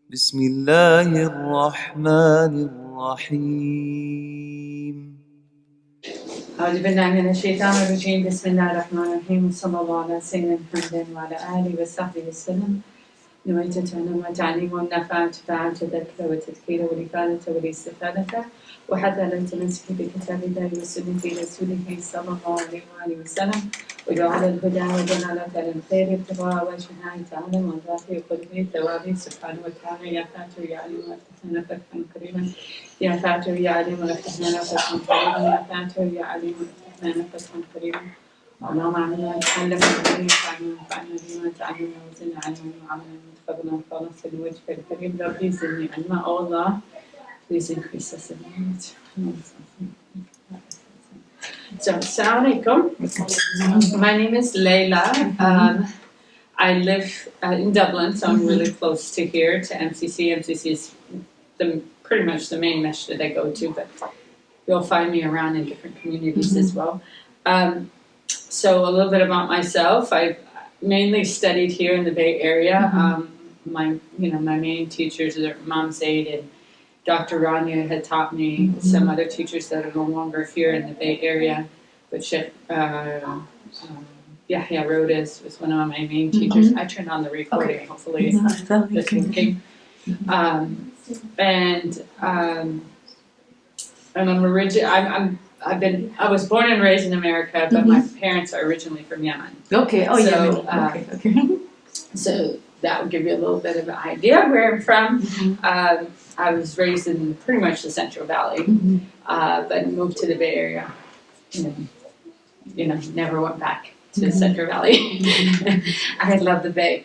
بسم الله الرحمن الرحيم. أعوذ بالله من الشيطان الرجيم. بسم الله الرحمن الرحيم. صلى الله على سيدنا محمد وعلى آله وصحبه وسلم. نويت تعلم وتعليم والنفع تفاعل تذكر وتذكير والإفادة والاستفادة وحتى لا تمسك بكتاب الله وسنة رسوله صلى الله عليه وآله وسلم وجعل الهدى ودلالة على الخير ابتغاء وجهه تعالى مرضاته وقربه ثوابه سبحانه وتعالى. يا فاتر يا عليم وافتح لنا فتحا قريبا. يا فاتر يا عليم وافتح لنا فتحا قريبا. يا فاتر يا عليم وافتح لنا فتحا قريبا. اللهم علمنا نتعلم وعلمنا وانفعنا بما تعلمنا وزدنا علما وعملا متقبلا خالصا لوجهك الكريم. Lord, please give me ilma. Oh Allah, please increase us in knowledge. So, Assalamu alaikum. My name is Leila. I live in Dublin, so I'm really close to here, to MCC. MCC is pretty much the main masjid I go to, but you'll find me around in different communities as well. So a little bit about myself. I've mainly studied here in the Bay Area. My main teachers are Imam Zaid and Dr. Rania had taught me. Some other teachers that are no longer here in the Bay Area, but Sheikh Yahya Rodas was one of my main teachers. I turned on the recording. Hopefully this will keep. And I was born and raised in America, but my parents are originally from Yemen. Okay. Oh, so, yeah. Okay. So that would give you a little bit of an idea where I'm from. I was raised in pretty much the Central Valley, but moved to the Bay Area. Never went back to the Central Valley. I love the Bay.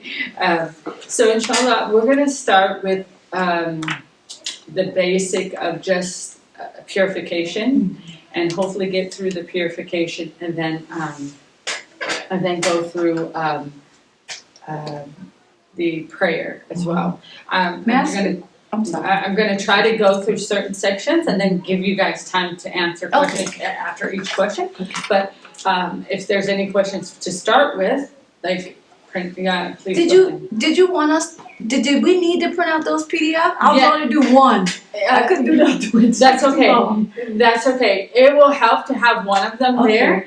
So inshallah, we're going to start with the basic of just purification, and hopefully get through the purification, and then go through the prayer as well. I'm going to try to go through certain sections and then give you guys time to answer questions after each question. But if there's any questions to start with, like print, please. Did you want us? Did we need to print out those PDF? I was going to do one. I couldn't do that. That's okay. That's okay. It will help to have one of them there,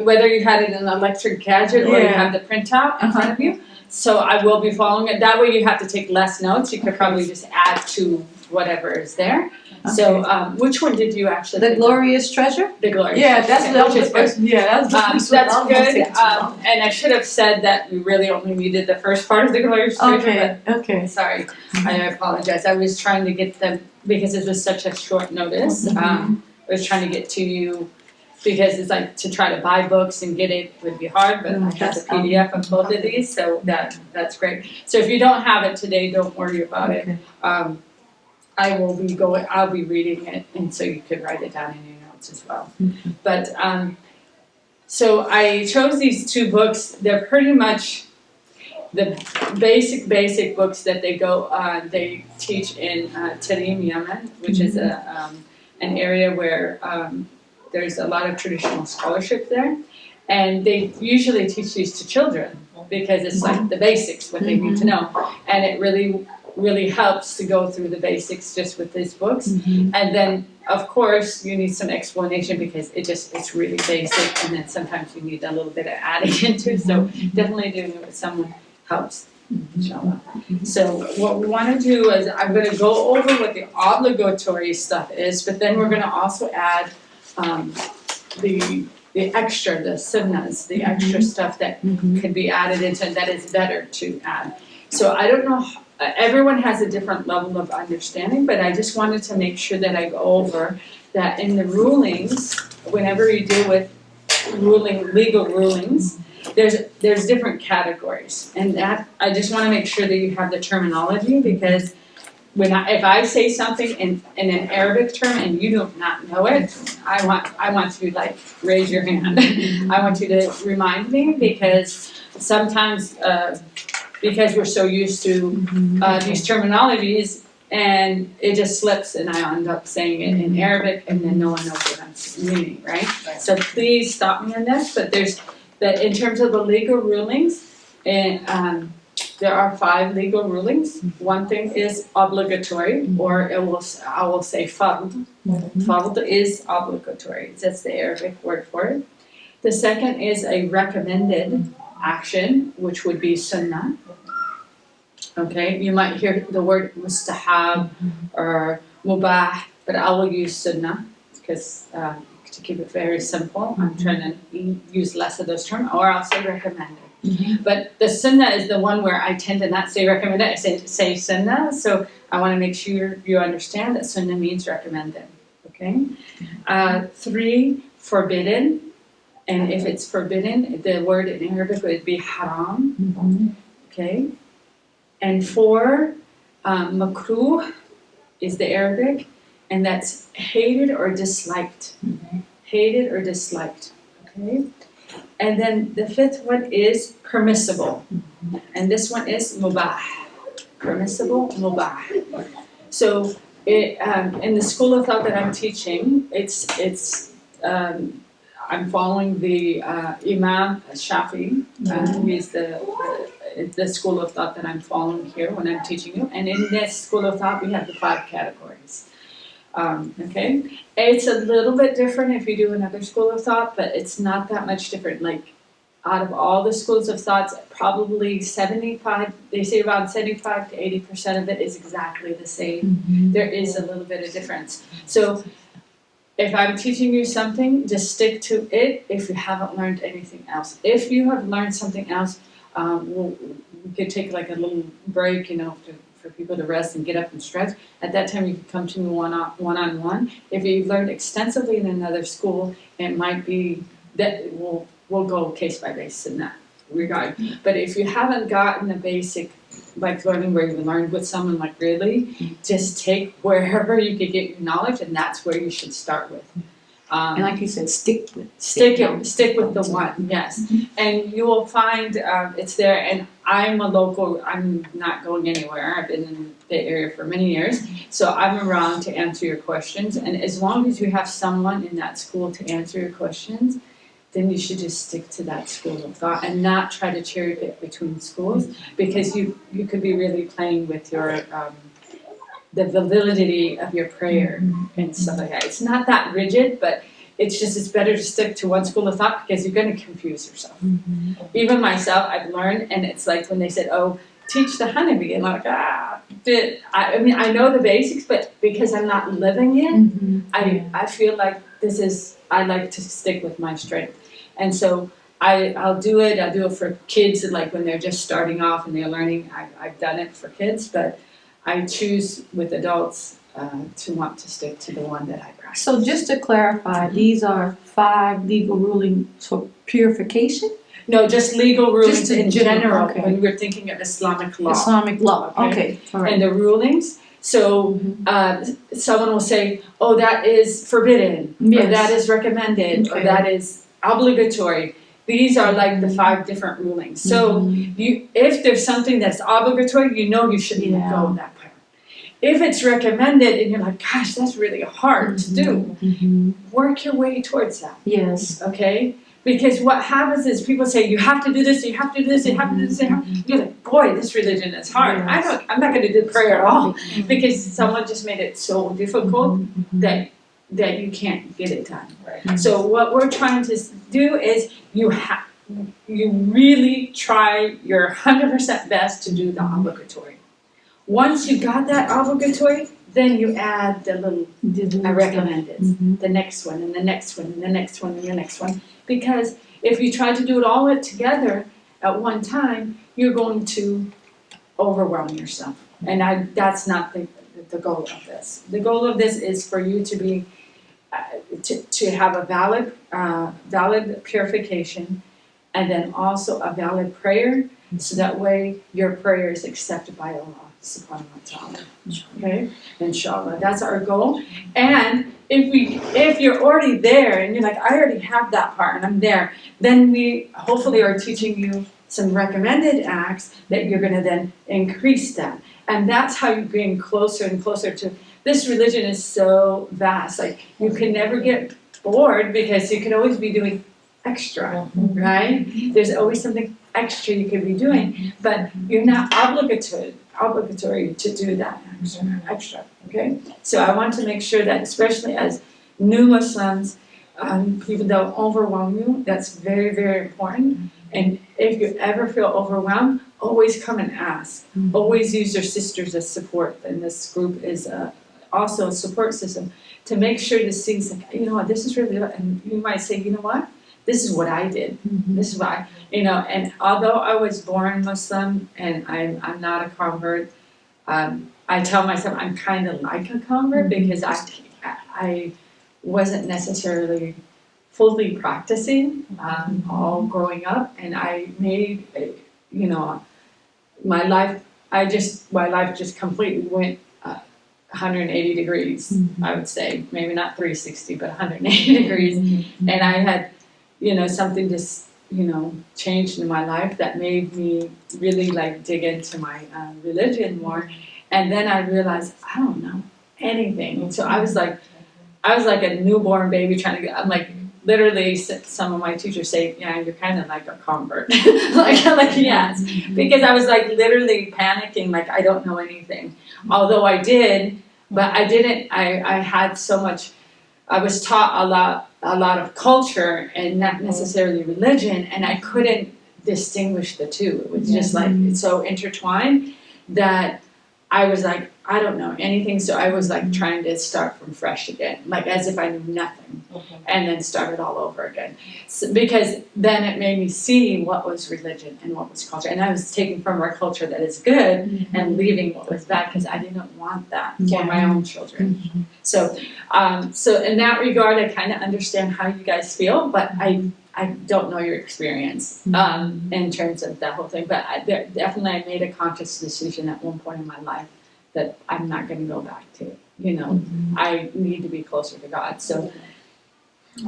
whether you had it in an electric gadget or you have the printout in front of you. So I will be following it. That way you have to take less notes. You could probably just add to whatever is there. Okay. So which one did you actually? The Glorious Treasure? The Glorious Treasure. That's the first. Yeah, that's good. And I should have said that we really only needed the first part of the Glorious Treasure. Okay. Sorry. I apologize. I was trying to get them because it was such a short notice. I was trying to get to you because it's like to try to buy books and get it would be hard, but I have the PDF of both of these, so that's great. So if you don't have it today, don't worry about it. I'll be reading it, and so you could write it down in your notes as well. But so I chose these two books. They're pretty much the basic books that they teach in Tarim, Yemen, which is an area where there's a lot of traditional scholarship there, and they usually teach these to children because it's like the basics, what they need to know, and it really helps to go through the basics just with these books, and then of course you need some explanation because it's really basic, and then sometimes you need a little bit of adding into, so definitely doing it with someone helps. Inshallah. So what we want to do is I'm going to go over what the obligatory stuff is, but then we're going to also add the extra, the sunnahs, the extra stuff that can be added into, and that is better to add. So I don't know, everyone has a different level of understanding, but I just wanted to make sure that I go over that in the rulings, whenever you deal with legal rulings, there's different categories, and that I just want to make sure that you have the terminology, because if I say something in an Arabic term and you do not know it, I want you to like raise your hand. I want you to remind me, because sometimes because we're so used to these terminologies, and it just slips, and I end up saying it in Arabic, and then no one knows what I'm meaning, right? So please stop me on this. But in terms of the legal rulings, and there are 5 legal rulings. One thing is obligatory, or I will say fard. Fard is obligatory. That's the Arabic word for it. The second is a recommended action, which would be sunnah. Okay, you might hear the word mustahab or mubah, but I will use sunnah because to keep it very simple, I'm trying to use less of those terms, or I'll say recommended. But the sunnah is the one where I tend to not say recommended, I say sunnah. So I want to make sure you understand that sunnah means recommended. Okay, 3, forbidden. And if it's forbidden, the word in Arabic would be haram. Okay. And 4, makruh is the Arabic, and that's hated or disliked. Hated or disliked. Okay. And then the 5th one is permissible. And this one is mubah. Permissible, mubah. So in the school of thought that I'm teaching, I'm following the Imam Shafi. He's the school of thought that I'm following here when I'm teaching you. And in this school of thought, we have the 5 categories. Okay, it's a little bit different if you do another school of thought, but it's not that much different. Like out of all the schools of thoughts, probably 75, they say around 75 to 80% of it is exactly the same. There is a little bit of difference. So if I'm teaching you something, just stick to it if you haven't learned anything else. If you have learned something else, we could take like a little break, for people to rest and get up and stretch. At that time, you can come to me one-on-one. If you've learned extensively in another school, it might be that we'll go case by case in that regard. But if you haven't gotten the basic, like learning where you learned with someone, like really, just take wherever you could get your knowledge, and that's where you should start with. And like you said, stick with the one, yes. And you will find it's there. And I'm a local. I'm not going anywhere. I've been in the area for many years, so I'm around to answer your questions. And as long as you have someone in that school to answer your questions, then you should just stick to that school of thought and not try to cherry pick between schools, because you could be really playing with your the validity of your prayer and stuff like that. It's not that rigid, but it's better to stick to one school of thought because you're going to confuse yourself. Even myself, I've learned, and it's like when they said, "Oh, teach the Hanabi," and I'm like, I know the basics, but because I'm not living it, I feel like I like to stick with my strength. And so I'll do it. I'll do it for kids, like when they're just starting off and they're learning. I've done it for kids, but I choose with adults to want to stick to the one that I practice. So just to clarify, these are 5 legal rulings for purification? No, just legal rulings Just in general. okay. When we're thinking of Islamic law. Islamic law, okay. All right. And the rulings. So someone will say, "Oh, that is forbidden," or "That is recommended," or "That is obligatory." These are like the 5 different rulings. So if there's something that's obligatory, you shouldn't let go of that part. If it's recommended and you're like, "Gosh, that's really hard to do," work your way towards that. Yes. Okay? Because what happens is people say, "You have to do this, you have to do this, you have to do this." You're like, "Boy, this religion is hard." Yes. I'm not going to do prayer at all because someone just made it so difficult that you can't get it done. Right. So what we're trying to do is you really try your 100% best to do the obligatory. Once you got that obligatory, then you add the little recommended, the next one, and the next one, and the next one, and the next one. Because if you try to do it all together at one time, you're going to overwhelm yourself. And that's not the goal of this. The goal of this is for you to be to have a valid purification, and then also a valid prayer, so that way your prayer is accepted by Allah subhanahu wa ta'ala. Okay? Inshallah. That's our goal. And if you're already there and you're like, "I already have that part and I'm there," then we hopefully are teaching you some recommended acts that you're going to then increase that. And that's how you gain closer and closer to this religion. Is so vast. Like, you can never get bored because you can always be doing extra, right? There's always something extra you could be doing, but you're not obligatory to do that extra, okay? So I want to make sure that, especially as new Muslims, people don't overwhelm you. That's very, very important. And if you ever feel overwhelmed, always come and ask. Always use your sisters as support. And this group is also a support system to make sure to see, like, you know what, this is really, and you might say, you know what, this is what I did. This is why, you know. And although I was born Muslim and I'm not a convert, I tell myself I'm kind of like a convert because I wasn't necessarily fully practicing all growing up, and I made, you know, my life just completely went 180 degrees, I would say, maybe not 360, but 180 degrees, and I had, you know, something just, you know, changed in my life that made me really like dig into my religion more, and then I realized I don't know anything, and so I was like a newborn baby trying to get, I'm like, literally, some of my teachers say, yeah, you're kind of like a convert. like, yes. Because I was like literally panicking, like I don't know anything. Although I did, but I didn't, I had so much, I was taught a lot of culture and not necessarily religion, and I couldn't distinguish the two. It was just like, it's so intertwined that I was like, I don't know anything, so I was like trying to start from fresh again, like as if I knew nothing, and then started all over again. So, because then it made me see what was religion and what was culture, and I was taking from our culture that is good and leaving what was bad because I didn't want that for my own children. So, so in that regard, I kind of understand how you guys feel, but I don't know your experience in terms of that whole thing, but definitely I made a conscious decision at one point in my life that I'm not going to go back to it. You know, I need to be closer to God. So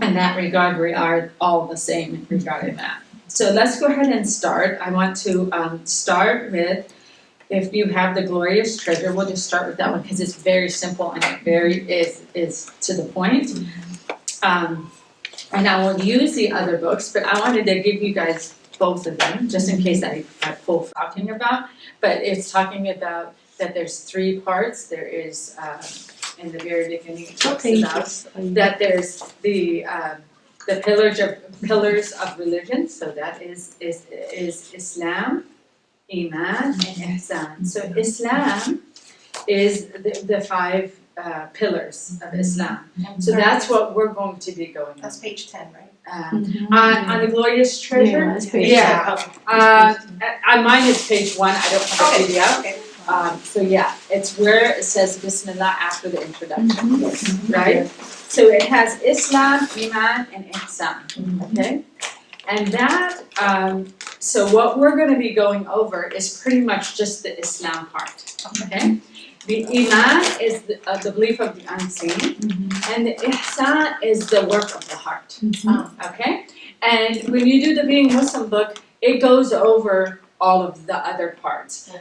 in that regard, we are all the same regarding that. So let's go ahead and start. I want to start with, if you have the glorious treasure, we'll just start with that one because it's very simple and it very is to the point. And I will use the other books, but I wanted to give you guys both of them just in case I pull talking about. But it's talking about that there's 3 parts. There is in the very beginning it talks about that there's the pillars of religion. So that is Islam, Iman, and Ihsan. So Islam is the 5 pillars of Islam. So that's what we're going to be going on. That's page 10, right? On the glorious treasure. Mine is page 1. I don't have a PDF. Okay. So yeah, it's where it says Bismillah after the introduction, right? So it has Islam, Iman, and Ihsan, okay? And that, so what we're going to be going over is pretty much just the Islam part, okay? The Iman is the belief of the unseen, and the Ihsan is the work of the heart, okay? And when you do the Being Muslim book, it goes over all of the other parts.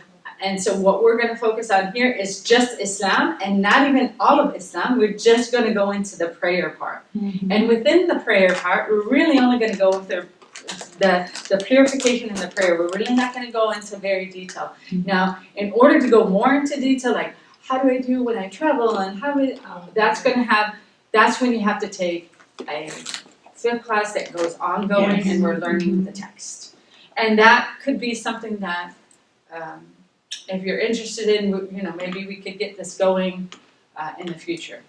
And so what we're going to focus on here is just Islam, and not even all of Islam. We're just going to go into the prayer part. And within the prayer part, we're really only going to go with the purification and the prayer. We're really not going to go into very detail. Now, in order to go more into detail, like how do I do when I travel, and how do that's when you have to take a 5th class that goes ongoing, and we're learning the text. And that could be something that, if you're interested in, you know, maybe we could get this going in the future.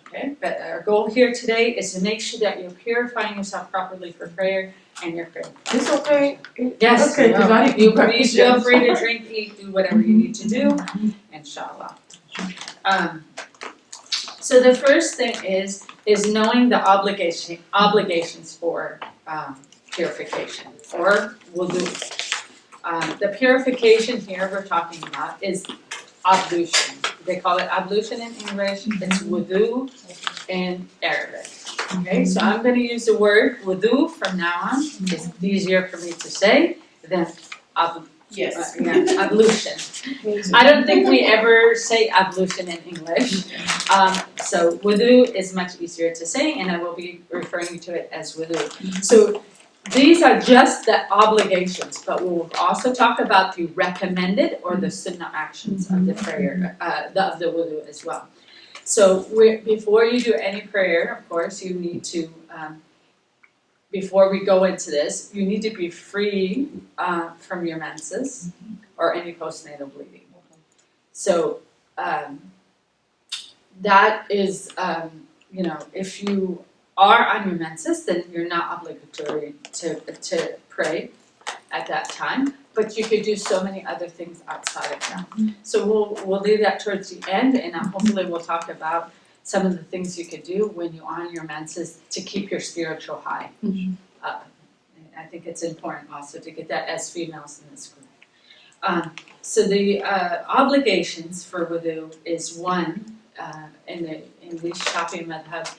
Okay, but our goal here today is to make sure that you're purifying yourself properly for prayer and your prayer. It's okay. Yes, okay, you please feel free to drink, eat, do whatever you need to do, inshallah. So the first thing is knowing the obligations for purification or wudu. The purification here we're talking about is ablution. They call it ablution in English. It's wudu in Arabic. Okay, so I'm going to use the word wudu from now on. It's easier for me to say than ablution. I don't think we ever say ablution in English. So wudu is much easier to say, and I will be referring to it as wudu. So these are just the obligations, but we'll also talk about the recommended or the sunnah actions of the prayer, of the wudu as well. So before you do any prayer, of course, you need to, before we go into this, you need to be free from your menses or any postnatal bleeding. So that is, if you are on your menses, then you're not obligatory to pray at that time, but you could do so many other things outside of that. So we'll leave that towards the end, and hopefully we'll talk about some of the things you could do when you're on your menses to keep your spiritual high up. And I think it's important also to get that as females in this group. So the obligations for wudu is one, in the Shafi'i madhab,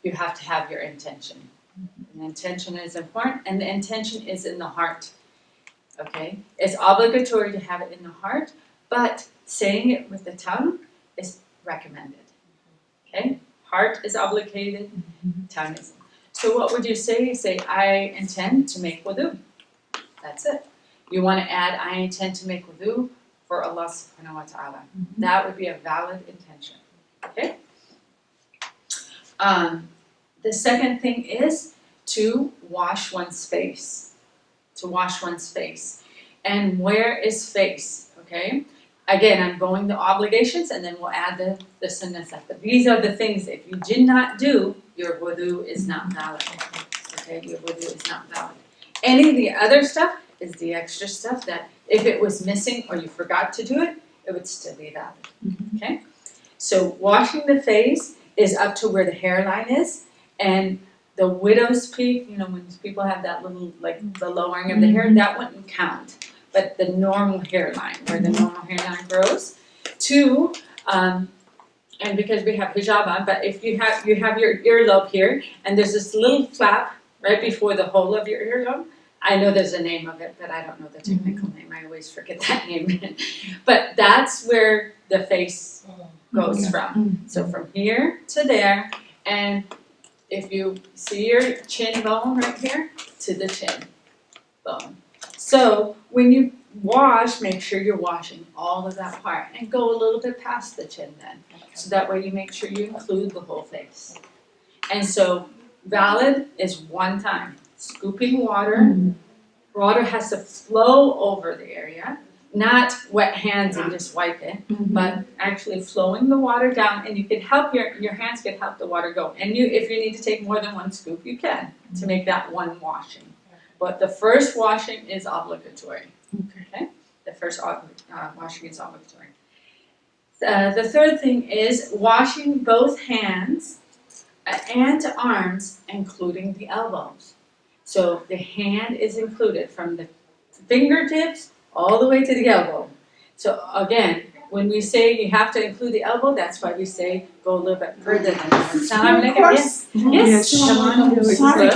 you have to have your intention. And intention is important, and the intention is in the heart. Okay? It's obligatory to have it in the heart, but saying it with the tongue is recommended. Okay? Heart is obligated, tongue isn't. So what would you say? You say, I intend to make wudu. That's it. You want to add, I intend to make wudu for Allah subhanahu wa ta'ala. That would be a valid intention. Okay? The second thing is to wash one's face. To wash one's face. And where is face? Okay? Again, I'm going to obligations and then we'll add the sunnah stuff. But these are the things, if you did not do, your wudu is not valid. Okay? Your wudu is not valid. Any of the other stuff is the extra stuff that if it was missing or you forgot to do it, it would still be valid. Okay? So washing the face is up to where the hairline is, and the widow's peak, when people have that little, like the lowering of the hair, that wouldn't count. But the normal hairline, where the normal hairline grows, two, and because we have hijab on, but if you have your earlobe here, and there's this little flap right before the hole of your earlobe, I know there's a name of it, but I don't know the technical name. I always forget that name. But that's where the face goes from. So from here to there, and if you see your chin bone right here, to the chin bone. So when you wash, make sure you're washing all of that part and go a little bit past the chin then. So that way you make sure you include the whole face. And so valid is one time. Scooping water. Water has to flow over the area. Not wet hands and just wipe it, but actually flowing the water down, and you can help your hands can help the water go. And if you need to take more than one scoop, you can to make that one washing. But the first washing is obligatory. Okay? The first washing is obligatory. The third thing is washing both hands and arms, including the elbows. So the hand is included from the fingertips all the way to the elbow. So again, when we say you have to include the elbow, that's why we say go a little bit further than that. Of course. Yes. Sorry.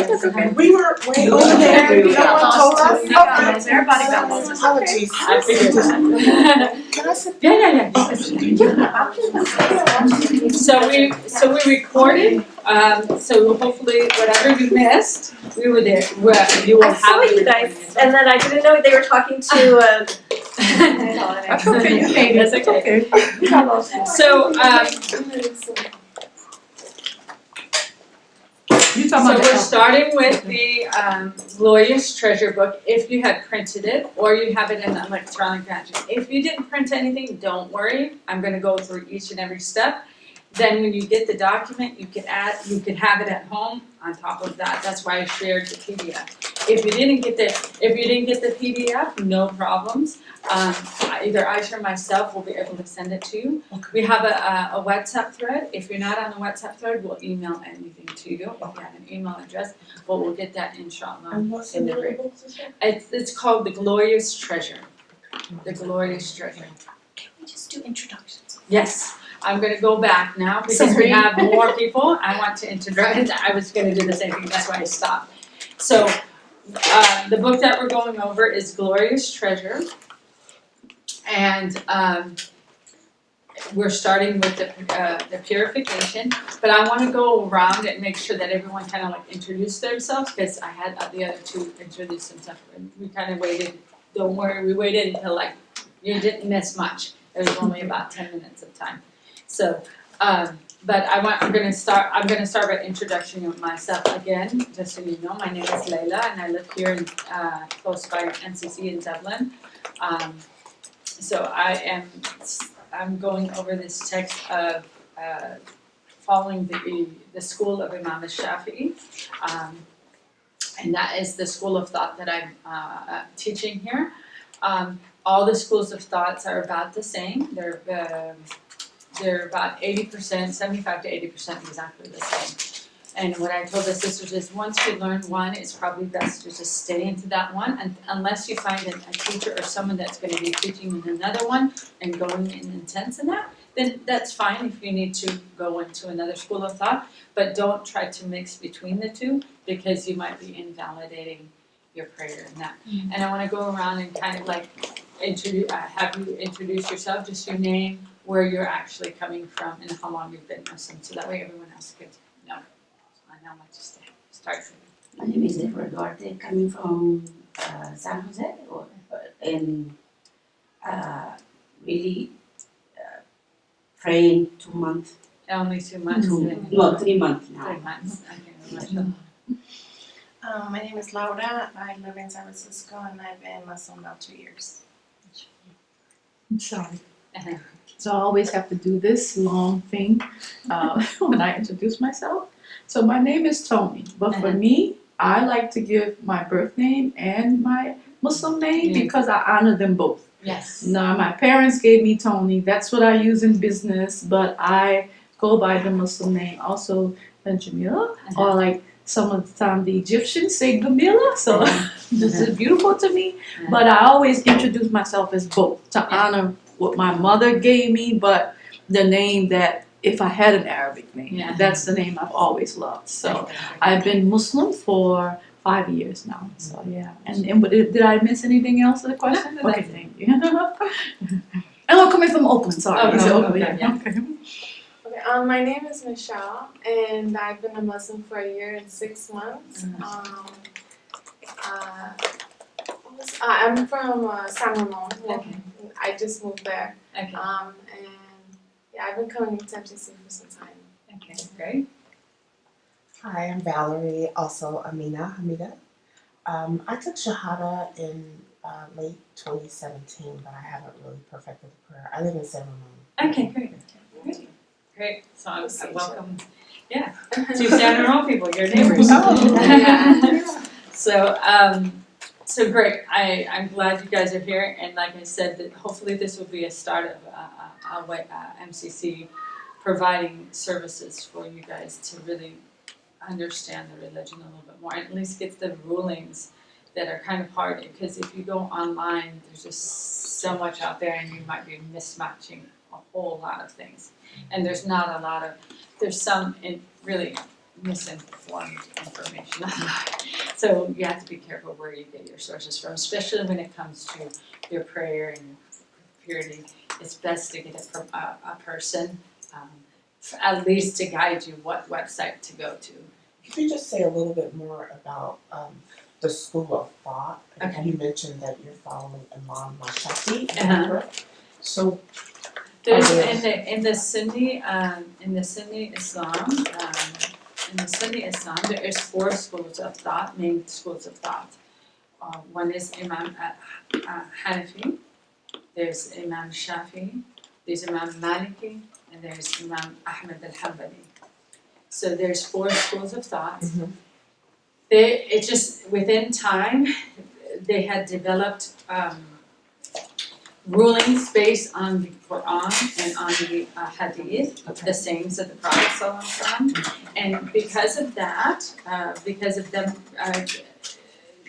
We were way over there. No one told us. Okay. Everybody got one. Apologies. I figured that. Can I sit? Yeah. So we recorded. So hopefully whatever you missed, we were there. You will I saw have you guys, and then I didn't know they were talking to. That's okay, you made it. That's okay. Okay. So we're starting with the Glorious Treasure book. If you had printed it or you have it in an electronic version. If you didn't print anything, don't worry. I'm going to go through each and every step. Then when you get the document, you could have it at home on top of that. That's why I shared the PDF. If you didn't get the PDF, no problems. Either Aisha or myself will be able to send it to you. We have a WhatsApp thread. If you're not on the WhatsApp thread, we'll email anything to you. If you have an email address, but we'll get that inshallah. And what's the name of the book? It's called The Glorious Treasure. The Glorious Treasure. Can we just do introductions? Yes. I'm going to go back now because we have more people. I want to introduce. I was going to do the same thing. That's why I stopped. So the book that we're going over is Glorious Treasure. And we're starting with the purification, but I want to go around and make sure that everyone kind of like introduce themselves, because I had the other two introduce themselves, and we kind of waited. Don't worry, we waited until like you didn't miss much. It was only about 10 minutes of time. So, but I'm gonna start by introducing myself again, just so you know. My name is Leila, and I live here in close by MCC in Dublin. So I'm going over this text of following the school of Imam al-Shafi'i, and that is the school of thought that I'm teaching here. All the schools of thoughts are about the same. They're about 80%, 75 to 80% exactly the same. And what I told the sisters is once you learn one, it's probably best to just stay into that one, and unless you find a teacher or someone that's going to be teaching in another one and going in intense in that, then that's fine if you need to go into another school of thought, but don't try to mix between the two, because you might be invalidating your prayer in that. And I want to go around and kind of like have you introduce yourself, just your name, where you're actually coming from, and how long you've been Muslim, so that way everyone else could know. I know I just start. My name is Deborah Duarte, coming from San Jose, and really praying 2 months. Only 2 months. 3 months now. 3 months. Okay. My name is Laura. I live in San Francisco, and I've been Muslim now 2 years. I'm sorry. So I always have to do this long thing when I introduce myself. So my name is Tony, but for me, I like to give my birth name and my Muslim name because I honor them both. Yes. Now, my parents gave me Tony. That's what I use in business, but I go by the Muslim name. Also, Jamila, or like some of the time the Egyptians say Gamila, so this is beautiful to me. But I always introduce myself as both to honor what my mother gave me, but the name that if I had an Arabic name, that's the name I've always loved. So I've been Muslim for 5 years now. So yeah, and did I miss anything else of the question? Okay, thank you. And I'm coming from Oakland. Sorry, Okay, my name is Michelle, and I've been a Muslim for 1 year and 6 months. I'm from San Ramon. I just moved there. Okay. And yeah, I've been coming to MCC for some time. Okay, great. Hi, I'm Valerie, also Hamida. I took Shahada in late 2017, but I haven't really perfected the prayer. I live in San Ramon. Okay, great. Great. So I'm welcome. Yeah. To San Ramon people, your neighbors. So great. I'm glad you guys are here, and like I said, that hopefully this will be a start of MCC providing services for you guys to really understand the religion a little bit more, and at least get the rulings that are kind of hard, because if you go online, there's just so much out there, and you might be mismatching a whole lot of things, and there's some really misinformed information online. So you have to be careful where you get your sources from, especially when it comes to your prayer and purity. It's best to get it from a person, at least to guide you what website to go to. Could you just say a little bit more about the school of thought? Okay. You mentioned that you're following Imam al-Shafi'i. So There's in the Sunni Islam, there is 4 schools of thought, main schools of thought. One is Imam Hanafi, there's Imam Shafi'i, there's Imam Maliki, and there's Imam Ahmed al-Hanbali. So there's 4 schools of thought. It just within time they had developed rulings based on the Quran and on the Hadith, the sayings of the Prophet ﷺ. And because of that, because of them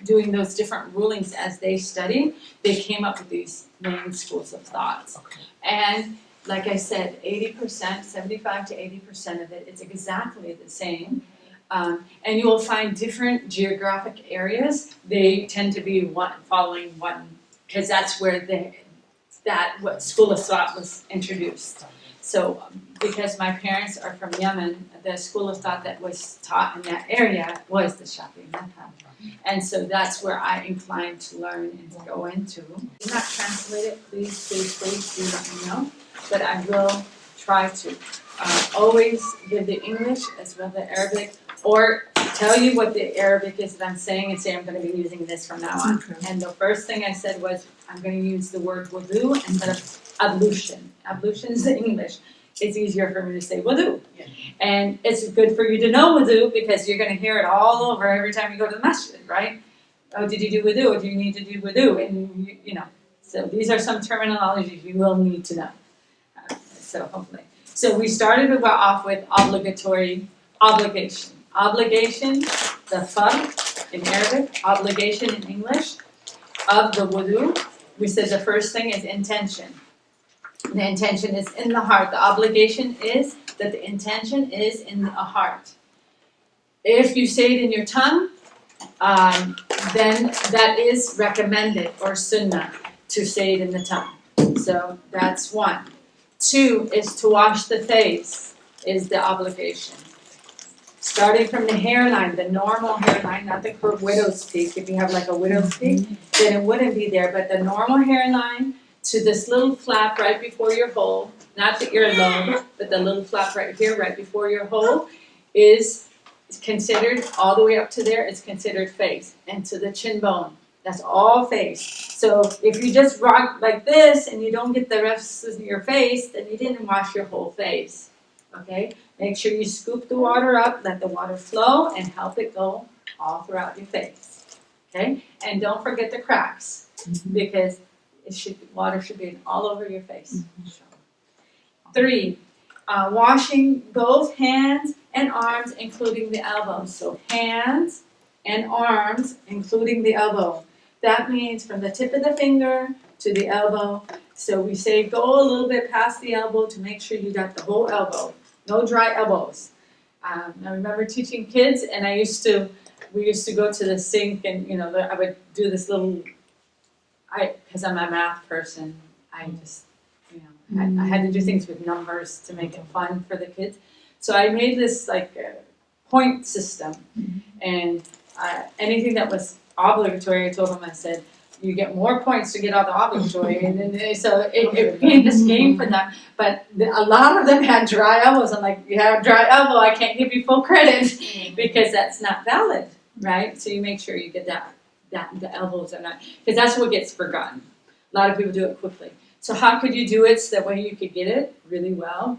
doing those different rulings as they studied, they came up with these main schools of thoughts. And like I said, 80%, 75 to 80% of it is exactly the same. And you will find different geographic areas. They tend to be following one, because that's where what school of thought was introduced. So because my parents are from Yemen, the school of thought that was taught in that area was the Shafi'i madhab. And so that's where I inclined to learn and to go into. Do not translate it, please do let me know. But I will try to always give the English as well as the Arabic, or tell you what the Arabic is that I'm saying and say I'm going to be using this from now on. Okay. And the first thing I said was I'm going to use the word wudu instead of ablution. Ablution is the English. It's easier for me to say wudu. Yeah. And it's good for you to know wudu because you're going to hear it all over every time you go to the masjid, right? Oh, did you do wudu? Or do you need to do wudu? And you know, so these are some terminologies you will need to know. So hopefully. So we started off with obligatory obligation. Obligation, the fard in Arabic, obligation in English, of the wudu. We said the first thing is intention. The intention is in the heart. The obligation is that the intention is in the heart. If you say it in your tongue, then that is recommended or sunnah to say it in the tongue. So that's one. Two is to wash the face is the obligation. Starting from the hairline, the normal hairline, not the widow's peak. If you have like a widow's peak, then it wouldn't be there. But the normal hairline to this little flap right before your hole, not the earlobe, but the little flap right here, right before your hole, is considered, all the way up to there, it's considered face. And to the chin bone, that's all face. So if you just rock like this and you don't get the rest of your face, then you didn't wash your whole face. Okay? Make sure you scoop the water up, let the water flow, and help it go all throughout your face. Okay? And don't forget the cracks, because water should be all over your face. 3, washing both hands and arms, including the elbows. So hands and arms, including the elbow. That means from the tip of the finger to the elbow. So we say go a little bit past the elbow to make sure you got the whole elbow. No dry elbows. I remember teaching kids, and we used to go to the sink, and I would do this little. Because I'm a math person, I just, I had to do things with numbers to make it fun for the kids. So I made this like point system, and anything that was obligatory, I told them, I said, you get more points to get all the obligatory, and then so it became this game for them. But a lot of them had dry elbows. I'm like, you have a dry elbow, I can't give you full credit because that's not valid, right? So you make sure you get that the elbows are not, because that's what gets forgotten. A lot of people do it quickly. So how could you do it so that way you could get it really well?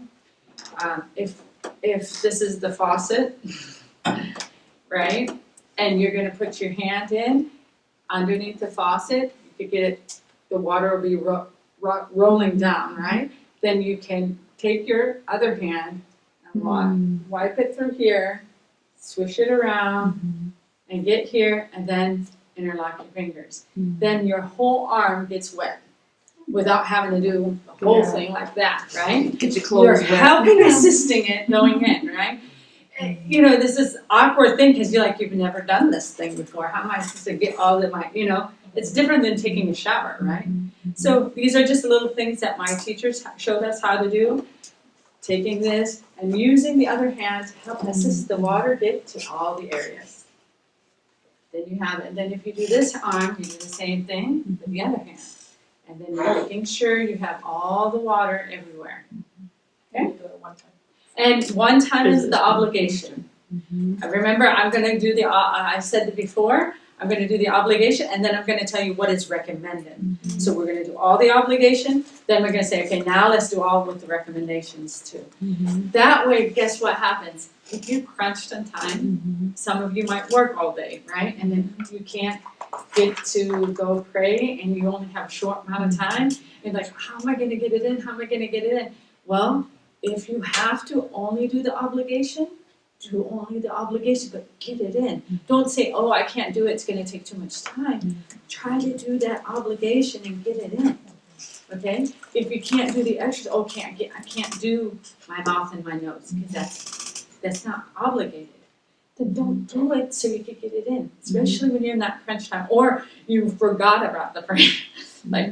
If this is the faucet, right, and you're going to put your hand in underneath the faucet, you could get it, the water will be rolling down, right? Then you can take your other hand and wipe it through here, swish it around, and get here, and then interlock your fingers. Then your whole arm gets wet without having to do the whole thing like that, right? Get your clothes You're wet. helping assisting it going in, right? There's this awkward thing because you've never done this thing before. How am I supposed to get all of my, it's different than taking a shower, right? So these are just little things that my teachers showed us how to do. Taking this and using the other hand to help assist the water get to all the areas. Then you have it. And then if you do this arm, you do the same thing with the other hand. And then you're making sure you have all the water everywhere. Okay? And one time is the obligation. Remember, I'm going to do I said it before, I'm going to do the obligation, and then I'm going to tell you what is recommended. So we're going to do all the obligation, then we're going to say, okay, now let's do all with the recommendations too. That way, guess what happens? If you're crunched on time, some of you might work all day, right? And then you can't get to go pray, and you only have a short amount of time. You're like, how am I going to get it in? How am I going to get it in? Well, if you have to only do the obligation, do only the obligation, but get it in. Don't say, oh, I can't do it, it's going to take too much time. Try to do that obligation and get it in. Okay? If you can't do the extras, I can't do my mouth and my nose, because that's not obligated. Then don't do it so you can get it in, especially when you're in that crunch time, or you forgot about the prayer. Like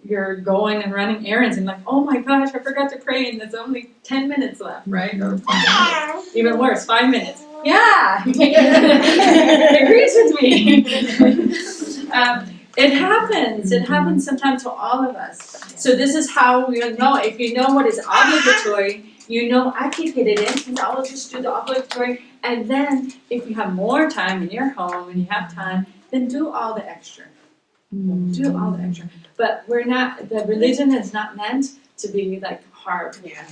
you're going and running errands and like, oh my gosh, I forgot to pray and there's only 10 minutes left, right? Or 5 minutes. Even worse, 5 minutes. Yeah, agrees with me. It happens. It happens sometimes to all of us. So this is how we know. If you know what is obligatory, you know I can fit it in because I'll just do the obligatory. And then if you have more time in your home and you have time, then do all the extra. Do all the extra. But we're not, the religion is not meant to be like hard. Yeah.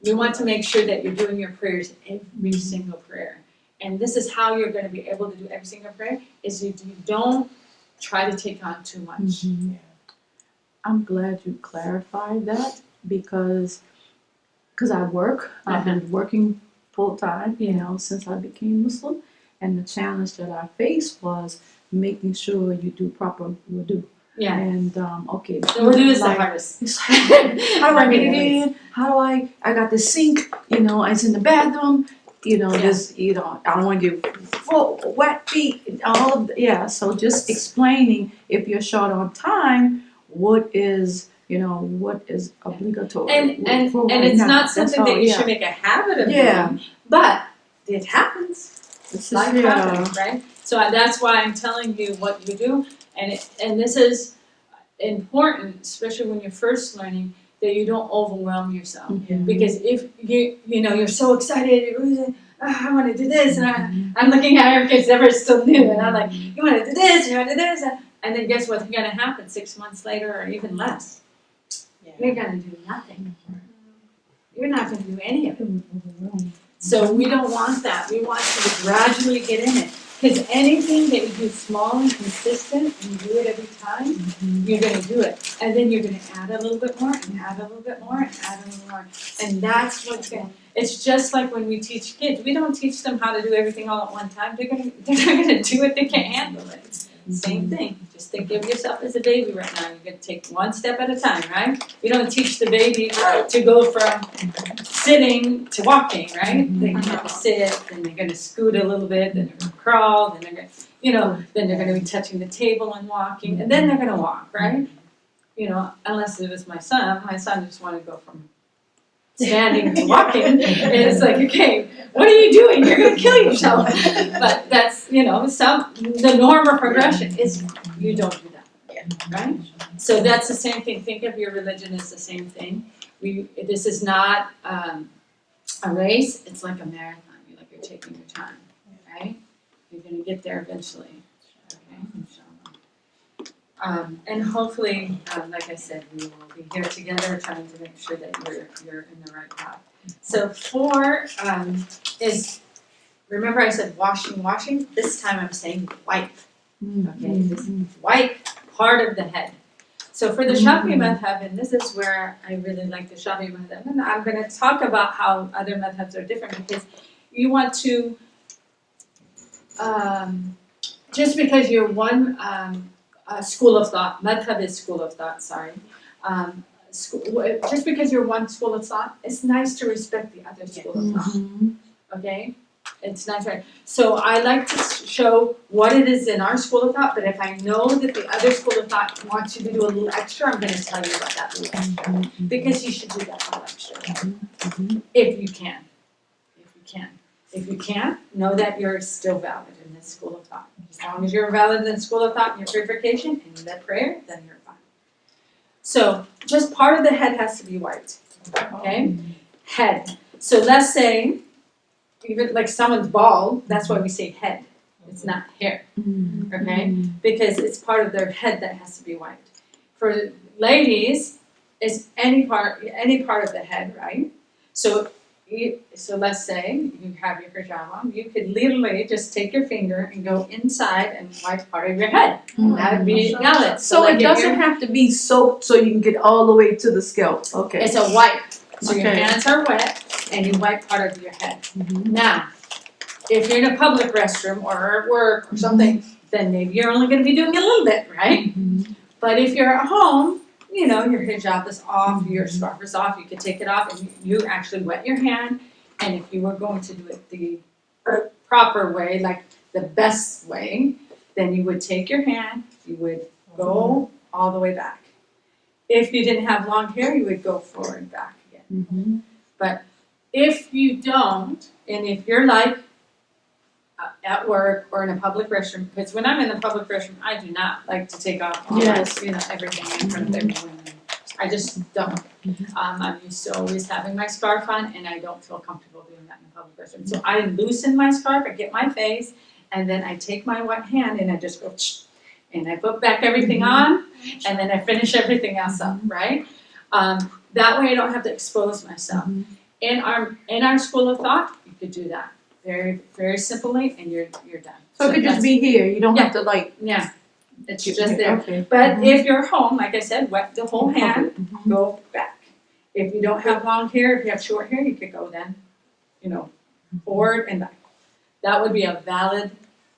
You want to make sure that you're doing your prayers every single prayer. And this is how you're going to be able to do every single prayer, is you don't try to take on too much. I'm glad you clarified that because I work. I've been working full time, since I became Muslim. And the challenge that I faced was making sure you do proper wudu. Yeah. And The wudu is the hardest. It's like, how do I get it in? How do I got the sink, it's in the bathroom, just, I don't want to get full wet feet, all of so just explaining if you're short on time, what is obligatory. And it's not something that you should make a habit of doing, but it happens. It's life happens, right? So that's why I'm telling you what you do, and this is important, especially when you're first learning, that you don't overwhelm yourself. Because if you're so excited, I want to do this, and I'm looking at her because Deborah's still new, and I'm like, you want to do this, you want to do this, and then guess what's going to happen 6 months later or even less? You're going to do nothing. You're not going to do any of it. So we don't want that. We want you to gradually get in it. Because anything that you do small and consistent and you do it every time, you're going to do it. And then you're going to add a little bit more and add a little bit more and add a little more. And that's what's going to, it's just like when we teach kids. We don't teach them how to do everything all at one time. They're not going to do it. They can't handle it. Same thing. Just think of yourself as a baby right now. You're going to take one step at a time, right? We don't teach the baby to go from sitting to walking, right? They're going to sit, then they're going to scoot a little bit, then they're going to crawl, then they're going to, then they're going to be touching the table and walking, and then they're going to walk, right? Unless it was my son. My son just wanted to go from standing to walking, and it's like, okay, what are you doing? You're going to kill yourself. But that's, the normal progression is you don't do that, right? So that's the same thing. Think of your religion as the same thing. This is not a race. It's like a marathon. You're taking your time, right? You're going to get there eventually. Okay. And hopefully, like I said, we will be here together trying to make sure that you're in the right path. So 4 is, remember I said washing? This time I'm saying wipe. Okay, this is wipe part of the head. So for the Shafi'i madhab, and this is where I really like the Shafi'i madhab, and I'm going to talk about how other madhabs are different, because you want to, just because you're one school of thought, madhab is school of thought, sorry. Just because you're one school of thought, it's nice to respect the other school of thought. Okay? It's nice, right? So I like to show what it is in our school of thought, but if I know that the other school of thought wants you to do a little extra, I'm going to tell you about that little extra. Because you should do that little extra. If you can. If you can't, know that you're still valid in this school of thought. As long as you're valid in the school of thought in your purification and in that prayer, then you're fine. So just part of the head has to be wiped. Okay? Head. So let's say, even like someone's bald, that's why we say head. It's not hair. Okay? Because it's part of their head that has to be wiped. For ladies, it's any part of the head, right? So let's say you have your hijab, you could literally just take your finger and go inside and wipe part of your head. That would be valid. So it doesn't have to be soaked so you can get all the way to the scalp. Okay. It's a wipe. So your hands are wet and you wipe part of your head. Now, if you're in a public restroom or at work or something, then maybe you're only going to be doing a little bit, right? But if you're at home, your hijab is off, your scarf is off, you could take it off and you actually wet your hand. And if you were going to do it the proper way, like the best way, then you would take your hand, you would go all the way back. If you didn't have long hair, you would go forward and back again. Mhm. But if you don't, and if you're like at work or in a public restroom, because when I'm in the public restroom, I do not like to take off all Yes. my, everything in front of everyone. I just don't. I'm used to always having my scarf on, and I don't feel comfortable doing that in a public restroom. So I loosen my scarf, I get my face, and then I take my wet hand and I just go, and I put back everything on, and then I finish everything else up, right? That way I don't have to expose myself. In our school of thought, you could do that very, very simply, and you're done. So it could just be here. You don't have to like. Yeah, it's just there. Okay. But if you're home, like I said, wet the whole hand, Mhm. go back. If you don't have long hair, if you have short hair, you could go then, forward and back. That would be a valid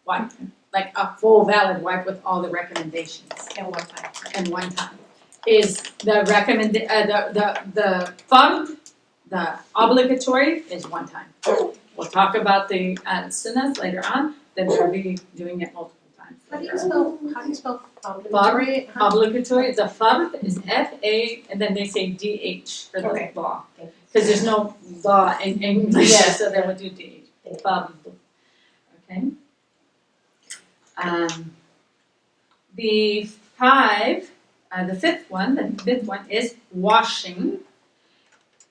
wipe, like a full valid wipe with all the recommendations. And one time. Is the the fard, the obligatory is one time. We'll talk about the sunnahs later on, then we'll be doing it multiple times. How do you spell Fard, obligatory, the fard is F-A, and then they say D-H for the Okay. law. Because there's no law in English, Yeah. so they would do D-H. Fard. Okay. The fifth one is washing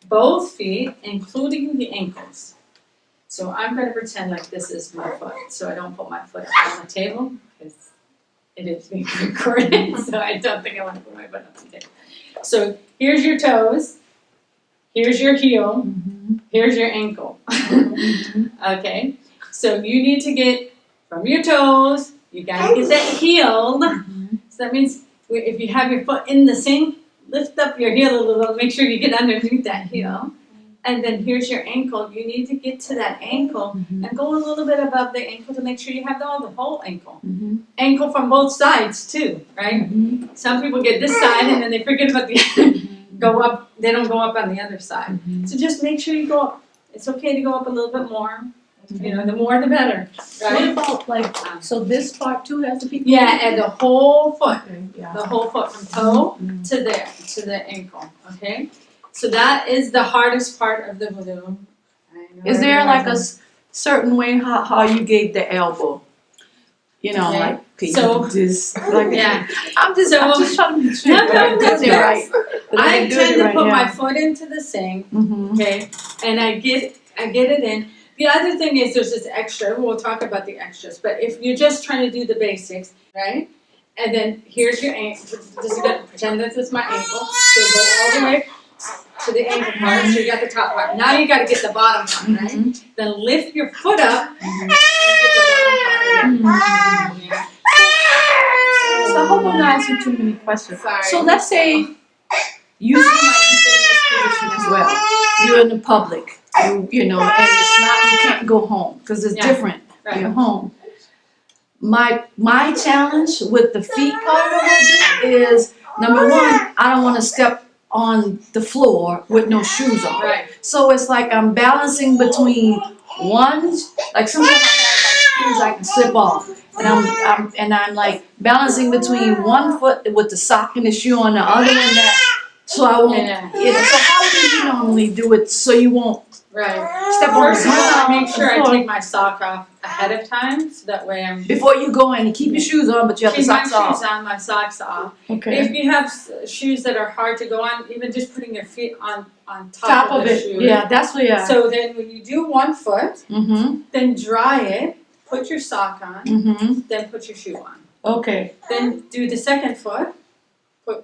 both feet, including the ankles. So I'm going to pretend like this is my foot, so I don't put my foot up on the table, because it is being recorded, so I don't think I want to put my foot up on the table. So here's your toes, here's your heel, here's your ankle. Okay, so you need to get from your toes, you gotta get that heel. So that means if you have your foot in the sink, lift up your heel a little, make sure you get underneath that heel. And then here's your ankle. You need to get to that ankle and go a little bit above the ankle to make sure you have the whole ankle. Ankle from both sides too, right? Some people get this side and then they forget about the go up. They don't go up on the other side. So just make sure you go up. It's okay to go up a little bit more. The more the better, What right? about like? So this part too has to be. Yeah, and the whole foot. Okay, yeah. The whole foot from toe to there, to the ankle, okay? So that is the hardest part of the wudu. Is there like a certain way how you gave the elbow? Okay. Like So- just like Yeah. I'm just trying to be sure. No, that I'm doing it right. That I I'm doing tend it to right, put yeah. my foot into the sink, Mhm. okay, and I get it in. The other thing is there's this extra, we'll talk about the extras, but if you're just trying to do the basics, right? And then here's your ankle, pretend this is my ankle, so go all the way to the ankle part, so you got the top part. Now you gotta get the bottom part, right? Then lift your foot up and get the bottom part again. Yeah. So I hope I'm not asking too many questions. Sorry. So let's say you seem like you've been in this position as well. You're in the public, and it's not, you can't go home because it's Yeah. different. Right. You're home. My challenge with the feet part of it is, number one, I don't want to step on the floor with no shoes on. Right. So it's like I'm balancing between one, like sometimes I have like shoes I can slip off, and I'm like balancing between one foot with the sock and the shoe on the other one so I won't. Yeah. So how do you normally do it so you won't Right. step on the First of all, I ground make sure I before- take my sock off ahead of time, so that way I'm before you go in and keep your shoes on, but you have the keep my socks off? shoes on, my socks off. Okay. If you have shoes that are hard to go on, even just putting your feet on top Top of of the it. shoe. Yeah, that's what. Yeah. So then when you do one foot, Mhm. then dry it, put your sock on, Mhm. then put your shoe on. Okay. Then do the second foot,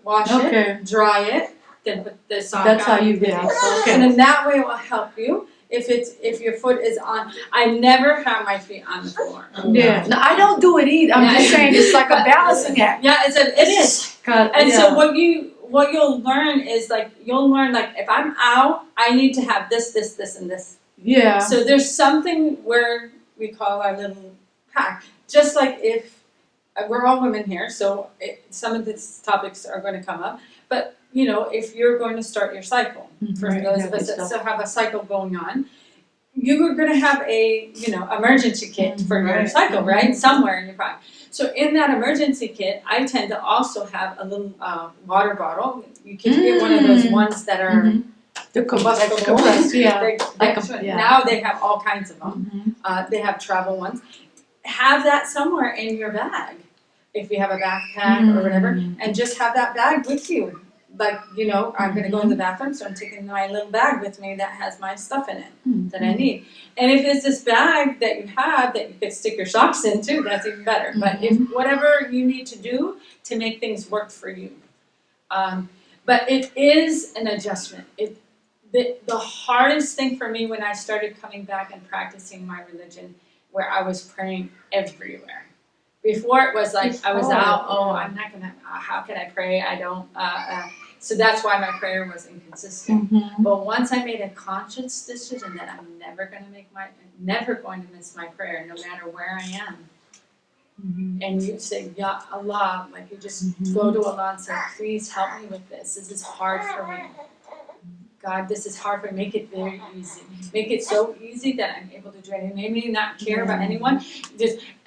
wash Okay. it, dry it, then put the sock That's on. how you get it. And Okay. then that way it will help you. If your foot is on, I never have my feet on the floor. Yeah. No, I don't do it either. I'm just saying it's like a balancing act. Yeah, it is. And yeah. so what you'll learn is if I'm out, I need to have this, and this. Yeah. So there's something where we call our little pack. Just like if we're all women here, so some of these topics are going to come up. But if you're going to start your cycle, for Right, those yeah, of us good that stuff. still have a cycle going on, you were going to have a, emergency kit for your cycle, right? Somewhere in your bag. So in that emergency kit, I tend to also have a little water bottle. You can get one of those ones that are The combustible. yeah. Now they have all kinds of them. They have travel ones. Have that somewhere in your bag, if you have a backpack or whatever, and just have that bag with you. Like, I'm going to go in the bathroom, so I'm taking my little bag with me that has my stuff in it that I need. And if it's this bag that you have that you could stick your socks into, that's even better. But if whatever you need to do to make things work for you. But it is an adjustment. The hardest thing for me when I started coming back and practicing my religion, where I was praying everywhere. Before it was like I was out, I'm not gonna, how can I pray? I don't, so that's why my prayer was inconsistent. But once I made a conscious decision that I'm never going to miss my prayer, no matter where I am. And you say, Ya Allah, like you just go to Allah and say, please help me with this. This is hard for me. God, this is hard for me. Make it very easy. Make it so easy that I'm able to do it. Maybe not care about anyone.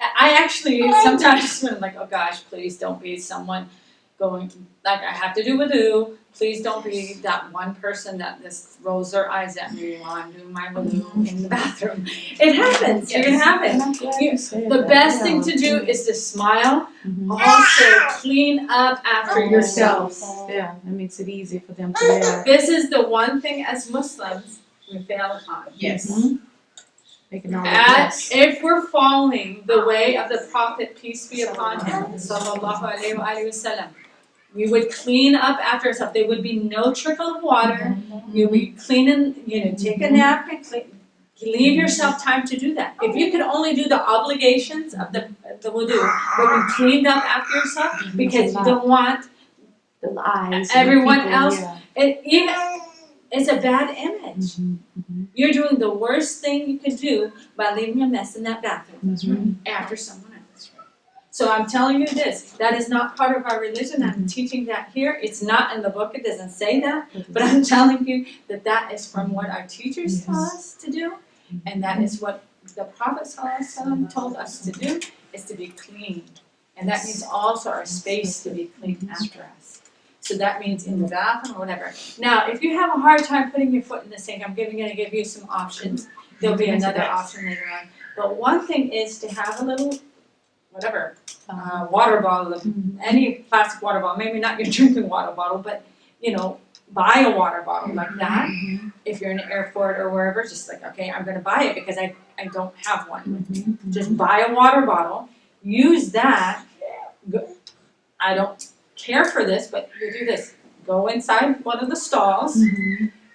I actually sometimes I'm like, oh gosh, please don't be someone going, like I have to do wudu. Please don't be that one person that just rolls their eyes at me while I'm doing my wudu in the bathroom. It happens. You're gonna have it. The best thing to do is to smile. Also, clean up after yourself. Yeah, that makes it easy for them to wear. This is the one thing as Muslims we fail upon. Yes. Making all the mess. If we're following the way of the Prophet, peace be upon him, sallallahu alaihi wasallam, we would clean up after ourselves. There would be no trickle of water. You'll be cleaning, take a napkin, leave yourself time to do that. If you could only do the obligations of the wudu, but you cleaned up after yourself because you don't want the eyes, everyone people, else. It's a bad image. You're doing the worst thing you could do by leaving a mess in that bathroom after someone else. So I'm telling you this, that is not part of our religion. I'm teaching that here. It's not in the book. It doesn't say that. But I'm telling you that is from what our teachers tell us to do. And that is what the Prophet ﷺ told us to do, is to be clean. And that means also our space to be clean after us. So that means in the bathroom or whatever. Now, if you have a hard time putting your foot in the sink, I'm going to give you some options. There'll be another option later on. But one thing is to have a little, water bottle, any plastic water bottle. Maybe not your drinking water bottle, but, buy a water bottle like that. If you're in an airport or wherever, just like, okay, I'm going to buy it because I don't have one. Just buy a water bottle. Use that. I don't care for this, but you do this. Go inside one of the stalls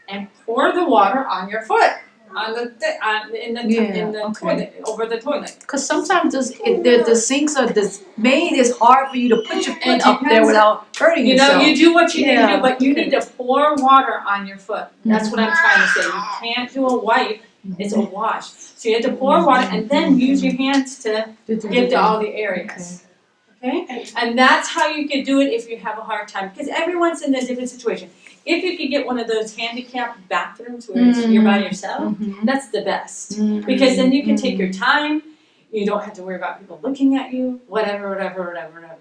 and pour the water on your foot, in the toilet, over the toilet. Because sometimes the sinks are made it's hard for you to put your foot up there without hurting yourself. You do what you need to do, but you need to pour water on your foot. That's what I'm trying to say. You can't do a wipe. It's a wash. So you have to pour water and then use your hands to get to all the areas. Okay? And that's how you could do it if you have a hard time. Because everyone's in a different situation. If you could get one of those handicapped bathrooms where you're by yourself, that's the best. Because then you can take your time. You don't have to worry about people looking at you. Whatever.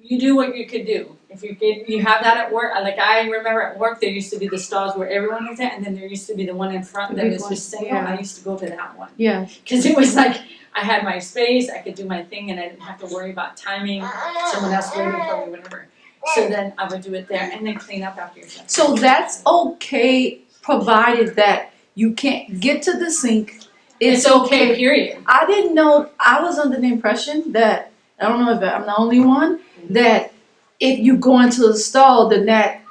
You do what you could do. If you have that at work. Like I remember at work, there used to be the stalls where everyone was at, and then there used to be the one in front that was just single. I used to go to that one. Yeah. Because it was like I had my space, I could do my thing, and I didn't have to worry about timing, someone else waiting for me, whatever. So then I would do it there, and then clean up after yourself. So that's okay, provided that you can't get to the sink. It's okay, period. I didn't know, I was under the impression that, I don't know if I'm the only one, that if you go into the stall, then that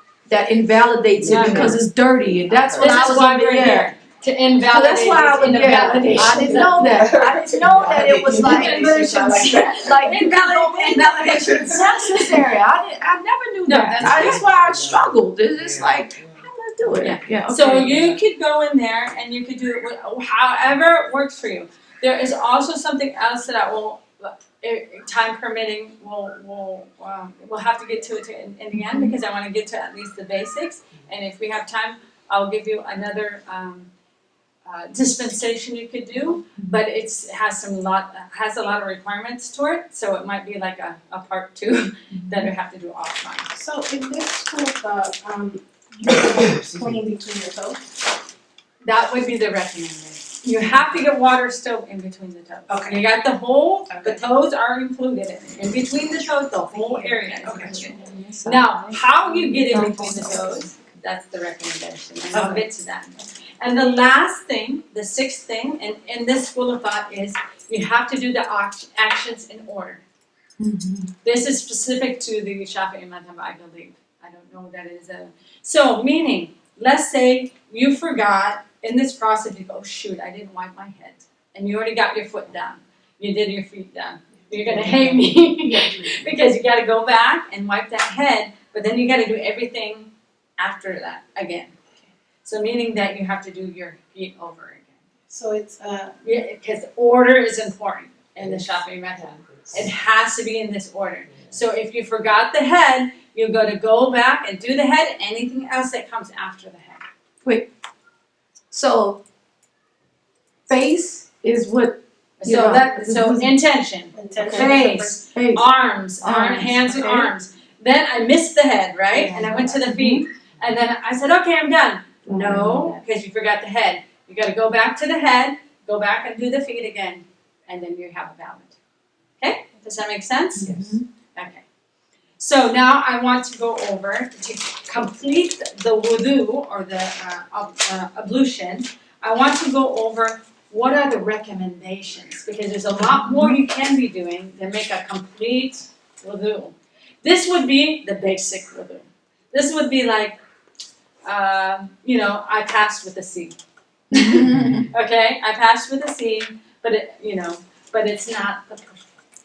invalidates it because it's dirty. And that's what I was under here. To invalidate. That's why I was invalidation. I didn't know that. I didn't know that it was like invalidation is necessary. I never knew that. That's why I struggled. It's like, how do I do it? Yeah. Okay. So you could go in there and you could do it however works for you. There is also something else that I will, time permitting, we'll have to get to it in the end because I want to get to at least the basics. And if we have time, I'll give you another dispensation you could do, but has a lot of requirements to it. So it might be like a part 2 that you have to do offline. So in this school of cleaning between your toes? That would be the recommendation. You have to get water still in between the toes. Okay. You got the whole, the Okay. toes are included in it. In between the toes, the whole area is Okay. included. Now, how you get in between the toes, that's the recommendation, and I'll get to that. And the last thing, the 6th thing, and in this school of thought is you have to do the actions in order. This is specific to the Shafi'i madhab, I believe. I don't know that it is so meaning, let's say you forgot in this process, you go, oh shoot, I didn't wipe my head. And you already got your foot down. You did your feet down. You're gonna hate me because you gotta go back and wipe that head, but then you gotta do everything after that again. So meaning that you have to do your feet over again. So it's Because order is important in the Shafi'i method. It has to be in this order. So if you forgot the head, you go back and do the head, anything else that comes after the head. So, face is what, So intention, face, face. arms, Arms, hands and okay. arms. Then I missed the head, right? And I went to the feet. And then I said, okay, I'm done. No, because you forgot the head. You got to go back to the head, go back and do the feet again, and then you have a valid. Okay? Does that make sense? Yes. Okay. So now I want to go over to complete the wudu or the ablution. I want to go over what are the recommendations, because there's a lot more you can be doing to make a complete wudu. This would be the basic wudu. This would be like, I passed with a C. Okay, I passed with a C, but it's not the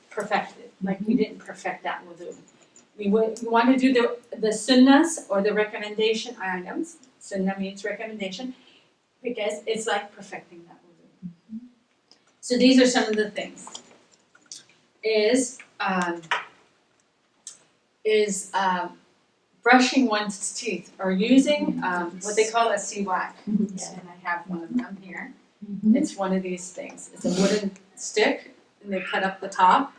perfected. Like you didn't perfect that wudu. You want to do the sunnahs or the recommendation items. Sunnah means recommendation, because it's like perfecting that wudu. So these are some of the things. Brushing one's teeth or using what they call a siwak. And I have one of them here. It's one of these things. It's a wooden stick, and they cut up the top.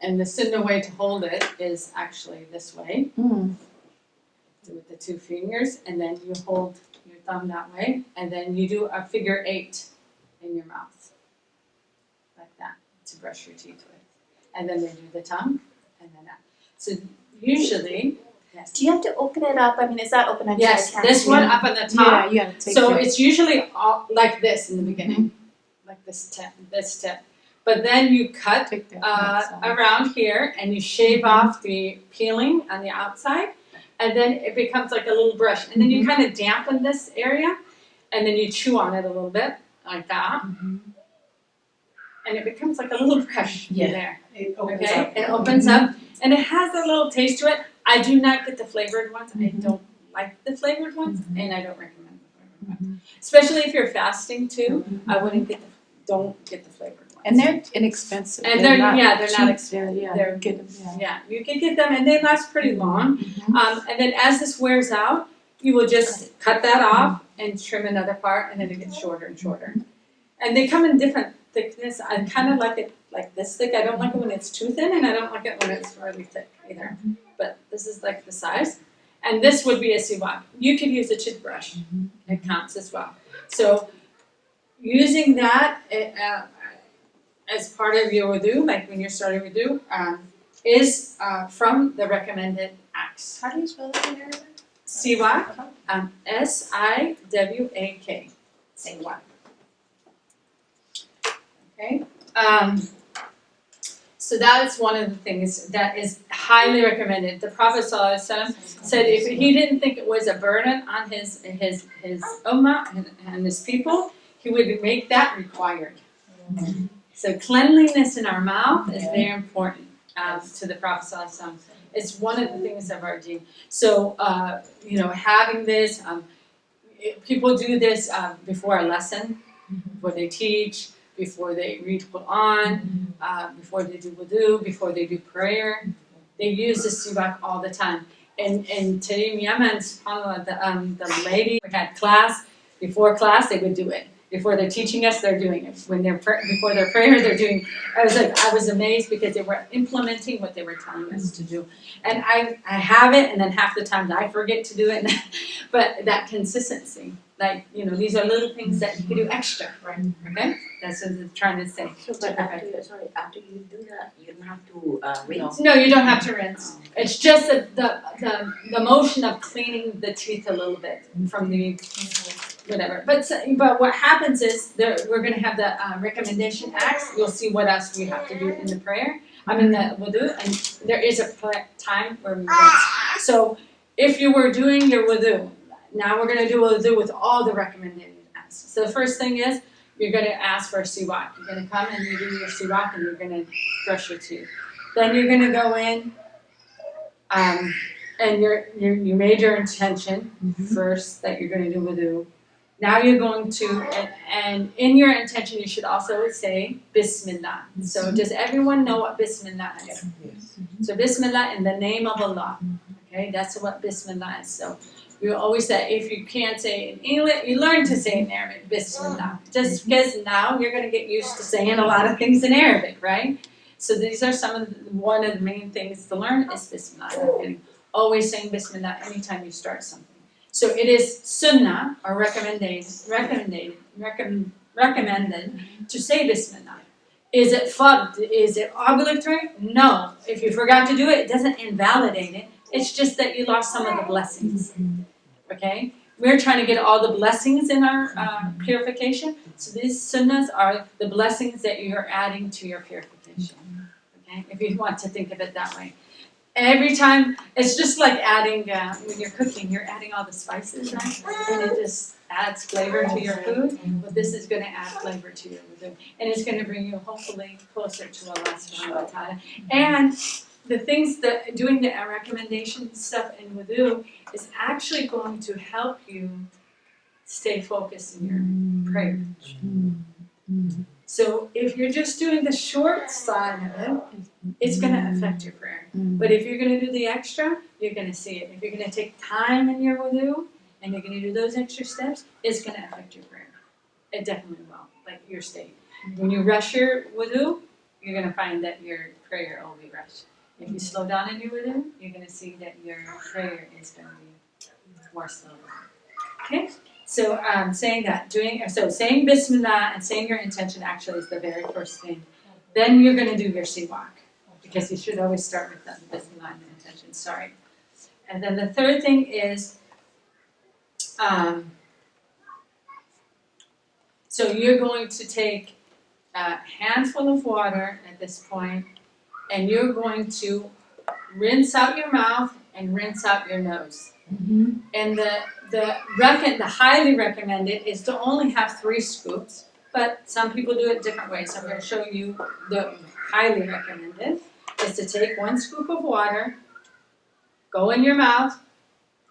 And the sunnah way to hold it is actually this way. With the 2 fingers, and then you hold your thumb that way, and then you do a figure 8 in your mouth. Like that, to brush your teeth with. And then they do the tongue, and then that. So usually, yes. Do you have to open it up? I mean, is that open? I'm Yes, sorry, I this can't one up on the top. Yeah, you gotta take So that. it's usually all like this in the beginning, like this tip. But then you cut Take that outside. around here, and you shave off the peeling on the outside, and then it becomes like a little brush. And then you kind of dampen this area, and then you chew on it a little bit, like that. And it becomes like a little brush there. it opens Okay, up. it opens up, and it has a little taste to it. I do not get the flavored ones. I don't like the flavored ones, and I don't recommend the flavored ones. Especially if you're fasting too, I wouldn't don't get the flavored ones. And they're inexpensive. And they're not cheap. expensive. Yeah, They're- get them, yeah. Yeah, you can get them, and they last pretty long. And then as this wears out, you will just cut that off and trim another part, and then it gets shorter and shorter. And they come in different thickness. I kind of like it like this thick. I don't like it when it's too thin, and I don't like it when it's really thick either. But this is like the size. And this would be a siwak. You could use a toothbrush. It counts as well. So using that as part of your wudu, like when you're starting wudu, is from the recommended acts. How do you spell that in Arabic? Siwak, S-I-W-A-K. Siwak. Okay. So that is one of the things that is highly recommended. The Prophet ﷺ said if he didn't think it was a burden on his ummah and his people, he would make that required. So cleanliness in our mouth is very important to the Prophet ﷺ. It's one of the things of our deen. So having this, people do this before a lesson, before they teach, before they read Quran, before they do wudu, before they do prayer. They use the siwak all the time. And Tarim Yemen, subhanAllah, the lady we had class, Before class, they would do it. Before they're teaching us, they're doing it. When they're before their prayer, they're doing. I was amazed because they were implementing what they were telling us to do. And I have it, and then half the time I forget to do it. But that consistency, like, you know, these are little things that you can do extra. Right. Okay, that's what I'm trying to say. So, but after you do that, you don't have to rinse. No, you don't have to rinse. It's just the motion of cleaning the teeth a little bit from the whatever. But what happens is we're going to have the recommendation acts. You'll see what else we have to do in the prayer. The wudu, and there is a time where we rinse. So if you were doing your wudu, now we're going to do a wudu with all the recommended acts. So the first thing is you're going to ask for a siwak. You're going to come and you do your siwak and you're going to brush your teeth. Then you're going to go in, and you made your intention first that you're going to do wudu. Now you're going to, and in your intention you should also say Bismillah. So does everyone know what Bismillah is? Yes. So Bismillah in the name of Allah. Okay, that's what Bismillah is. So you always say, if you can't say it in English, you learn to say it in Arabic, Bismillah. Just because now you're going to get used to saying a lot of things in Arabic, right? So these are one of the main things to learn is Bismillah. And always saying Bismillah anytime you start something. So it is sunnah, or recommended to say Bismillah. Is it fard? Is it obligatory? No. If you forgot to do it, it doesn't invalidate it. It's just that you lost some of the blessings. Okay? We're trying to get all the blessings in our purification. So these sunnahs are the blessings that you're adding to your purification. Okay? If you want to think of it that way. Every time, it's just like adding, when you're cooking, you're adding all the spices, right? And it just adds flavor to your food. But this is going to add flavor to your food. And it's going to bring you, hopefully, closer to Allah subhanahu wa ta'ala. And the things that, doing the recommendation stuff in wudu is actually going to help you stay focused in your prayer. So if you're just doing the short side of it, it's going to affect your prayer. But if you're going to do the extra, you're going to see it. If you're going to take time in your wudu, and you're going to do those extra steps, it's going to affect your prayer. It definitely will, like your state. When you rush your wudu, you're going to find that your prayer will be rushed. If you slow down in your wudu, you're going to see that your prayer is going to be more slow. Okay? So saying Bismillah and saying your intention actually is the very first thing. Then you're going to do your siwak, because you should always start with the Bismillah and the intention. Sorry. And then the third thing is, so you're going to take a handful of water at this point, and you're going to rinse out your mouth and rinse out your nose. And the highly recommended is to only have 3 scoops, but some people do it different ways. So I'm going to show you the highly recommended is to take 1 scoop of water, go in your mouth,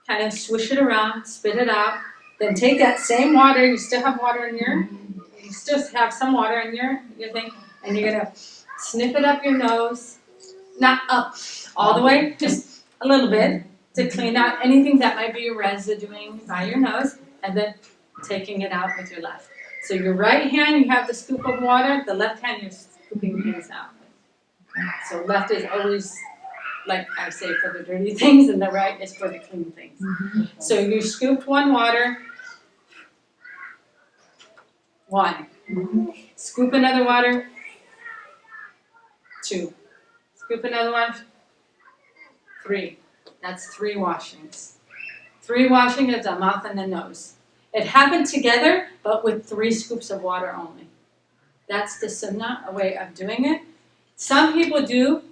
kind of swish it around, spit it out, then take that same water, you still have some water in your thing, and you're going to sniff it up your nose, not up all the way, just a little bit, to clean out anything that might be residuing by your nose, and then taking it out with your left. So your right hand, you have the scoop of water, the left hand, you're scooping things out. So left is always, like I say, for the dirty things, and the right is for the clean things. So you scooped 1 water, 1. Scoop another water, 2. Scoop another one, 3. That's 3 washings. 3 washings of the mouth and the nose. It happened together, but with 3 scoops of water only. That's the sunnah, a way of doing it. Some people do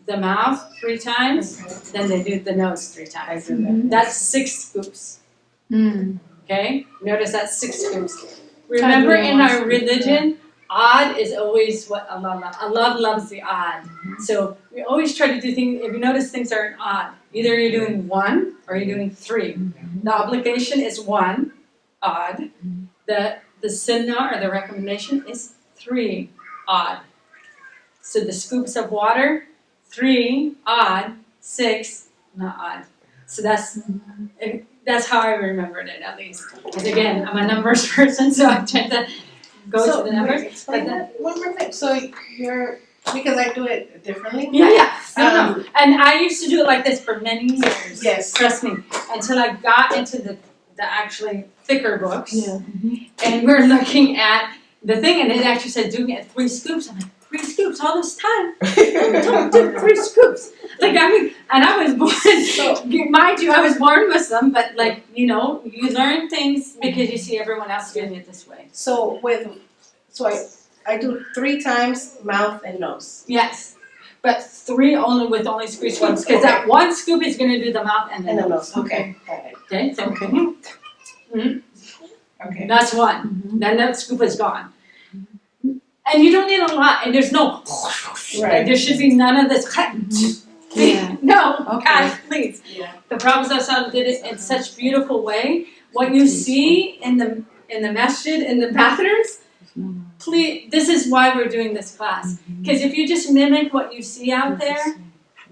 the mouth 3 times, then they do the nose 3 times. That's 6 scoops. Okay? Notice that's 6 scoops. Remember, in our religion, odd is always what Allah loves. Allah loves the odd. So we always try to do things, if you notice things are odd, either you're doing 1 or you're doing 3. The obligation is 1, odd. The sunnah or the recommendation is 3, odd. So the scoops of water, 3, odd, 6, not odd. So that's that's how I remembered it, at least. Because again, I'm a numbers person, so I tend to go to the numbers. Explain that one more thing. So you're, because I do it differently. Yeah. No. And I used to do it like this for many years. Yes. Trust me. Until I got into the actually thicker books. Yeah. And we're looking at the thing, and it actually said doing it 3 scoops. I'm like, 3 scoops all this time? Don't do 3 scoops. Like, I mean, and I was born, mind you, I was born Muslim, but like, you know, you learn things because you see everyone else doing it this way. So I do 3 times mouth and nose. Yes. But 3 with only 3 scoops, because that 1 scoop is going to do the mouth and the nose. Okay. Got it. Okay, so Okay. that's 1. Then that scoop is gone. And you don't need a lot, and there's no, Right. there should be none of this. Yeah. No, Okay. guys, please. Yeah. The Prophet did it in such a beautiful way. What you see in the masjid, in the bathrooms, please, this is why we're doing this class. Because if you just mimic what you see out there,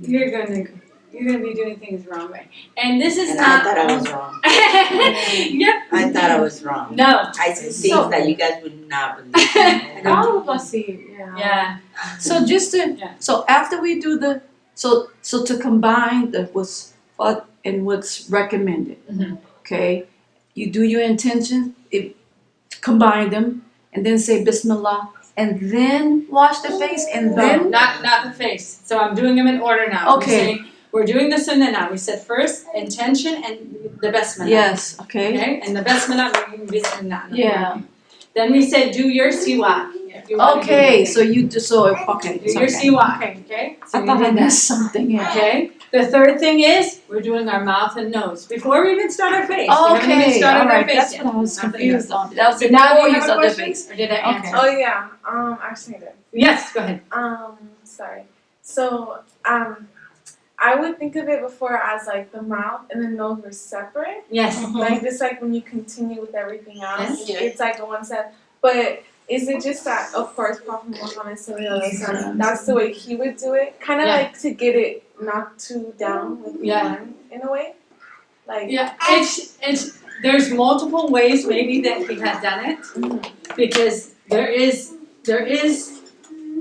you're gonna be doing things the wrong way. And this is And not. I thought I was wrong. Yep. I thought I was wrong. No. I see things that you guys would not believe. All of us see, Yeah. So just to, Yeah. so after we do the, so to combine the what's what and what's recommended, okay? You do your intention, combine them, and then say Bismillah, and then wash the face, and No, then not the face. So I'm doing them in order now. Okay. We're doing the sunnah now. We said first intention and the basmala. yes, okay, Okay, and the basmala we're doing bismillah. yeah, Then we said do your siwak. If you wanna do okay. your So you do so okay. do your siwak. Okay. So I you thought I did that. missed something. Yeah. Okay. The third thing is we're doing our mouth and nose before we even start our face. We haven't even Okay, started all our right. face That's yet. what I was Nothing confused else. on. That was So now before do you you have a start the question? face. Or did I answer? Oh yeah. Actually, I did. Yes. Go ahead. Sorry. So, I would think of it before as like the mouth and the nose were separate. Yes. Like just like when you continue with everything else, Yes. it's like a one step. But is it just that, of course, Prophet Muhammad sallallahu alaihi wasallam, that's the way he would do it, kind of Yeah. like to get it not too down with the Yeah. line in a way, like Yeah. It's there's multiple ways maybe that he has done it because there is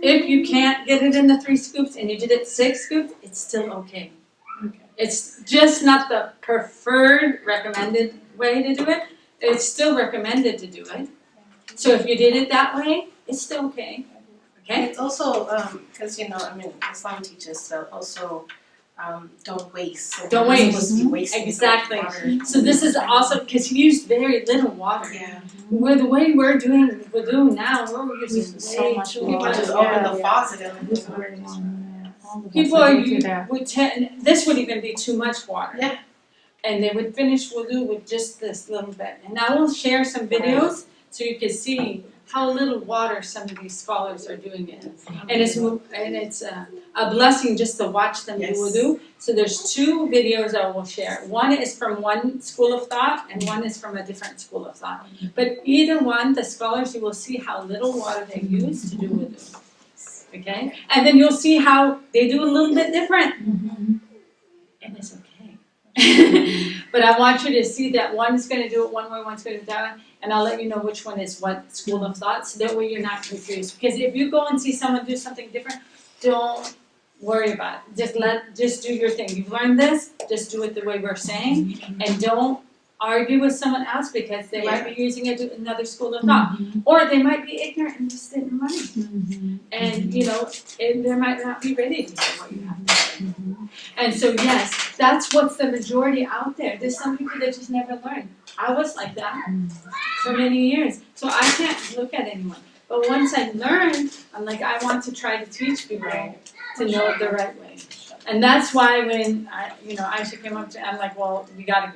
if you can't get it in the 3 scoops and you did it 6 scoops, it's still okay. It's just not the preferred recommended way to do it. It's still recommended to do it. So if you did it that way, it's still okay. Okay? It's also because Islam teaches to also don't waste. So Don't we're not waste. supposed to be wasting Exactly. water. So this is also because he used very little water. Yeah. Where the way we're doing now, we're using So way much too People water. just much. open the faucet and People this would even be too much water. Yeah. And they would finish wudu with just this little bit. And I will share some videos so you can see how little water some of these scholars are doing it. And it's a blessing just to watch them Yes. do wudu. So there's 2 videos I will share. One is from one school of thought and one is from a different school of thought. But either one, the scholars, you will see how little water they use to do wudu. Okay? And then you'll see how they do a little bit different. And it's okay. But I want you to see that one's going to do it one way, one's going to do that way, and I'll let you know which one is what school of thought, so that way you're not confused. Because if you go and see someone do something different, don't worry about it. Just do your thing. You've learned this, just do it the way we're saying, and don't argue with someone else because they might be using it to another school of thought. Or they might be ignorant and just didn't learn. And they might not be ready to hear what you have to say. And so yes, that's what's the majority out there. There's some people that just never learn. I was like that for many years. So I can't look at anyone. But once I learned, I'm like, I want to try to teach people to know it the right way. And that's why when Aisha came up to me, I'm like, well, we gotta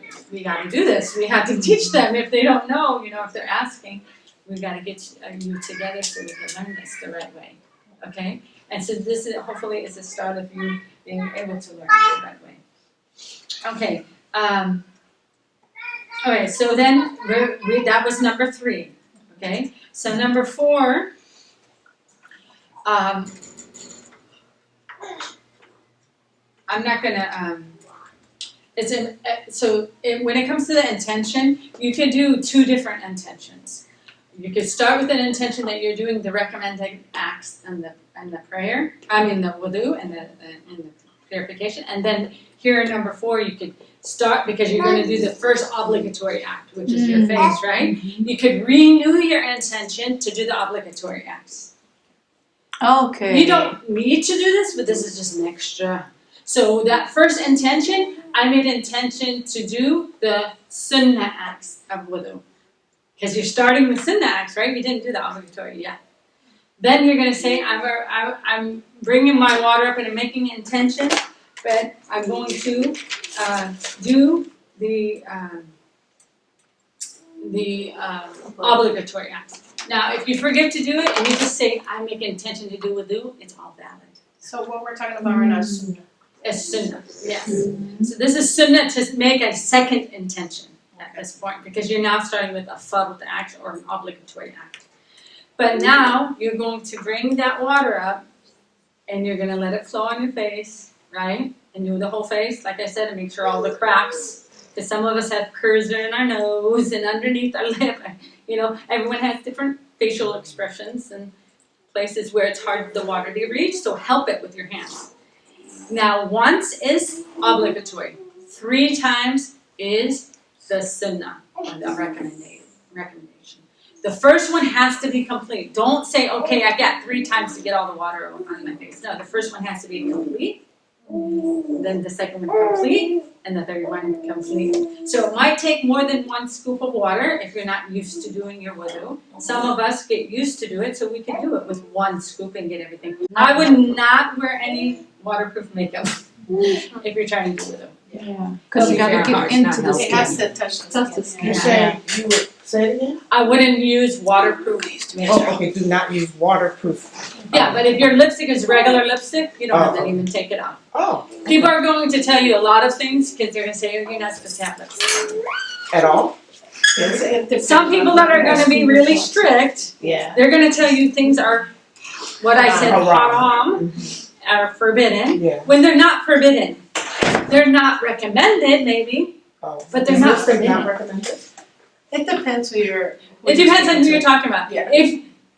do this. We have to teach them if they don't know, if they're asking, we gotta get you together so we can learn this the right way. Okay? And so this hopefully is the start of you being able to learn it the right way. Okay. Okay, so then that was number 3. Okay? So number 4, I'm not gonna when it comes to the intention, you could do 2 different intentions. You could start with an intention that you're doing the recommended acts and the prayer. I mean the wudu and the purification, and then here in number 4, you could start because you're going to do the first obligatory act, which is your face, right? You could renew your intention to do the obligatory acts. Okay. You don't need to do this, but this is just an extra. So that first intention, I made intention to do the sunnah acts of wudu. Because you're starting with sunnah acts, right? You didn't do the obligatory yet. Then you're going to say, I'm bringing my water up and I'm making an intention, but I'm going to do the obligatory acts. Now, if you forget to do it and you just say, I make an intention to do wudu, it's all valid. So what we're talking about right now is sunnah. It's sunnah, yes. So this is sunnah to make a second intention at this point because you're now starting with a fard act or an obligatory act. But now you're going to bring that water up and you're going to let it flow on your face, right? And do the whole face, like I said, and make sure all the cracks, because some of us have curves in our nose and underneath our lip. You know, everyone has different facial expressions and places where it's hard for the water to reach, so help it with your hands. Now, once is obligatory. 3 times is the sunnah, or the recommendation. The first one has to be complete. Don't say, okay, I got 3 times to get all the water on my face. No, the first one has to be complete. Then the second one complete, and the third one complete. So it might take more than 1 scoop of water if you're not used to doing your wudu. Some of us get used to do it, so we can do it with 1 scoop and get everything. I would not wear any waterproof makeup if you're trying to do wudu. Yeah, because you got to get into the It skin. has to touch the skin. You said you would say it again? I wouldn't use waterproof makeup. Oh, okay, do not use waterproof. Yeah, but if your lipstick is regular lipstick, you don't have to even take it off. Oh, People are going to tell you a lot of things because they're going to say, oh, you're not supposed to have lipstick. at all? Some people that are going to be really strict, Yeah. they're going to tell you things are, what I said, haram, Mhm. are forbidden, Yeah. when they're not forbidden. They're not recommended, maybe. Oh. But they're Is not lipstick forbidden. not recommended? It depends who you're. It depends on who you're talking about. Yeah.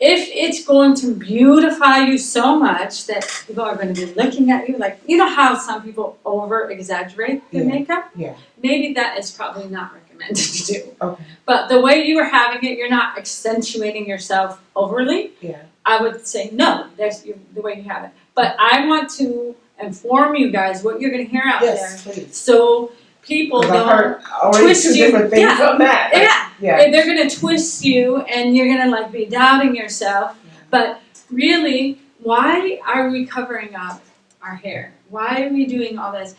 If it's going to beautify you so much that people are going to be looking at you like, you know how some people over exaggerate their Yeah. makeup? Yeah. Maybe that is probably not recommended to do. Okay. But the way you are having it, you're not accentuating yourself overly. Yeah. I would say no, that's the way you have it. But I want to inform you guys what you're going to hear out Yes, there. please. So people 'Cause I've don't heard already twist 2 you. different things Yeah. from that. Yeah. Yeah. They're gonna twist you and you're gonna like be doubting yourself. But really, why are we covering up our hair? Why are we doing all this?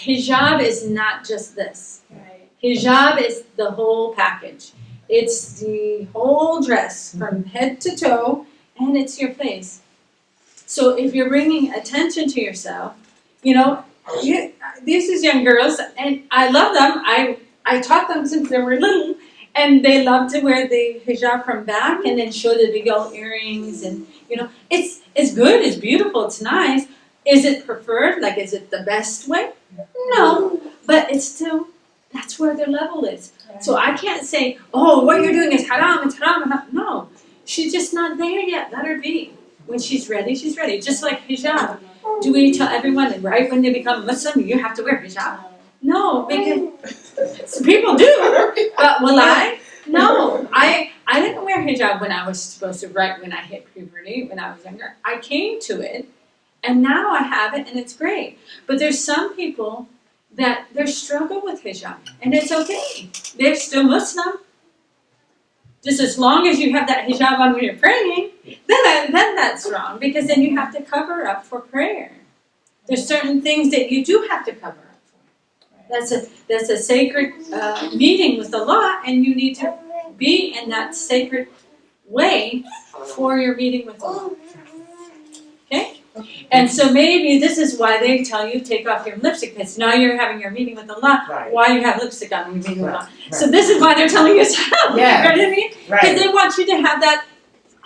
Hijab is not just this. Right. Hijab is the whole package. It's the whole dress from head to toe, and it's your face. So if you're bringing attention to yourself, you know, these is young girls, and I love them. I taught them since they were little, and they love to wear the hijab from back and then show the big old earrings, and you know, it's good, it's beautiful, it's nice. Is it preferred? Like, is it the best way? No, but it's still, that's where their level is. So I can't say, oh, what you're doing is haram, it's haram. No, she's just not there yet. Let her be. When she's ready, she's ready. Just like hijab. Do we tell everyone that right when they become Muslim, you have to wear hijab? No, because people do. But will I? No, I didn't wear hijab when I was supposed to, right when I hit puberty, when I was younger. I came to it, and now I have it, and it's great. But there's some people that they struggle with hijab, and it's okay. They're still Muslim. Just as long as you have that hijab on when you're praying, then that's wrong, because then you have to cover up for prayer. There's certain things that you do have to cover up for. That's a sacred meeting with Allah, and you need to be in that sacred way for your meeting with Allah. Okay? And so maybe this is why they tell you take off your lipstick, because now you're having your meeting with Allah. Right. Why you have lipstick on when you're meeting with Allah? Right. So this is why they're telling you to. Yeah. You know what I mean? Because Right. they want you to have that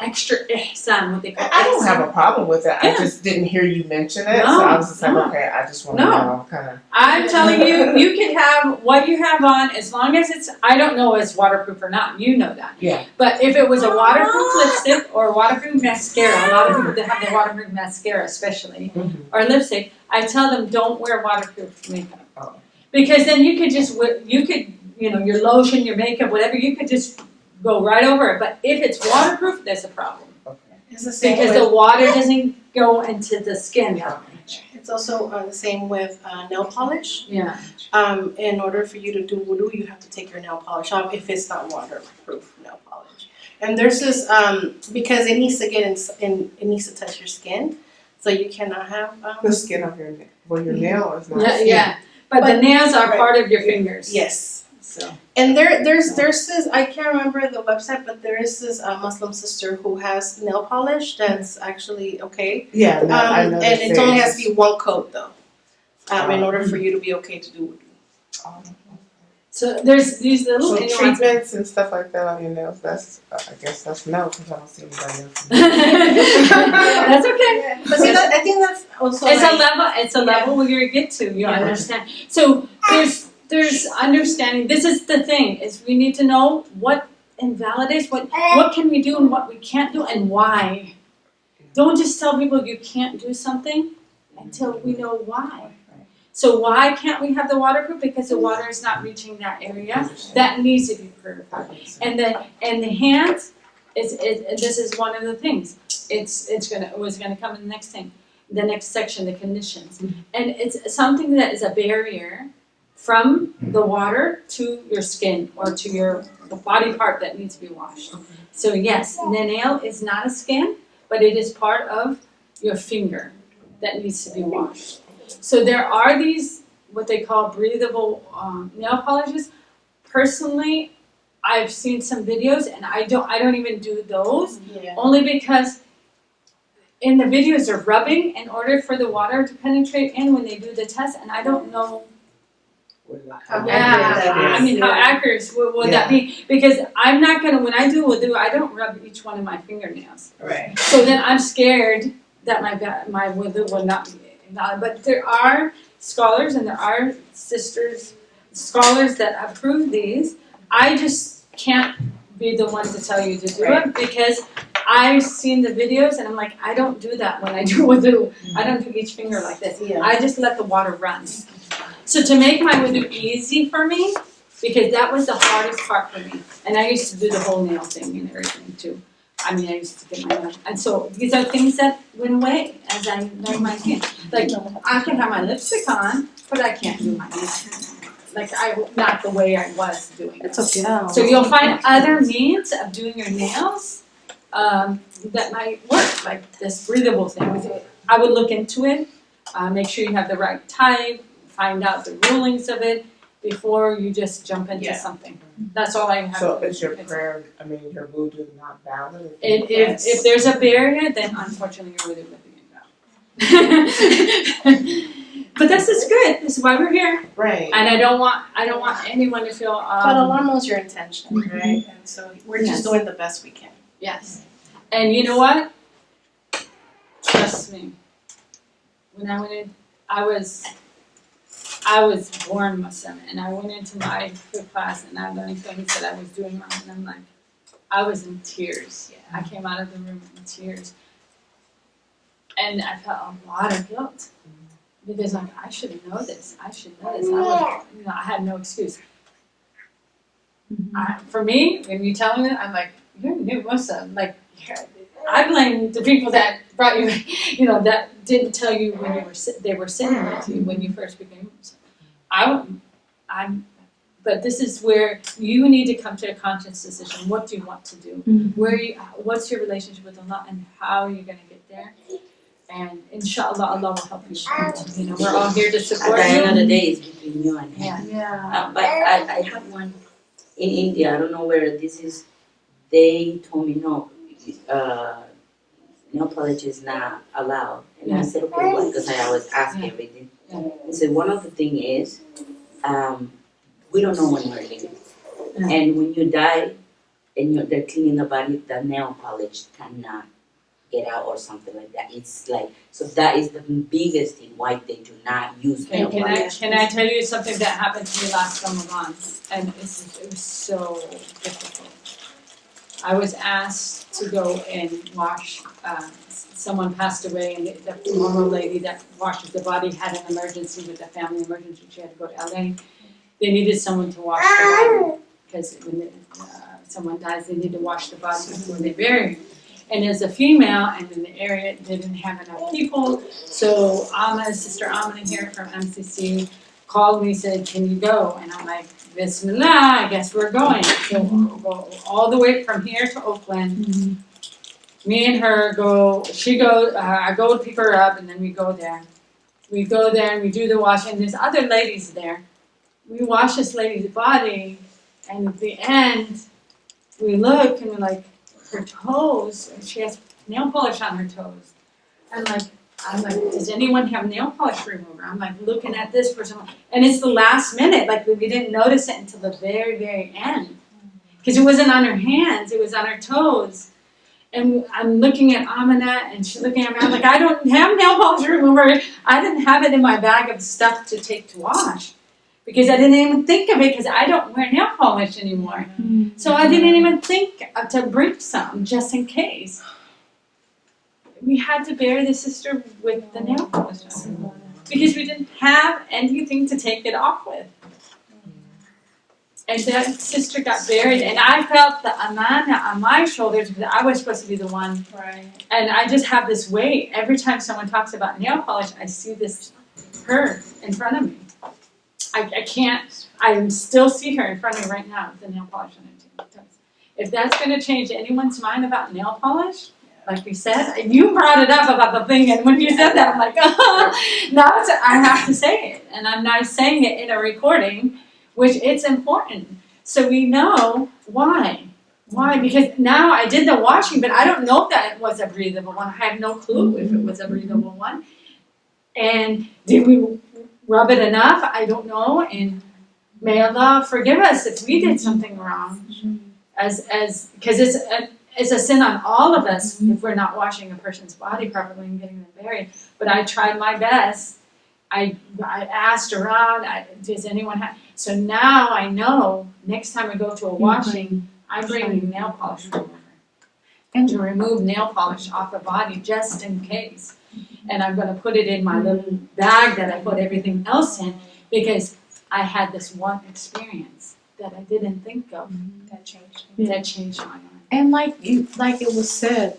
extra ihsan, what they call I don't have ihsan. a problem with it. I Yeah. just didn't hear you mention it, so No, I was just like, no. okay, I just want to No. know, kind of. I'm telling you, you can have what you have on as long as it's, I don't know if it's waterproof or not, you know that. Yeah. But if it was a waterproof lipstick or a waterproof mascara, a lot of people that have the waterproof mascara especially, or lipstick, I tell them don't wear waterproof makeup. Oh. Because then you could just, you know, your lotion, your makeup, whatever, you could just go right over it. But if it's waterproof, there's a problem. It's the same Because the water doesn't go into the skin. It's also the same with nail polish. Yeah. In order for you to do wudu, you have to take your nail polish off if it's not waterproof nail polish. And there's this because it needs to get in, it needs to touch your skin, so you cannot have The skin of your nail. Well, your nail is not. Yeah, skin. yeah. But the nails are right. part of your fingers. yes. So. And there's this, I can't remember the website, but there is this Muslim sister who has nail polish that's actually okay. Yeah, no, I know. And it only has to be one coat though, in order for you to be okay to do wudu. So there's these little So nuances. treatments and stuff like that on your nails, that's, I guess that's no, because I don't see anybody else. That's okay. But see, I think that's also It's a like, level. It's a level where you get to. You Yeah. understand. So there's understanding. This is the thing: is we need to know what invalidates, what can we do and what we can't do, and why. Don't just tell people you can't do something until we know why. So why can't we have the waterproof? Because the water is not reaching that area that needs to be purified. And the hands, this is one of the things. It was gonna come in the next thing, the next section, the conditions, and it's something that is a barrier from the water to your skin or to the body part that needs to be washed. So yes, the nail is not a skin, but it is part of your finger that needs to be washed. So there are these, what they call breathable nail polishes. Personally, I've seen some videos and I don't even do those, only because in the videos they're rubbing in order for the water to penetrate in when they do the test, and I don't know how I mean, how accurate would that be? Because I'm not gonna, when I do wudu, I don't rub each one of my fingernails. Right. So then I'm scared that my wudu will not be valid. But there are scholars and there are scholars that approve these. I just can't be the one to tell you to do it because I've seen the videos and I'm like, I don't do that when I do wudu. I don't do each finger like this. Yeah. I just let the water run. So to make my wudu easy for me, because that was the hardest part for me, and I used to do the whole nail thing and everything too. I mean, I used to get my nails, and so these are things that went away as I learned my skin. Like I can have my lipstick on, but I can't do my nails. Like not the way I was doing it. It's okay. So you'll find other means of doing your nails that might work, like this breathable thing. I would look into it, make sure you have the right type, find out the rulings of it before you just jump into something. That's all I have. So is your prayer, your wudu not valid? If there's a barrier, then unfortunately your wudu would be invalid. But this is good. This is why we're here. Right. And I don't want anyone to feel. But Allah knows your intention, right? And so we're just doing the best we can. Yes. And you know what? Trust me. When I went in, I was born Muslim, and I went into my class and I learned things that I was doing wrong, and I'm like, I was in tears. I came out of the room in tears, and I felt a lot of guilt because like I should know this. I should know this. I had no excuse. For me, when you tell me that, I'm like, you're a new Muslim. Like, I blame the people that brought you, that didn't tell you when they were sitting with you when you first became Muslim. But this is where you need to come to a conscious decision. What do you want to do? What's your relationship with Allah, and how are you going to get there? And inshallah, Allah will help you. We're all here to support you. At the end of the day, it's between you and Him. Yeah. But I have one in India. I don't know where this is. They told me no. Nail polish is not allowed, and I said okay, why? Because I always ask everything. I said one of the thing is, we don't know when we're leaving, and when you die, and they're cleaning the body, the nail polish cannot get out or something like that. It's like, so that is the biggest thing why they do not use nail polish. Can I tell you something that happened to me last Ramadan? And it was so difficult. I was asked to go and wash, someone passed away, and the normal lady that washes the body had an emergency with a family emergency. She had to go to LA. They needed someone to wash the body, because when someone dies, they need to wash the body before they bury it. And as a female, and in the area, they didn't have enough people, so Sister Amina here from MCC called me, said, can you go? And I'm like, Bismillah, I guess we're going. So we'll go all the way from here to Oakland. Me and her go, she goes, I go to pick her up, and then we go there. We go there and we do the washing, and there's other ladies there. We wash this lady's body, and at the end, we look and we're like, her toes, she has nail polish on her toes. I'm like, does anyone have nail polish remover? I'm like looking at this person, and it's the last minute, like we didn't notice it until the very, very end. Because it wasn't on her hands, it was on her toes. And I'm looking at Amina, and she's looking at me, I'm like, I don't have nail polish remover. I didn't have it in my bag of stuff to take to wash. Because I didn't even think of it, because I don't wear nail polish anymore. So I didn't even think to bring some, just in case. We had to bury the sister with the nail polish on, because we didn't have anything to take it off with. And that sister got buried, and I felt the amana on my shoulders, because I was supposed to be the one. Right. And I just have this weight. Every time someone talks about nail polish, I see this her in front of me. I can't, I still see her in front of me right now with the nail polish on her toes. If that's going to change anyone's mind about nail polish, like you said, you brought it up about the thing, and when you said that, I'm like, now I have to say it. And I'm not saying it in a recording, which it's important. So we know why. Why? Because now I did the washing, but I don't know that it was a breathable one. I have no clue if it was a breathable one. And did we rub it enough? I don't know. And may Allah forgive us if we did something wrong. Because it's a sin on all of us if we're not washing a person's body properly and getting them buried. But I tried my best. I asked around, does anyone have? So now I know next time I go to a washing, I'm bringing nail polish remover. And to remove nail polish off the body just in case. And I'm going to put it in my little bag that I put everything else in, because I had this one experience that I didn't think of. That changed. That changed my mind. And like it was said,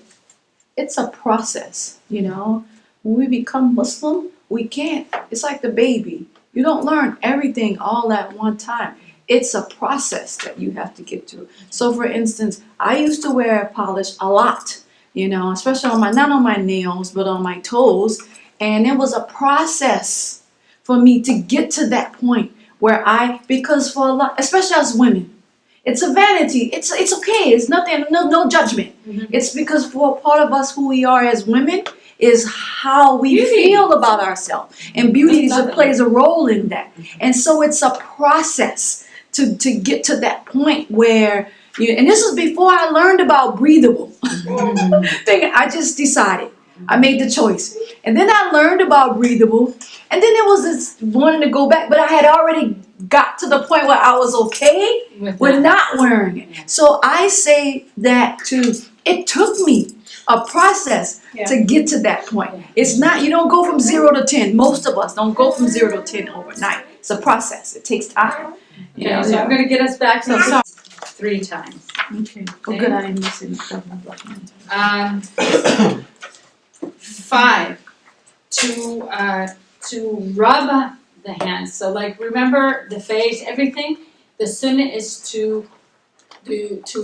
it's a process, you know. When we become Muslim, we can't. It's like the baby. You don't learn everything all at one time. It's a process that you have to get through. So for instance, I used to wear polish a lot, you know, especially on not on my nails, but on my toes. And it was a process for me to get to that point where because for a lot, especially as women, it's a vanity. It's okay. It's nothing, no judgment. It's because for a part of us who we are as women is how we feel about ourselves. And beauty plays a role in that. And so it's a process to get to that point where and this is before I learned about breathable. I just decided. I made the choice. And then I learned about breathable. And then it was this wanting to go back. But I had already got to the point where I was okay with not wearing it. So I say that it took me a process to get to that point. It's not, you don't go from 0 to 10. Most of us don't go from 0 to 10 overnight. It's a process. It takes time. Okay, so I'm going to get us back to 3 times. Okay. Well, good. I didn't miss it. 5, to rub the hands. So like, remember the face, everything. The sunnah is to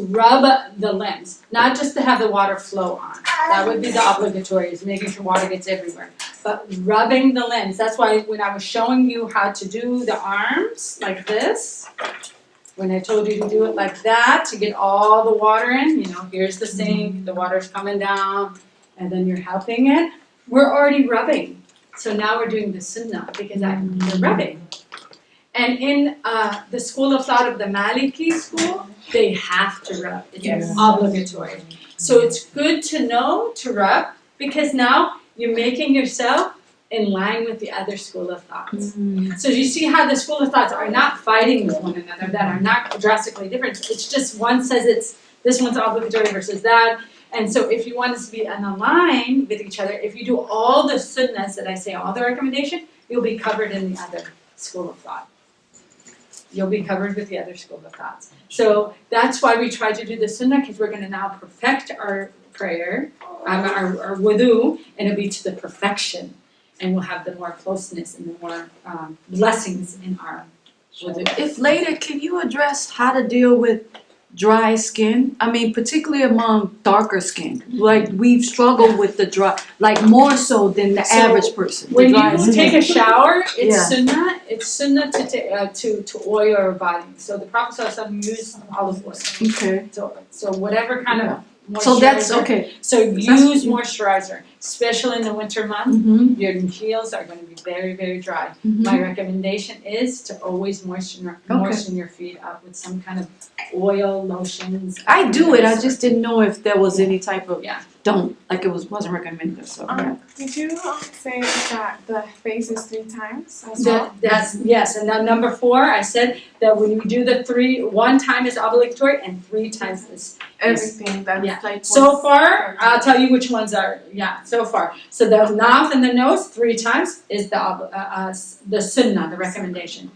rub the limbs, not just to have the water flow on. That would be the obligatory, is making sure water gets everywhere. But rubbing the limbs. That's why when I was showing you how to do the arms like this, when I told you to do it like that to get all the water in, here's the sink, the water's coming down, and then you're helping it. We're already rubbing. So now we're doing the sunnah because we're rubbing. And in the school of thought of the Maliki school, they have to rub. It's obligatory. So it's good to know to rub because now you're making yourself in line with the other school of thoughts. So you see how the school of thoughts are not fighting with one another, that are not drastically different. It's just one says it's this one's obligatory versus that. And so if you want us to be in a line with each other, if you do all the sunnahs that I say, all the recommendation, you'll be covered in the other school of thought. You'll be covered with the other school of thoughts. So that's why we try to do the sunnah, because we're going to now perfect our prayer, our wudu, and it'll be to the perfection. And we'll have the more closeness and the more blessings in our wudu. If later, can you address how to deal with dry skin? I mean, particularly among darker skin. Like, we've struggled with the dry, like more so than the average person. When dry you skin. take a shower, it's Yeah. sunnah to oil your body. So the Prophet ﷺ used olive oil. Okay. So whatever kind of moisturizer. So that's okay. So use moisturizer, especially in the winter month. Mm-hmm. Your heels are going to be very, very dry. Mm-hmm. My recommendation is to always moisten your feet up with some kind of oil, lotions. I do it. I just didn't know if there was any type of Yeah. like it wasn't recommended. So Did you say that the face is 3 times as well? That's yes, and then number 4, I said that when you do the 1 time is obligatory and 3 times is Everything that's yeah. like So far, I'll tell you which ones are so far. So the mouth and the nose 3 times is the sunnah, the recommendation,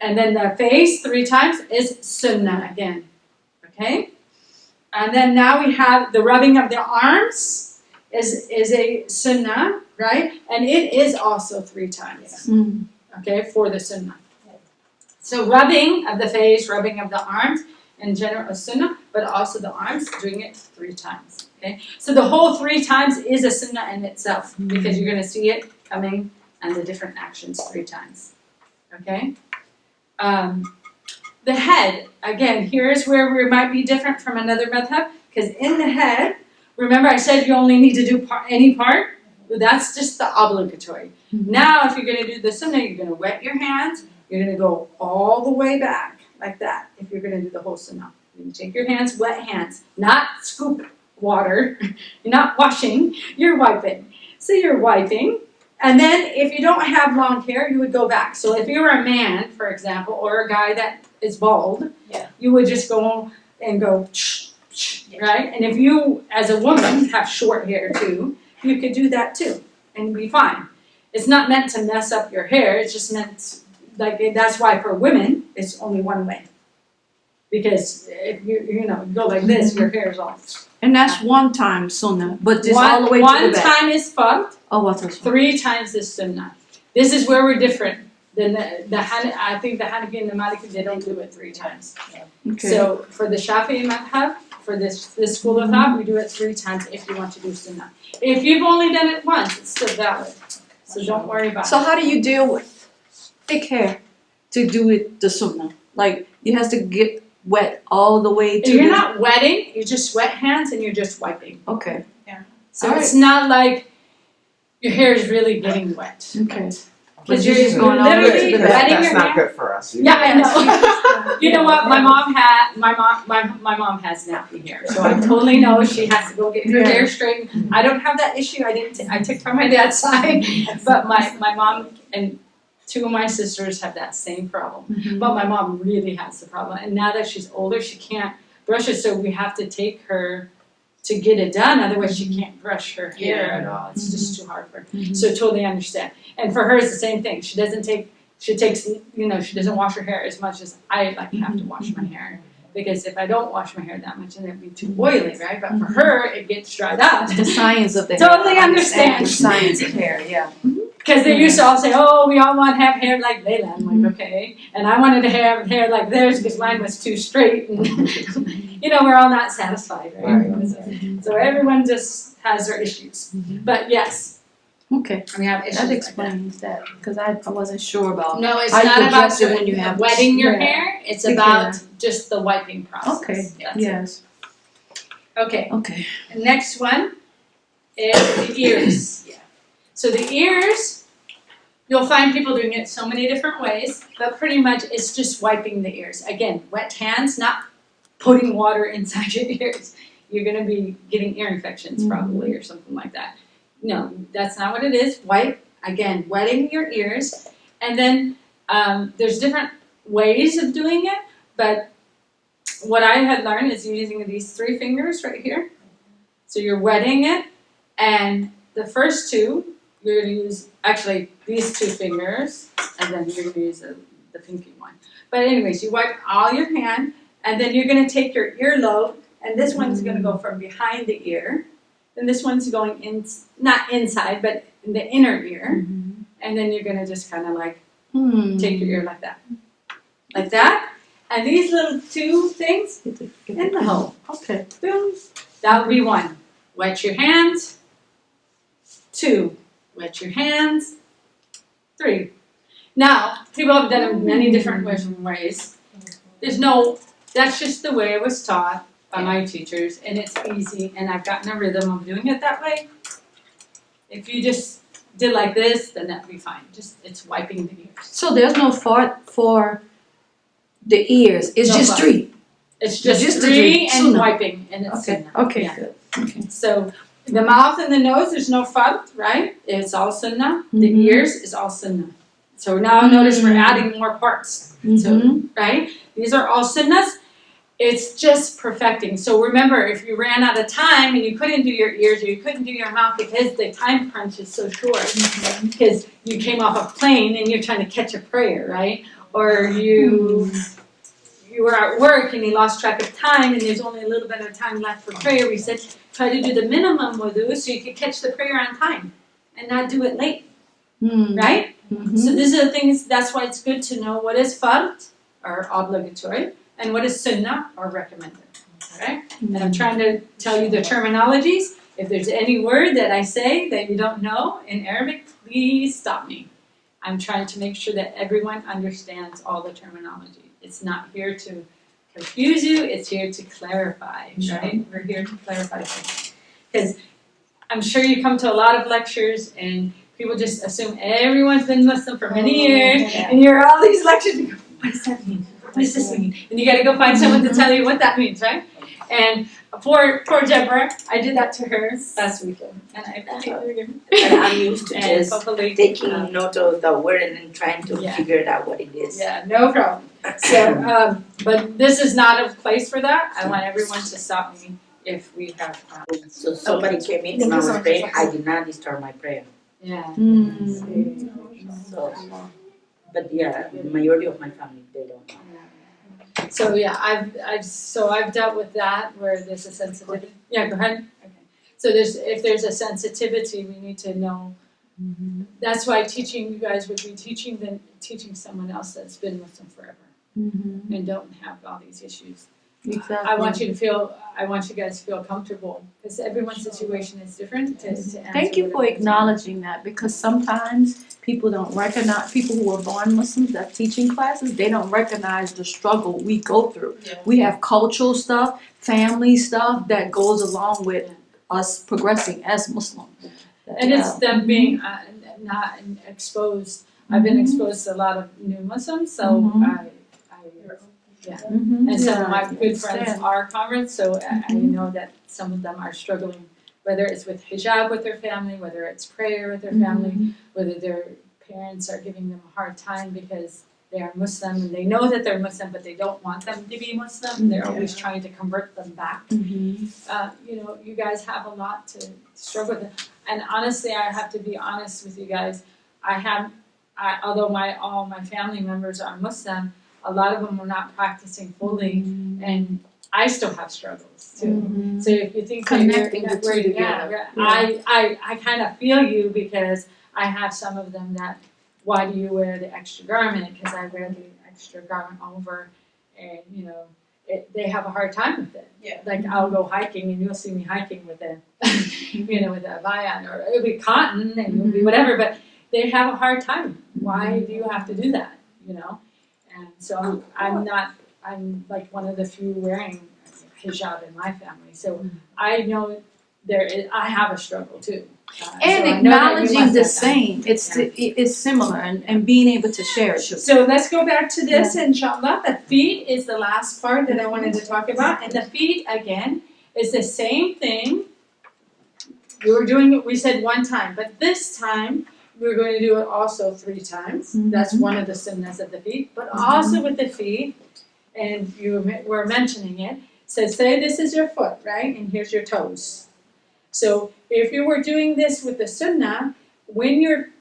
and then the face 3 times is sunnah again. Okay, and then now we have the rubbing of the arms is a sunnah, right? And it is also 3 times. Okay, for the sunnah. So rubbing of the face, rubbing of the arms, in general a sunnah, but also the arms, doing it 3 times. Okay, so the whole 3 times is a sunnah in itself because you're going to see it coming and the different actions 3 times. Okay, the head again. Here's where we might be different from another madhab because in the head, remember I said you only need to do any part. That's just the obligatory. Now, if you're going to do the sunnah, you're going to wet your hands. You're going to go all the way back. Like that, if you're going to do the whole sunnah. You take your hands, wet hands, not scoop water. You're not washing, you're wiping. So you're wiping, and then if you don't have long hair, you would go back. So if you're a man, for example, or a guy that is bald, you would just go and go, right? And if you, as a woman, have short hair too, you could do that too, and be fine. It's not meant to mess up your hair, it's just meant like that's why for women it's only one way, because if you go like this, your hair is off. and that's 1 time sunnah, but just all the way to one the back. time is fard. Oh, what's this? 3 times is sunnah. This is where we're different than I think the Hanafi and the Maliki, they don't do it 3 times. Okay. So for the Shafi'i madhab, for this school of thought, we do it 3 times if you want to do sunnah. If you've only done it once, it's still valid. So don't worry about So it. how do you deal with thick hair to do it the sunnah? Like, it has to get wet all the way to You're not wetting, you just wet hands and you're just wiping. Okay. So it's not like your hair is really getting wet. Okay. Because But you're going all the way to literally the back. wetting That's your not hair. good for us. Yeah, I know. You know what? My mom has nappy hair, so I totally know she has to go get her hair straightened. I don't have that issue. I took from my dad's side, but my mom and 2 of my sisters have that same problem. But my mom really has the problem, and now that she's older, she can't brush it, so we have to take her to get it done. Otherwise, she can't brush her hair at all. It's just too hard for her. So totally understand. And for her, it's the same thing. She doesn't wash her hair as much as I have to wash my hair. Because if I don't wash my hair that much, then it'd be too oily, right? But for her, it gets dried out. The science of the hair. Totally understand. The science of hair, yeah. Because they used to all say, oh, we all want to have hair like Leila. I'm like, okay. And I wanted to have hair like theirs because mine was too straight. And we're all not satisfied, right? So everyone just has their issues. But yes, Okay. we have issues That like explains that, because I wasn't sure about. No, it's how you not about address it when you have wetting your yeah. hair. It's Thick about hair. just the wiping process. Okay. That's it. Yes. Okay. Okay. The next one is the ears. So the ears, you'll find people doing it so many different ways, but pretty much it's just wiping the ears. Again, wet hands, not putting water inside your ears. You're gonna be getting ear infections probably or something like that. No, that's not what it is. Wipe, again, wetting your ears. And then there's different ways of doing it, but what I had learned is using these 3 fingers right here. So you're wetting it, and the first 2, you're going to use, actually, these 2 fingers, and then you're going to use the pinky one. But anyways, you wipe all your hand, and then you're going to take your earlobe, and this one's going to go from behind the ear, and this one's going in, not inside, but in the inner ear, and then you're going to just kind of like take your ear like that. Like that. And these little 2 things in the hole. Okay. Boom. That would be 1. Wet your hands. 2. Wet your hands. 3. Now, people have done it many different ways. There's no, that's just the way it was taught by my teachers, and it's easy, and I've gotten a rhythm of doing it that way. If you just did like this, then that'd be fine. Just, it's wiping the ears. So there's no fart for the ears. It's No just fart. 3. It's just Just the 3 three. and Sunnah. wiping, and it's Okay. sunnah. Okay. Yeah. Good. Okay. So the mouth and the nose, there's no fard, right? It's all sunnah. The Mhm. ears is all sunnah. So now notice we're adding more parts. So, right? These are all sunnahs. It's just perfecting. So remember, if you ran out of time and you couldn't do your ears or you couldn't do your mouth because the time crunch is so short, because you came off a plane and you're trying to catch a prayer, right? Or you were at work and you lost track of time and there's only a little bit of time left for prayer. We said try to do the minimum wudu so you could catch the prayer on time and not do it late, right? So these are the things, that's why it's good to know what is fard, or obligatory, and what is sunnah, or recommended, okay? And I'm trying to tell you the terminologies. If there's any word that I say that you don't know in Arabic, please stop me. I'm trying to make sure that everyone understands all the terminology. It's not here to confuse you, it's here to clarify, right? We're here to clarify things. Because I'm sure you come to a lot of lectures and people just assume everyone's been Muslim for many years, and you're all these lectures, and you go, what does that mean? What does this mean? And you gotta go find someone to tell you what that means, right? And poor Deborah, I did that to her last weekend, and I And I'm used to and just hopefully, taking note of the word and then trying to Yeah. figure it out what it is. yeah, no problem. So, but this is not a place for that. I want everyone to stop me if we have, So somebody came in and I was praying, I did not disturb my prayer. yeah. So, but yeah, the majority of my family, they don't. So yeah, I've dealt with that where there's a sensitivity. Yeah, go ahead. Okay. So if there's a sensitivity, we need to know. That's why teaching you guys would be teaching someone else that's been Muslim forever and don't have all these issues. Exactly. I want you guys to feel comfortable because everyone's situation is different. To answer Thank you for whatever. acknowledging that, because sometimes people don't recognize, people who are born Muslims that teaching classes, they don't recognize the struggle we go through. Yeah. We have cultural stuff, family stuff that goes along with us progressing as Muslims. And it's them being not exposed. I've been exposed to a lot of new Muslims, so and some of my good friends are converts, so I know that some of them are struggling, whether it's with hijab with their family, whether it's prayer with their family, whether their parents are giving them a hard time because they are Muslim and they know that they're Muslim, but they don't want them to be Muslim. They're always trying to convert them back. You guys have a lot to struggle with. And honestly, I have to be honest with you guys. Although all my family members are Muslim, a lot of them are not practicing fully, and I still have struggles too. So if you think Connecting that the two together. I kind of feel you because I have some of them that, why do you wear the extra garment? Because I wear the extra garment over, and they have a hard time with it. Yeah. Like I'll go hiking and you'll see me hiking with a, with a abaya, or it'll be cotton and it'll be whatever, but they have a hard time. Why do you have to do that? And so I'm like one of the few wearing hijab in my family. So I know I have a struggle too. And So I know that you acknowledging must the have done. same, it's similar, and being able to share it. So let's go back to this, inshallah. The feet is the last part that I wanted to talk about. And the feet, again, is the same thing. We were doing it, we said one time, but this time we're going to do it also 3 times. That's one of the sunnahs of the feet. But also with the feet, and you were mentioning it, so say this is your foot, right? And here's your toes. So if you were doing this with the sunnah, when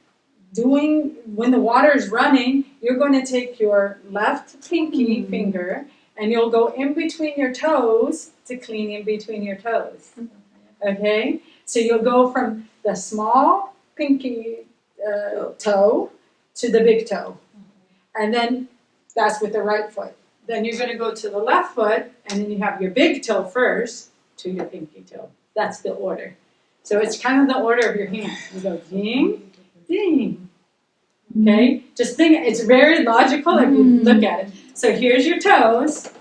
the water is running, you're going to take your left pinky finger and you'll go in between your toes to clean in between your toes. Okay? So you'll go from the small pinky toe to the big toe. And then that's with the right foot. Then you're going to go to the left foot, and then you have your big toe first to your pinky toe. That's the order. So it's kind of the order of your hand. You go ding, ding. Okay? Just think, it's very logical if you look at it. So here's your toes,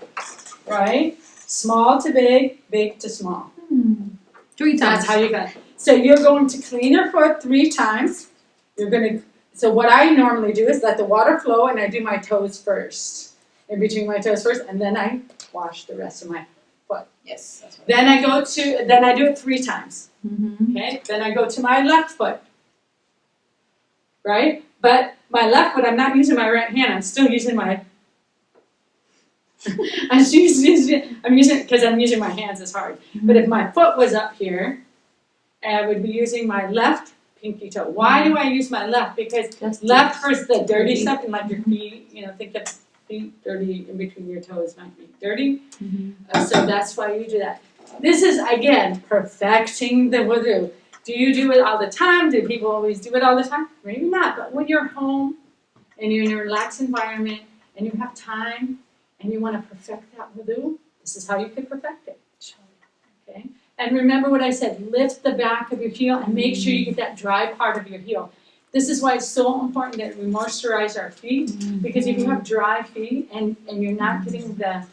right? Small to big, big to small. 3 times. That's how you got it. So you're going to clean your foot 3 times. So what I normally do is let the water flow, and I do my toes first. In between my toes first, and then I wash the rest of my foot. Yes, that's right. Then I do it 3 times. Okay? Then I go to my left foot. Right? But my left foot, I'm not using my right hand, I'm still using my I'm using because I'm using my hands as hard. But if my foot was up here, I would be using my left pinky toe. Why do I use my left? Because left first the dirty stuff, and like your feet, think of feet dirty in between your toes might be dirty. So that's why you do that. This is, again, perfecting the wudu. Do you do it all the time? Do people always do it all the time? Maybe not, but when you're home and you're in a relaxed environment and you have time and you want to perfect that wudu, this is how you can perfect it. Okay? And remember what I said, lift the back of your heel and make sure you get that dry part of your heel. This is why it's so important that we moisturize our feet, because if you have dry feet and you're not getting the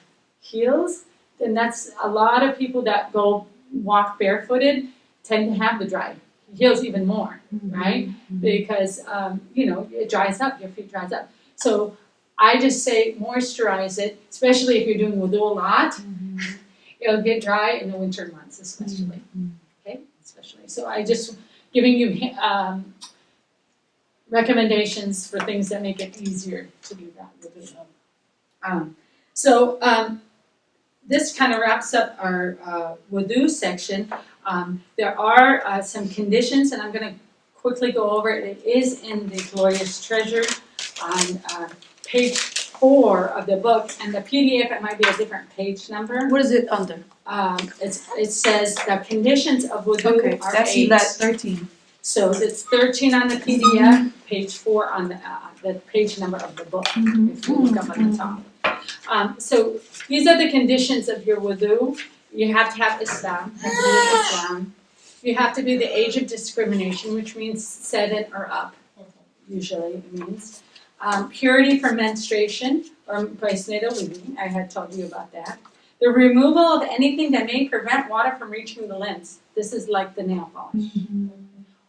heels, then that's a lot of people that go walk barefooted tend to have the dry heels even more, right? Because, it dries up, your feet dries up. So I just say moisturize it, especially if you're doing wudu a lot. It'll get dry in the winter months, especially. Okay, especially. So I just giving you recommendations for things that make it easier to do that wudu. This kind of wraps up our wudu section. There are some conditions, and I'm going to quickly go over it. It is in the Glorious Treasure on page 4 of the book, and the PDF, it might be a different page number. What is it under? It says the conditions of wudu are that's 8. 13. So it's 13 on the PDF, page 4 on the page number of the book, if you look up on the top. So these are the conditions of your wudu. You have to have Islam. You have to be the age of discrimination, which means 7 or up, usually it means. Purity from menstruation, or I had told you about that. The removal of anything that may prevent water from reaching the limbs. This is like the nail polish.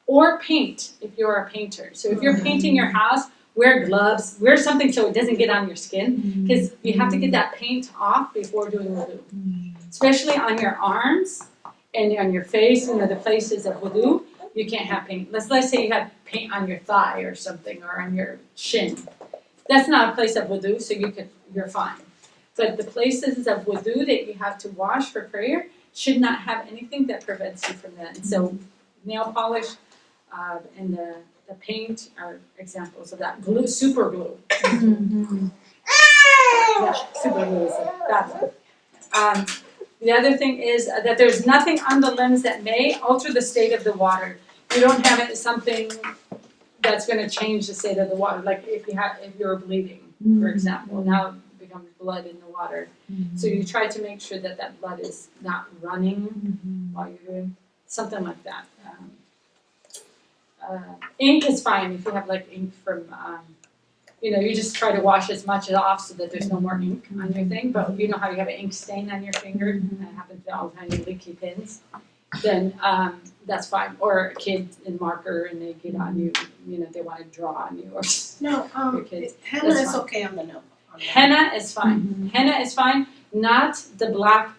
Or paint, if you're a painter. So if you're painting your house, wear gloves, wear something so it doesn't get on your skin, because you have to get that paint off before doing wudu. Especially on your arms and on your face, the places of wudu, you can't have paint. Let's say you have paint on your thigh or something, or on your shin. That's not a place of wudu, so you're fine. But the places of wudu that you have to wash for prayer should not have anything that prevents you from that. And so nail polish and the paint are examples of that. Glue, super glue. Yeah, super glue is that one. The other thing is that there's nothing on the limbs that may alter the state of the water. You don't have something that's going to change the state of the water. Like if you're bleeding, for example, now it becomes blood in the water. So you try to make sure that blood is not running while you're doing something like that. Ink is fine if you have like ink from, you just try to wash as much off so that there's no more ink on your thing. But you know how you have an ink stain on your finger, and it happens all the time, you leaky pins. Then that's fine. Or a kid in marker and they get on you, they want to draw on you or No, your kids. henna That's is fine. okay on the nail. Henna is fine. Henna is fine. Not the black.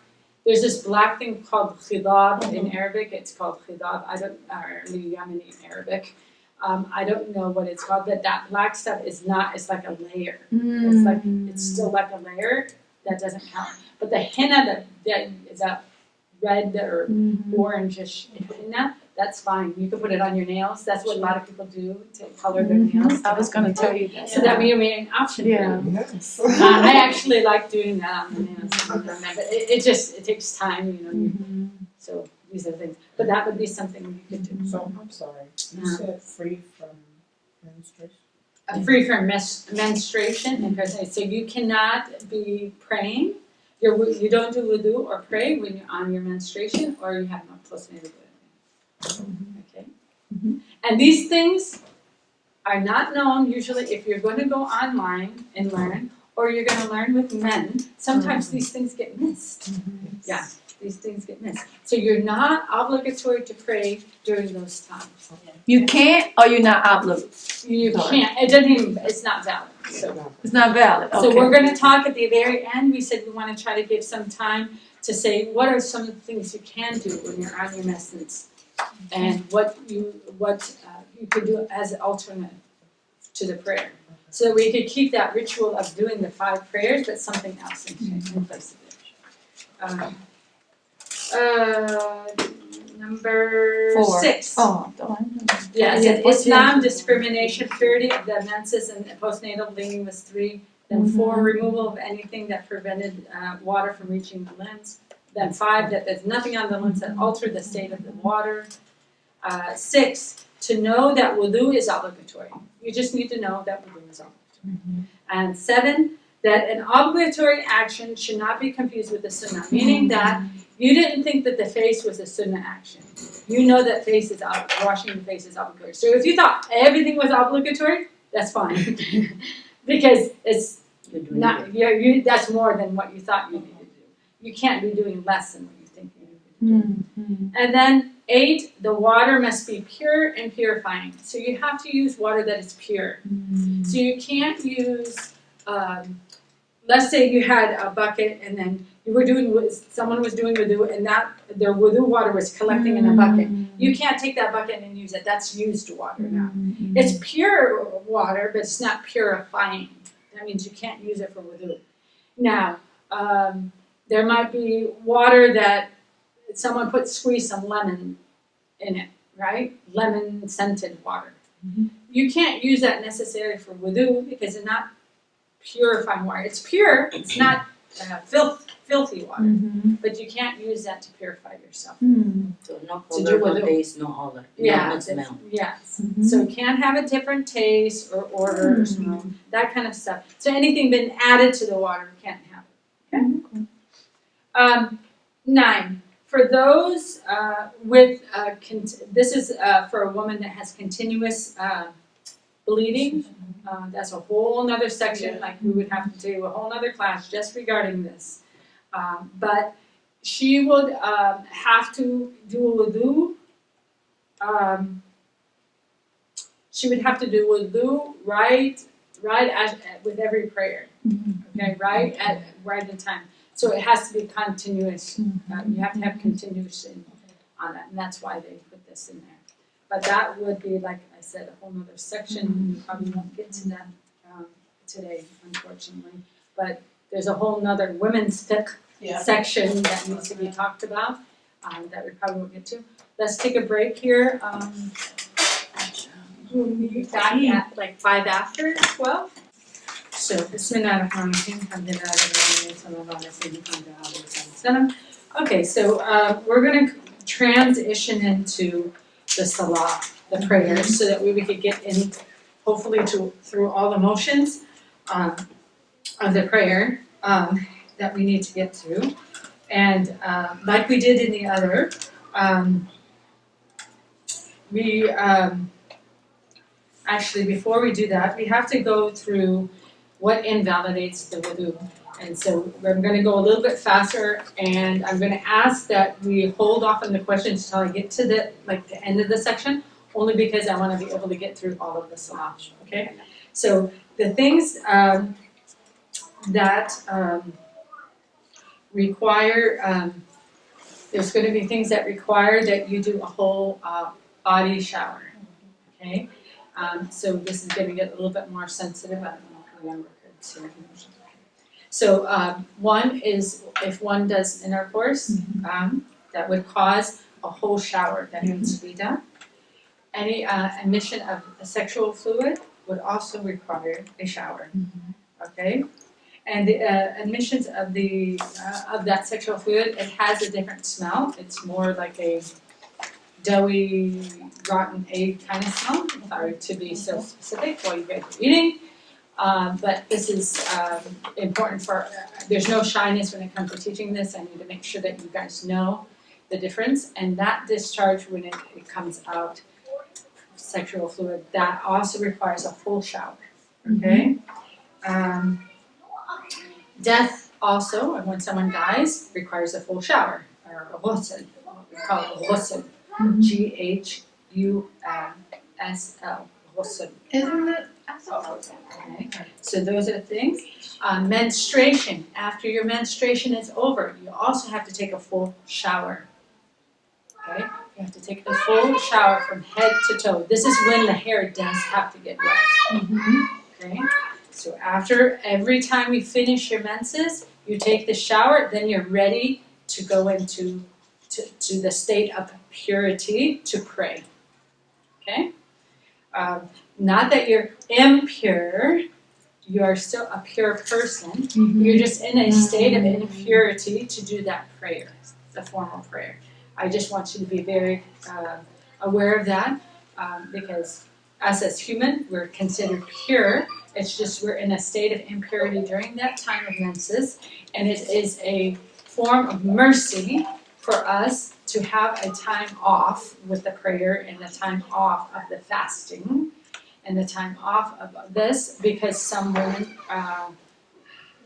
There's this black thing called khidab in Arabic. It's called khidab. Or Yemeni in Arabic. I don't know what it's called, but that black stuff is not. It's like a layer. It's still like a layer. That doesn't count. But the henna that is that red or orangish henna, that's fine. You can put it on your nails. That's what a lot of people do to color their nails. I was gonna tell you that. So that may be an option. Yeah. Yes. I actually like doing that on the nails. But it takes time, So these are things. But that would be something you could do. So I'm sorry. You Yeah. said free from menstruation. Free from menstruation and pregnancy. So you cannot be praying. You don't do wudu or pray when you're on your menstruation or you have no postnatal bleeding. Okay? And these things are not known usually if you're going to go online and learn or you're going to learn with men. Sometimes these things get missed. Yeah, these things get missed. So you're not obligatory to pray during those times. You can't, or you're not obligated. You can't. It doesn't even. It's not valid. So. It's not valid. Okay. So we're going to talk at the very end. We said we want to try to give some time to say what are some of the things you can do when you're on your menses, and what you could do as an alternate to the prayer, so that we could keep that ritual of doing the 5 prayers, but something else in place of it. Number 4. 6. Oh, don't I? Yes, Yeah, Islam, discrimination, purity of the menses and postnatal bleeding was 3. Then 4, removal of anything that prevented water from reaching the limbs. Then 5, that there's nothing on the limbs that altered the state of the water. 6, to know that wudu is obligatory. You just need to know that wudu is obligatory. And 7, that an obligatory action should not be confused with a sunnah, meaning that you didn't think that the face was a sunnah action. You know that washing the face is obligatory. So if you thought everything was obligatory, that's fine. Because it's not, that's more than what you thought you needed to do. You can't be doing less than what you think you need to do. And then 8, the water must be pure and purifying. So you have to use water that is pure. So you can't use, let's say you had a bucket and then someone was doing wudu and their wudu water was collecting in a bucket. You can't take that bucket and use it. That's used water now. It's pure water, but it's not purifying. That means you can't use it for wudu. Now, there might be water that someone squeezed some lemon in it, right? Lemon scented water. You can't use that necessarily for wudu because it's not purifying water. It's pure. It's not filthy water, but you can't use that to purify yourself. So no color, no taste, no odor. No smell. Yes. So it can't have a different taste or odor or smell, that kind of stuff. So anything been added to the water can't have it. Okay. 9. For those with this is for a woman that has continuous bleeding. That's a whole nother section. Like we would have to do a whole nother class just regarding this. But she would have to do wudu. She would have to do wudu right with every prayer. Okay, right at the time. So it has to be continuous. You have to have continuous on that, and that's why they put this in there. But that would be, like I said, a whole other section. We probably won't get to that today, unfortunately. But there's a whole nother women's fiqh section that needs to be talked about that we probably won't get to. Let's take a break here. We'll be back at like 5 after 12. So, okay, so we're going to transition into the salah, the prayers, so that we could get in, hopefully, through all the motions of the prayer that we need to get through. And like we did in the other, we actually, before we do that, we have to go through what invalidates the wudu. And so I'm gonna go a little bit faster, and I'm gonna ask that we hold off on the questions until I get to the end of the section, only because I wanna be able to get through all of the salah, okay? So the things that require, there's gonna be things that require that you do a whole body shower, okay? So this is gonna get a little bit more sensitive, I don't know if the younger kids here. So one is if one does intercourse, that would cause a whole shower that needs to be done. Any emission of sexual fluid would also require a shower, okay? And the emissions of that sexual fluid, it has a different smell. It's more like a doughy, rotten egg kind of smell. Sorry to be so specific while you guys are eating. But this is important for, there's no shyness when it comes to teaching this. I need to make sure that you guys know the difference. And that discharge, when it comes out, sexual fluid, that also requires a full shower, okay? Death also, and when someone dies, requires a full shower, or a ghusl, what we call a ghusl, G-H-U-S-L, ghusl. Isn't it? Okay, so those are the things. Menstruation, after your menstruation is over, you also have to take a full shower. Okay, you have to take a full shower from head to toe. This is when the hair does have to get wet. Okay, so after every time you finish your menses, you take the shower, then you're ready to go into to the state of purity to pray. Okay. Not that you're impure, you are still a pure person. You're just in a state of impurity to do that prayer, the formal prayer. I just want you to be very aware of that because us as human, we're considered pure. It's just we're in a state of impurity during that time of menses, and it is a form of mercy for us to have a time off with the prayer and the time off of the fasting and the time off of this, because some women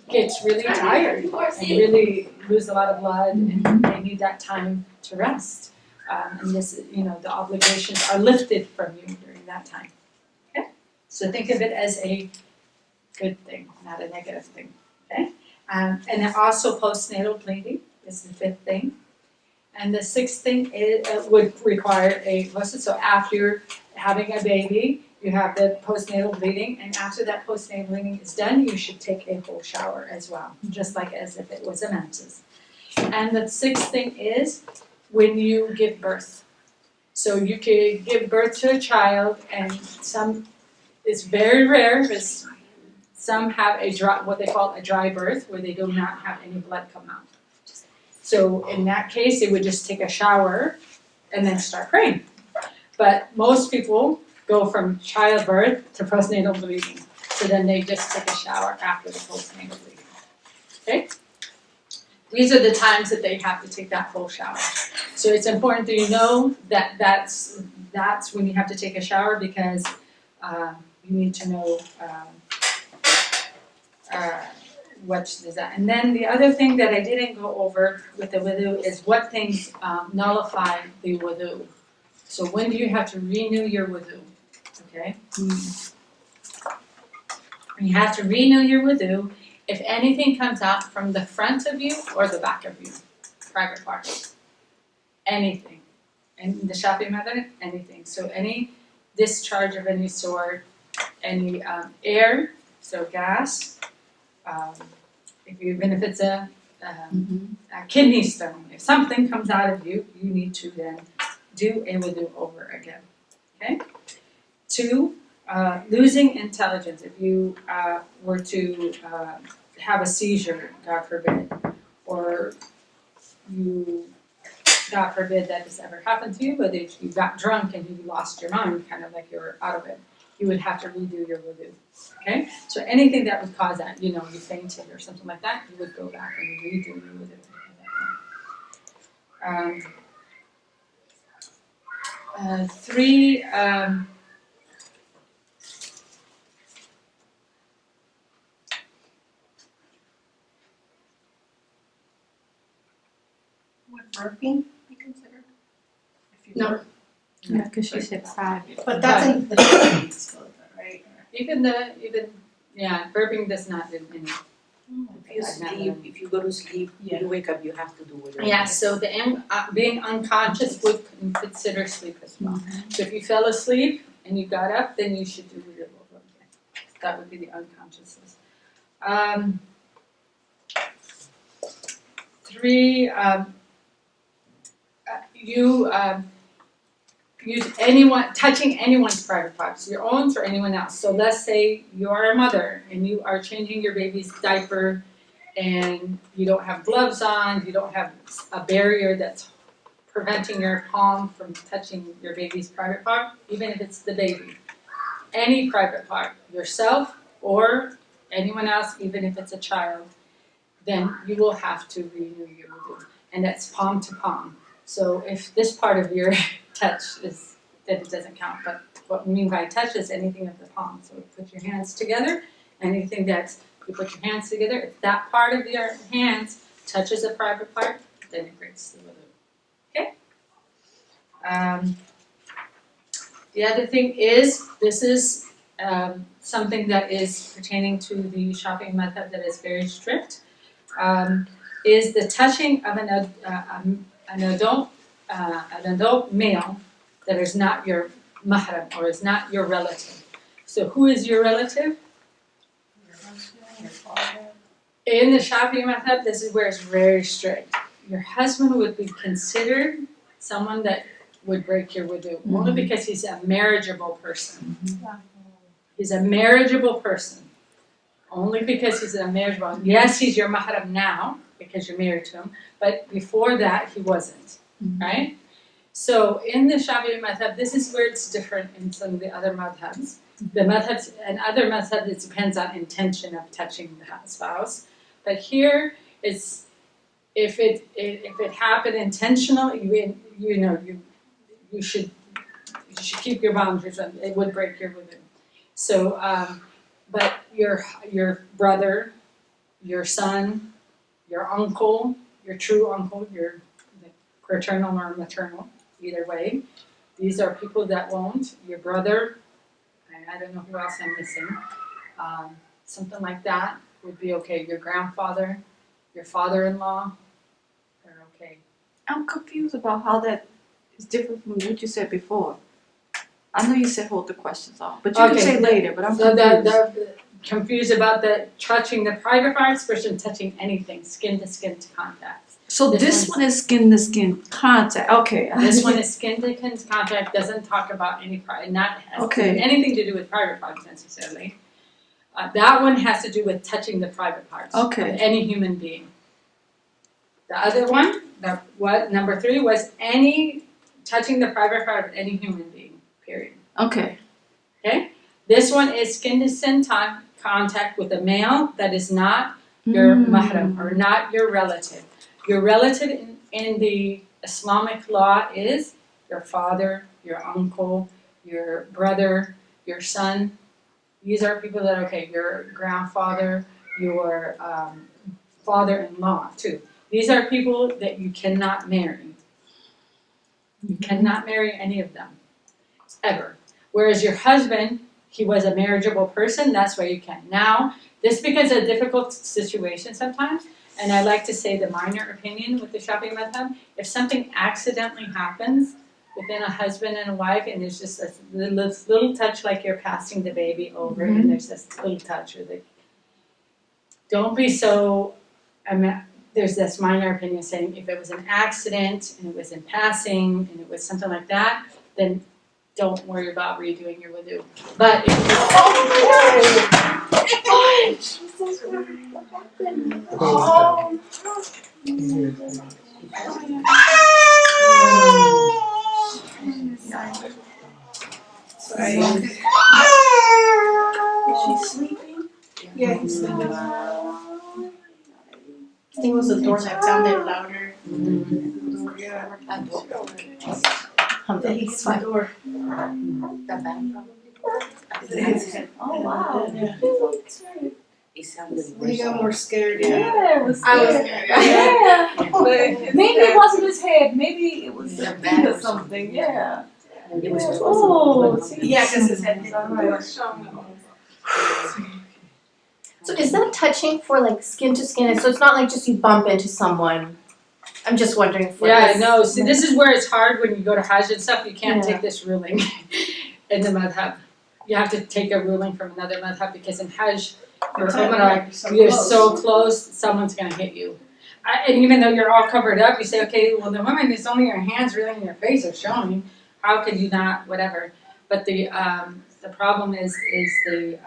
gets really tired and really lose a lot of blood and they need that time to rest. And this, the obligations are lifted from you during that time. Okay? So think of it as a good thing, not a negative thing. Okay? And then also postnatal bleeding is the fifth thing. And the sixth thing would require a ghusl. So after having a baby, you have the postnatal bleeding, and after that postnatal bleeding is done, you should take a full shower as well, just like as if it was a menses. And the sixth thing is when you give birth. So you could give birth to a child, and it's very rare, because some have what they call a dry birth, where they do not have any blood come out. So in that case, they would just take a shower and then start praying. But most people go from childbirth to postnatal bleeding. So then they just take a shower after the postnatal bleeding. Okay? These are the times that they have to take that full shower. So it's important that you know that that's when you have to take a shower, because you need to know what is that. And then the other thing that I didn't go over with the wudu is what things nullify the wudu. So when do you have to renew your wudu? Okay? You have to renew your wudu if anything comes out from the front of you or the back of you, private parts. Anything. And the Shafi method, anything. So any discharge of any sort, any air, so gas, even if it's a kidney stone, if something comes out of you, you need to then do a wudu over again. Okay? 2, losing intelligence. If you were to have a seizure, God forbid, or you, God forbid that this ever happened to you, but if you got drunk and you lost your mind, kind of like you were out of it, you would have to redo your wudu. Okay? So anything that would cause that, you fainted or something like that, you would go back and redo your wudu. 3, burping be considered? If you No. burp? Yeah, because she said private. But that's in the still, right? Even burping does not do any. If you sleep, if you go to sleep, Yeah. you wake up, you have to do whatever. Yeah, so being unconscious would consider sleep as well. So if you fell asleep and you got up, then you should do your wudu again. That would be the unconsciousness. 3, touching anyone's private parts, your own or anyone else. So let's say you're a mother and you are changing your baby's diaper and you don't have gloves on, you don't have a barrier that's preventing your palm from touching your baby's private part, even if it's the baby. Any private part, yourself or anyone else, even if it's a child, then you will have to renew your wudu. And that's palm to palm. So if this part of your touch is, then it doesn't count. But what we mean by touch is anything of the palm. So put your hands together. Anything that's, you put your hands together, if that part of your hands touches a private part, then it breaks the wudu. Okay? The other thing is, this is something that is pertaining to the Shafi'i madhab that is very strict, is the touching of an adult male that is not your mahram or is not your relative. So who is your relative? In the Shafi'i madhab, this is where it's very strict. Your husband would be considered someone that would break your wudu, only because he's a marriageable person. He's a marriageable person. Only because he's a marriageable. Yes, he's your mahram now, because you're married to him, but before that, he wasn't, right? So in the Shafi'i madhab, this is where it's different in some of the other madhabs. The madhabs and other madhabs, it depends on intention of touching the spouse. But here, it's if it happened intentionally, you should keep your boundaries. It would break your wudu. So, but your brother, your son, your uncle, your true uncle, your paternal or maternal, either way, these are people that won't. Your brother, I don't know who else I'm missing. Something like that would be okay. Your grandfather, your father-in-law, they're okay. I'm confused about how that is different from what you said before. I know you said hold the questions off, but you can say later, but I'm confused. The confused about the touching the private parts versus touching anything, skin to contact. So this one is skin to skin contact. Okay. This one is skin to skin contact, doesn't talk about any not has anything to do with private parts necessarily. That one has to do with touching the private parts of any human being. The other one, number 3 was any touching the private part of any human being. Period. Okay. Okay. This one is skin to skin contact with a male that is not your mahram or not your relative. Your relative in the Islamic law is your father, your uncle, your brother, your son. These are people that your grandfather, your father-in-law too. These are people that you cannot marry. You cannot marry any of them, ever. Whereas your husband, he was a marriageable person, that's why you can. Now, this becomes a difficult situation sometimes, and I like to say the minor opinion with the Shafi'i madhab. If something accidentally happens within a husband and a wife, and there's just a little touch like you're passing the baby over, and there's this little touch, don't be so, there's this minor opinion saying if it was an accident, and it was in passing, and it was something like that, then don't worry about redoing your wudu. But if Is she sleeping? Yeah, he's sleeping. I think it was the door that sounded louder. Yeah. He's the door. The band probably. Oh wow. Yeah. It sounded You worse. got more scared. Yeah, it was. I was Yeah. scared. But maybe it wasn't his head. Maybe it was Yeah, the back or or something. Yeah. It was Oh, Yeah, because his head hit All the right. door. So is that touching for like skin to skin? So it's not like just you bump into someone. I'm just wondering for Yeah, this. no, see, this is where it's hard when you go to Hajj and stuff, you can't Yeah. take this ruling in the madhab. You have to take a ruling from another madhab because in Hajj, or Umrah, you're so close, someone's gonna hit you. And even though you're all covered up, you say, okay, well, the woman, it's only your hands really and your face are showing. How could you not, whatever. But the problem is if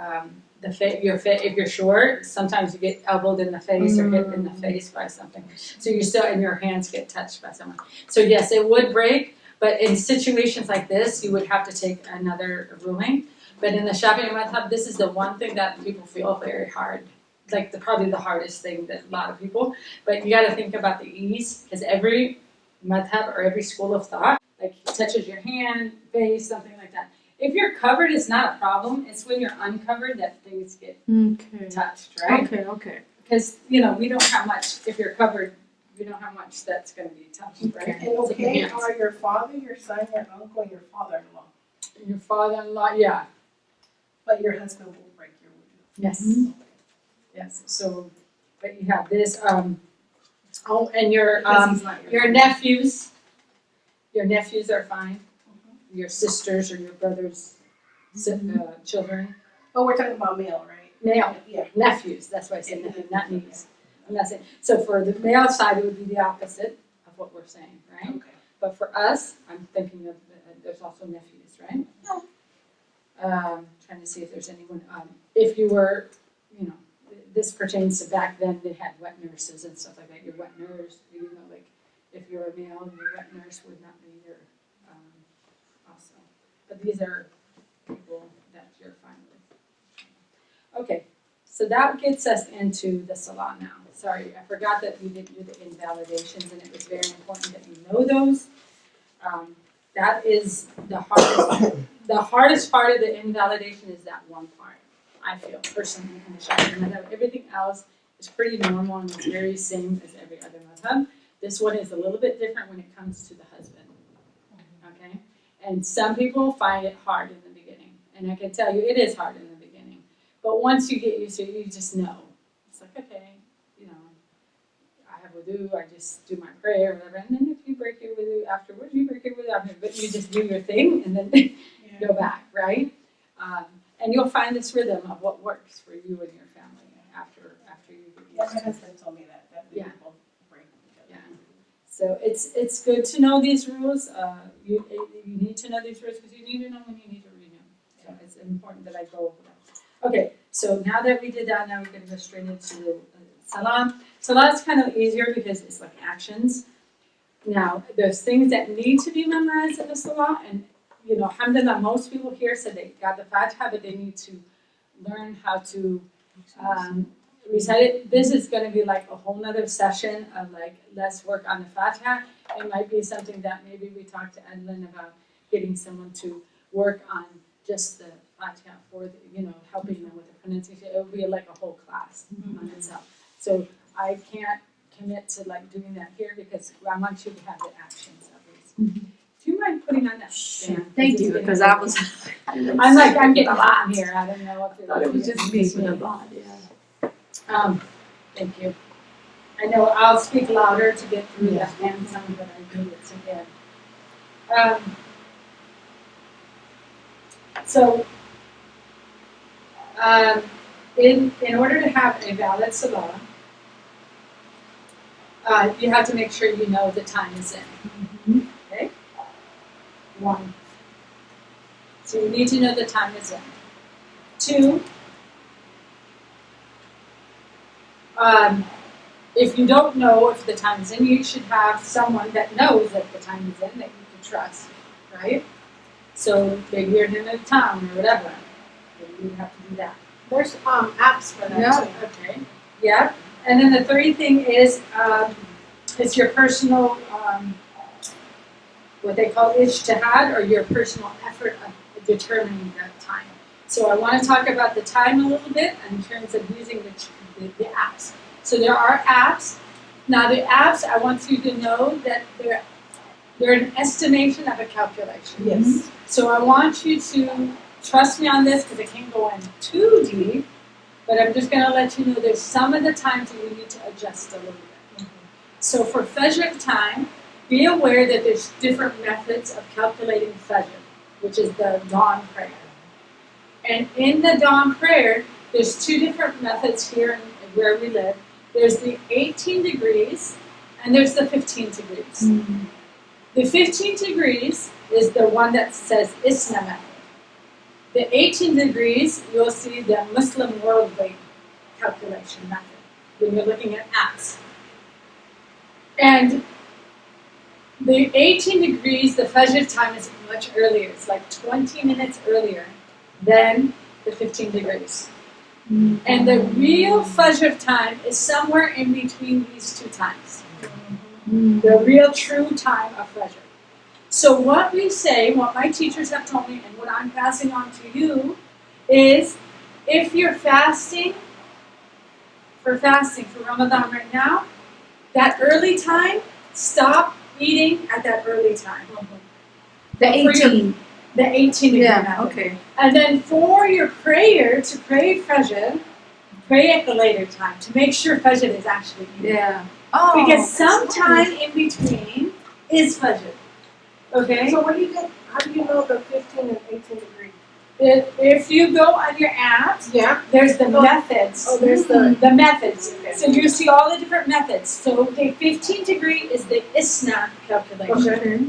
you're short, sometimes you get elbowed in the face or hit in the face by something. So you're still, and your hands get touched by someone. So yes, it would break, but in situations like this, you would have to take another ruling. But in the Shafi'i madhab, this is the one thing that people feel very hard. Like probably the hardest thing that a lot of people. But you got to think about the ease, because every madhab or every school of thought, like touches your hand, face, something like that. If you're covered, it's not a problem. It's when you're uncovered that things get Okay. touched, right? Okay. Because, we don't have much, if you're covered, we don't have much that's going to be touched, right? And okay are your father, your son, your uncle, and your father-in-law. Your father-in-law, yeah. But your husband will break your wudu. Yes. Mhm. Yes. So, but you have this, and your, Because he's not your father. nephews, are fine. Your sisters or your brother's children. Oh, we're talking about male, right? Male. Yeah. Nephews, that's why I said nephew, not niece. I'm not saying, so for the male side, it would be the opposite of what we're saying, right? Okay. But for us, I'm thinking of, there's also nephews, right? Trying to see if there's anyone, if you were, this pertains to back then, they had wet nurses and stuff like that. Your wet nurse, like, if you're a male, your wet nurse would not be your, also. But these are people that you're fine with. Okay, so that gets us into the salah now. Sorry, I forgot that we didn't do the invalidations, and it was very important that you know those. That is the hardest. The hardest part of the invalidation is that one part. I feel personally in the Shafi'i madhab. Everything else is pretty normal and it's very same as every other madhab. This one is a little bit different when it comes to the husband. Okay, and some people find it hard in the beginning, and I can tell you it is hard in the beginning. But once you get used to it, you just know. It's like, okay, I have wudu, I just do my prayer or whatever, and then if you break your wudu afterwards, you break your wudu afterwards, but you just do your thing and then go back, right? And you'll find this rhythm of what works for you and your family after you get Yeah, used my to it. husband told me that we Yeah. both break each other. Yeah. So it's good to know these rules. You need to know these rules because you need to know when you need to renew. So it's important that I go over that. Okay, so now that we did that, now we're going to go straight into the salah. Salah is kind of easier because it's like actions. Now, there's things that need to be memorized in the salah, and alhamdulillah, most people here said they got the Fatiha, but they need to learn how to recite it. This is going to be like a whole nother session of like, let's work on the Fatiha. It might be something that maybe we talk to Edlin about getting someone to work on just the Fatiha for helping them with the pronunciation. It would be like a whole class on itself. So I can't commit to like doing that here because I want you to have the actions of these. Do you mind putting on that stand? Thank you, because I was. I'm getting hot in here. I don't know if thought it was just me with a lot. Yeah. Thank you. I know I'll speak louder to get through the hand sound, but I do it again. In order to have a valid salah, you have to make sure you know the time is in. Okay? 1. So you need to know the time is in. 2, if you don't know if the time is in, you should have someone that knows that the time is in that you can trust, right? So maybe you're in a town or whatever. You have to do that. There's apps for that too. Okay. Yeah. And then the 3rd thing is it's your personal what they call ijtihad, or your personal effort of determining that time. So I want to talk about the time a little bit in terms of using the apps. So there are apps. Now the apps, I want you to know that they're an estimation of a calculation. Yes. So I want you to trust me on this because I can't go in too deep, but I'm just going to let you know there's some of the times that you need to adjust a little bit. So for Fajr time, be aware that there's different methods of calculating Fajr, which is the dawn prayer. And in the dawn prayer, there's two different methods here where we live. There's the 18 degrees and there's the 15 degrees. The 15 degrees is the one that says Isna method. The 18 degrees, you'll see the Muslim world weight calculation method when you're looking at apps. And the 18 degrees, the Fajr time is much earlier. It's like 20 minutes earlier than the 15 degrees. And the real Fajr time is somewhere in between these two times. The real true time of Fajr. So what we say, what my teachers have told me, and what I'm passing on to you, is if you're fasting for Ramadan right now, that early time, stop eating at that early time. The 18. The 18 degree method. Okay. And then for your prayer, to pray Fajr, pray at the later time to make sure Fajr is actually eaten. Yeah. Oh. Because sometime in between is Fajr. Okay? So what do you get? How do you know the 15 and 18 degrees? If you go on your apps, Yeah. there's the methods. Oh, there's the methods. So you see all the different methods. So the 15 degree is the Isna calculation. Okay.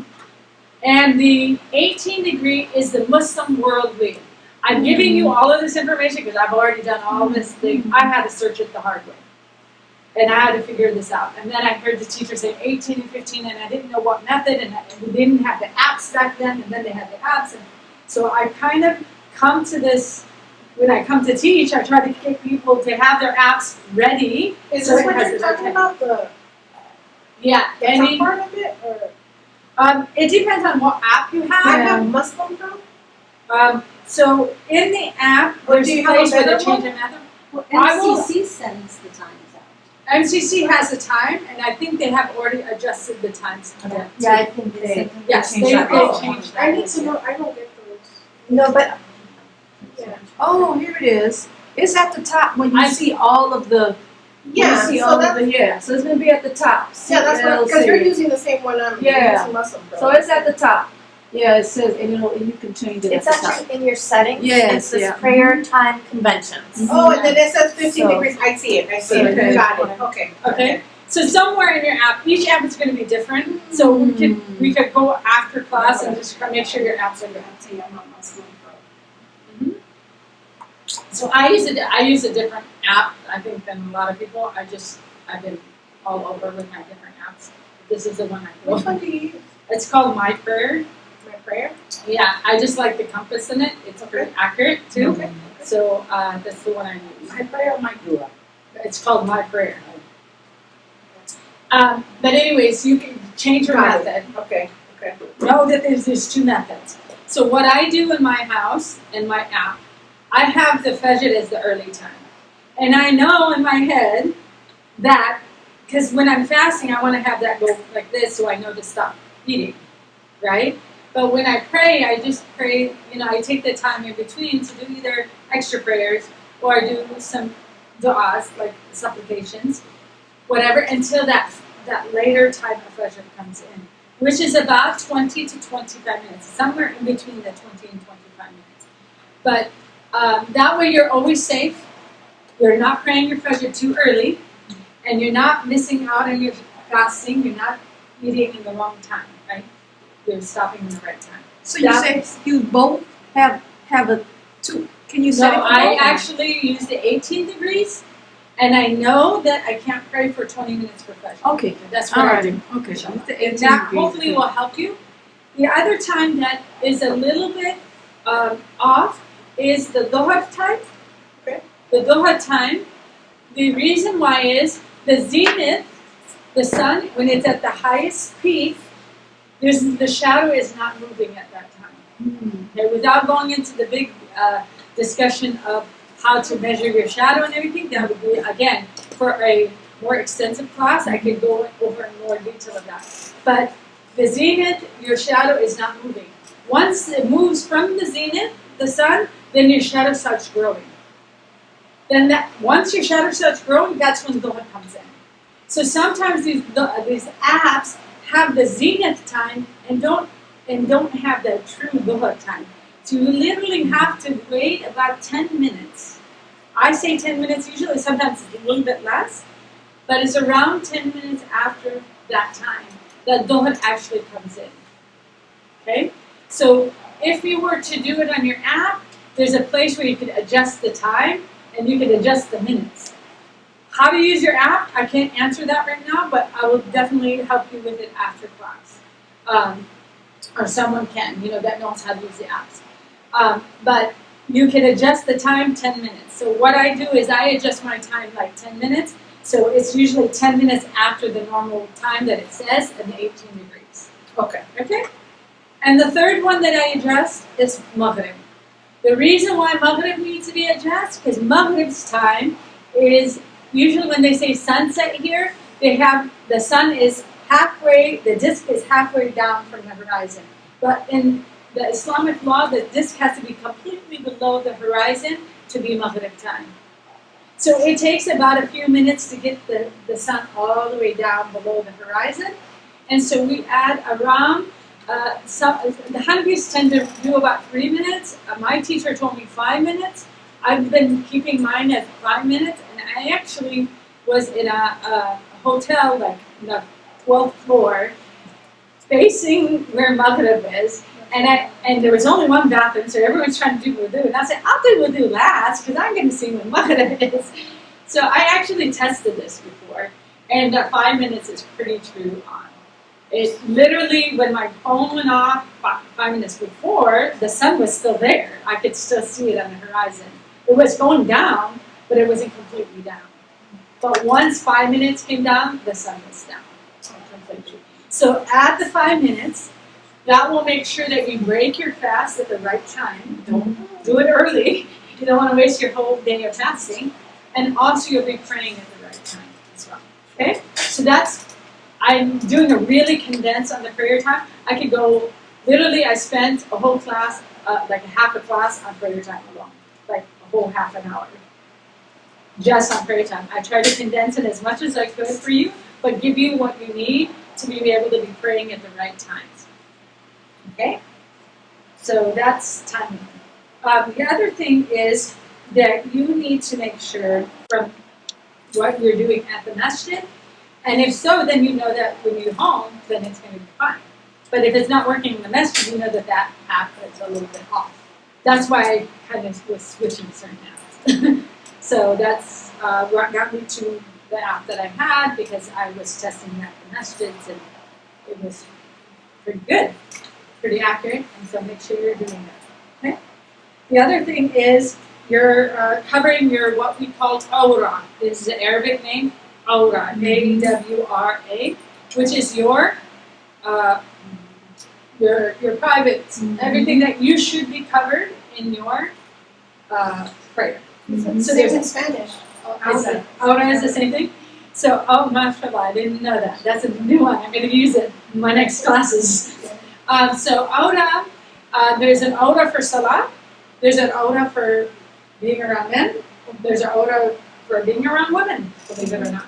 And the 18 degree is the Muslim world wheel. I'm giving you all of this information because I've already done all this thing. I had to search it the hard way. And I had to figure this out. And then I heard the teacher say 18 and 15, and I didn't know what method, and we didn't have the apps back then, and then they had the apps. And so I kind of come to this, when I come to teach, I try to get people to have their apps ready. Is so this it what has you're a talking about? The any part of it, or it depends on what app you have. I have Muslim though. So in the app, Or there's do a you have a place where they better change one? the method. Well, I will- MCC sends the times out. MCC has a time, and I think they have already adjusted the times. Yeah, I think they. Yes, changed they that. changed that. I need to know. I don't get those. No, but Oh, here it is. It's at the top when you I- see all of the. Yeah, You see so all of that's the So it's gonna be at the top. yeah, that's what because CLC. you're using the same one I'm Yeah. using Muslim. So it's at the top. Yeah, it says, and you can change it it's at the top. actually in your settings. Yes, It says yeah. prayer time conventions. Oh, and then it says 15 So- degrees. I see it. I see it. Okay. Got it. Okay. Okay, so somewhere in your app, each app is going to be different. So we could go after class and just make sure your apps are good. I'm not Muslim. So I use a different app, I think, than a lot of people. I've been all over with my different apps. This is the one I Which go. one do you use? It's called My Prayer. My prayer. Yeah, I just like the compass in it. It's pretty accurate too. Okay. So that's the one I use. My prayer. My dua. It's called My Prayer. But anyways, you can change your Got it. method. Okay. Okay. Know that there's two methods. So what I do in my house, in my app, I have the Fajr as the early time. And I know in my head that, because when I'm fasting, I want to have that go like this so I know to stop eating, right? But when I pray, I just pray, I take the time in between to do either extra prayers or I do some du'as, like supplications, whatever, until that later time of Fajr comes in, which is about 20 to 25 minutes, somewhere in between the 20 and 25 minutes. But that way you're always safe. You're not praying your Fajr too early, and you're not missing out on your fasting. You're not eating in the wrong time, right? You're stopping in the right time. So you say you both have a two. Can you set it No, for I both? actually use the 18 degrees, and I know that I can't pray for 20 minutes for Fajr. Okay. That's what I do. Alrighty. Okay. So Use the And 18 that degrees. hopefully will help you. The other time that is a little bit off is the Dhuhr time. Okay. The Dhuhr time, the reason why is the zenith, the sun, when it's at the highest peak, the shadow is not moving at that time. Okay, without going into the big discussion of how to measure your shadow and everything, that would be, again, for a more extensive class, I could go over in more detail of that. But the zenith, your shadow is not moving. Once it moves from the zenith, the sun, then your shadow starts growing. Then once your shadow starts growing, that's when Dhuhr comes in. So sometimes these apps have the zenith time and don't have the true Dhuhr time. So you literally have to wait about 10 minutes. I say 10 minutes usually, sometimes it's a little bit less, but it's around 10 minutes after that time that Dhuhr actually comes in. Okay? So if you were to do it on your app, there's a place where you could adjust the time and you can adjust the minutes. How to use your app, I can't answer that right now, but I will definitely help you with it after class. Or someone can, that knows how to use the apps. But you can adjust the time 10 minutes. So what I do is I adjust my time like 10 minutes. So it's usually 10 minutes after the normal time that it says and the 18 degrees. Okay. And the third one that I adjust is Maghrib. The reason why Maghrib needs to be adjusted, because Maghrib's time is usually when they say sunset here, the sun is halfway, the disk is halfway down from the horizon. But in the Islamic law, the disk has to be completely below the horizon to be Maghrib time. So it takes about a few minutes to get the sun all the way down below the horizon. And so we add around, the Hanafis tend to do about 3 minutes. My teacher told me 5 minutes. I've been keeping mine at 5 minutes. And I actually was in a hotel, like in the 12th floor, facing where Maghrib is. And there was only one bathroom, so everyone's trying to do wudu. And I said, I'll do wudu last, because I'm going to see when Maghrib is. So I actually tested this before, and 5 minutes is pretty true on. It literally, when my phone went off 5 minutes before, the sun was still there. I could still see it on the horizon. It was going down, but it wasn't completely down. But once 5 minutes came down, the sun was down completely. So at the 5 minutes, that will make sure that you break your fast at the right time. Don't do it early. You don't want to waste your whole day of fasting. And also you'll be praying at the right time as well. Okay? So I'm doing a really condensed on the prayer time. I could go, literally I spent a whole class, like a half a class on prayer time alone. Like a whole half an hour. Just on prayer time. I tried to condense it as much as I could for you, but give you what you need to be able to be praying at the right times. Okay? So that's timing. The other thing is that you need to make sure from what you're doing at the masjid, and if so, then you know that when you're home, then it's going to be fine. But if it's not working in the masjid, you know that app is a little bit off. That's why I kind of was switching certain apps. So that's what got me to the app that I had, because I was testing that at the masjids, and it was pretty good. Pretty accurate, and so make sure you're doing that. Okay. The other thing is you're covering your what we call awra. This is the Arabic name, awra, A-W-R-A, which is your private, everything that you should be covered in your prayer. So there's in Spanish. Awra is the same thing. So, mashallah, I didn't know that. That's a new one. I'm going to use it in my next classes. So awra, there's an awra for salah, there's an awra for being around men, there's an awra for being around women, believe it or not.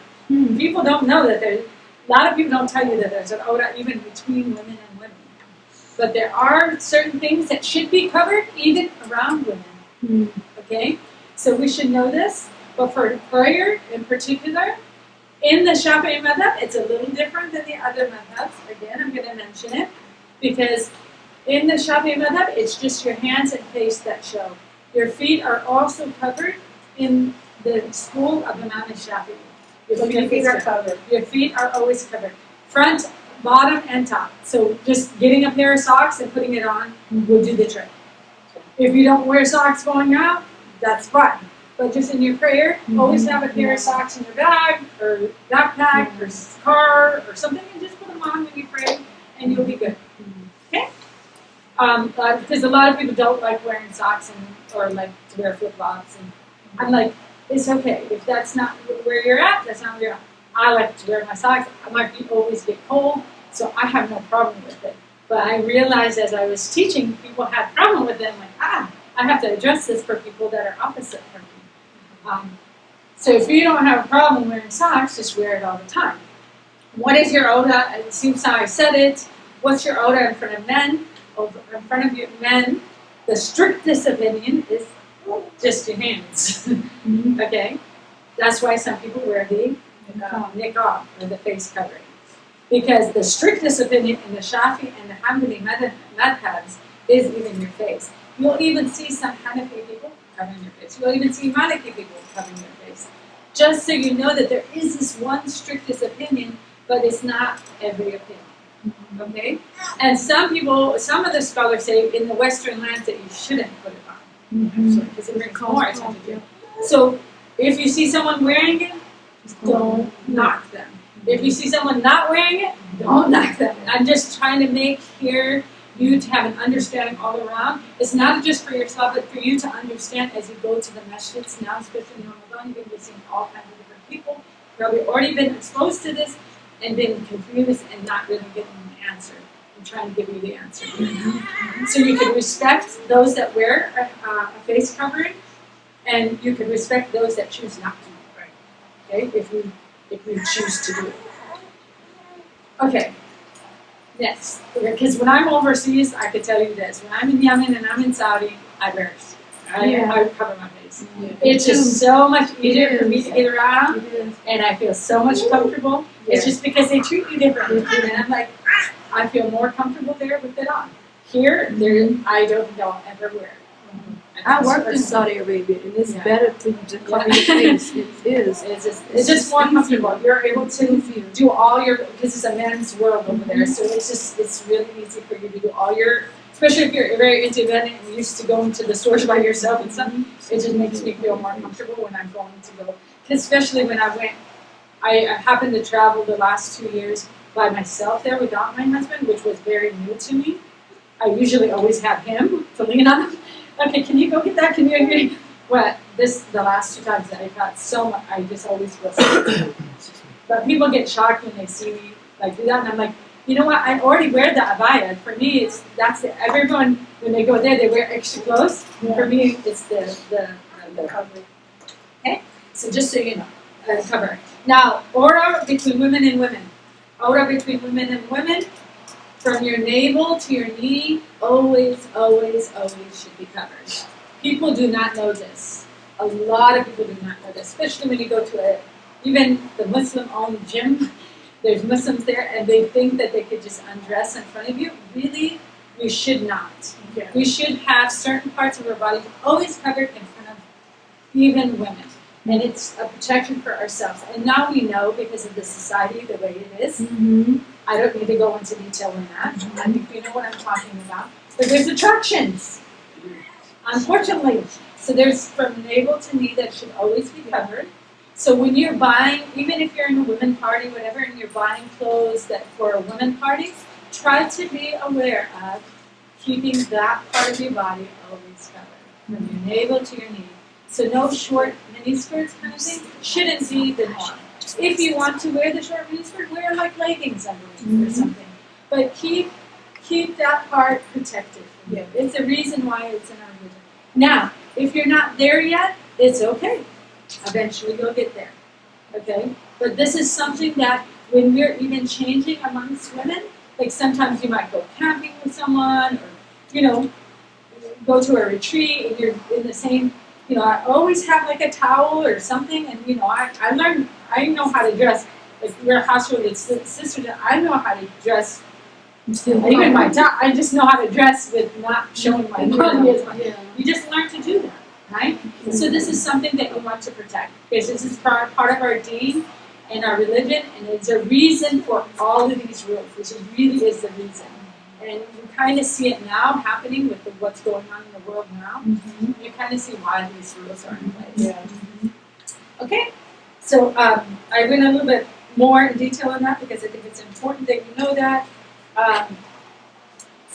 People don't know that a lot of people don't tell you that there's an awra even between women and women. But there are certain things that should be covered even around women. Okay? So we should know this, but for prayer in particular, in the Shafi'i madhab, it's a little different than the other madhabs. Again, I'm going to mention it. Because in the Shafi'i madhab, it's just your hands and face that show. Your feet are also covered in the school of Imam Shafi'i. Your feet are covered. Your feet are always covered. Front, bottom, and top. So just getting a pair of socks and putting it on will do the trick. If you don't wear socks going out, that's fine. But just in your prayer, always have a pair of socks in your bag, or backpack, or car, or something, and just put them on when you pray, and you'll be good. Okay? Because a lot of people don't like wearing socks or like to wear flip flops, and I'm like, it's okay if that's not where you're at. That's not where you're at. I like to wear my socks. My feet always get cold, so I have no problem with it. But I realized as I was teaching, people had problem with it. I'm like, I have to address this for people that are opposite from me. So if you don't have a problem wearing socks, just wear it all the time. What is your ODA? It seems how I said it. What's your ODA in front of men? In front of you men, the strictest opinion is just your hands. Okay? That's why some people wear the niqab, or the face covering. Because the strictest opinion in the Shafi and the Hanbali madhabs is even your face. You'll even see some Hanafi people covering your face. You'll even see Maliki people covering their face. Just so you know that there is this one strictest opinion, but it's not every opinion. Okay? And some of the scholars say in the Western lands that you shouldn't put it on. Actually, because it brings more attention to you. So if you see someone wearing it, don't knock them. If you see someone not wearing it, don't knock them. I'm just trying to make here you to have an understanding all around. It's not just for yourself, but for you to understand as you go to the masjids now, especially in Ramadan, you're going to be seeing all kinds of different people. You've probably already been exposed to this and been confused and not really getting an answer. I'm trying to give you the answer here. So you can respect those that wear a face covering, and you can respect those that choose not to. Okay, if you choose to do it. Okay, next. Because when I'm overseas, I can tell you this. When I'm in Yemen and I'm in Saudi, I wear it. I cover my face. It's just so much easier for me to get around, and I feel so much comfortable. It's just because they treat you differently. And I'm like, I feel more comfortable there with it on. Here, I don't ever wear it. I worked in Saudi Arabia, and it's better to cover your face. It is. It's just more comfortable. You're able to do all your, because it's a man's world over there, so it's really easy for you to do all your, especially if you're very independent and used to going to the stores by yourself and stuff. It just makes me feel more comfortable when I'm going to go. Especially when I happened to travel the last 2 years by myself there without my husband, which was very new to me. I usually always have him to lean on. Okay, can you go get that? Can you? Well, the last 2 times that I got so much, I just always feel so. But people get shocked when they see me like do that, and I'm like, you know what? I already wear the abaya. For me, everyone when they go there, they wear extra clothes. Yeah. For me, it's the cover. Okay, so just so you know, cover. Now, order between women and women. Order between women and women. From your navel to your knee, always, always, always should be covered. People do not know this. A lot of people do not know this, especially when you go to even the Muslim-owned gym. There's Muslims there, and they think that they could just undress in front of you. Really, we should not. Yeah. We should have certain parts of our body always covered in front of even women. And it's a protection for ourselves. And now we know, because of the society, the way it is. Mm-hmm. I don't need to go into detail on that. Mm-hmm. I think you know what I'm talking about. But there's attractions, unfortunately. So there's from navel to knee that should always be covered. So when you're buying, even if you're in a women party, whatever, and you're buying clothes that for a women party, try to be aware of keeping that part of your body always covered, from your navel to your knee. So no short mini skirts kind of thing shouldn't be the norm. If you want to wear the short mini skirt, wear like leggings underneath or something. But keep that part protected. Yeah. It's the reason why it's in our religion. Now, if you're not there yet, it's okay. Eventually you'll get there. Okay? But this is something that when we're even changing amongst women, like sometimes you might go camping with someone or, go to a retreat and you're in the same. I always have like a towel or something, and I learned. I know how to dress. Like we're household with sisters, I know how to dress. Even my top, I just know how to dress with not showing my body as much. You just learn to do that, right? So this is something that you want to protect, because this is part of our deen and our religion, and it's a reason for all of these rules. This really is the reason. And you kind of see it now happening with what's going on in the world now. Mm-hmm. You kind of see why these rules are in place. Yeah. Okay, so I went a little bit more in detail on that because I think it's important that you know that.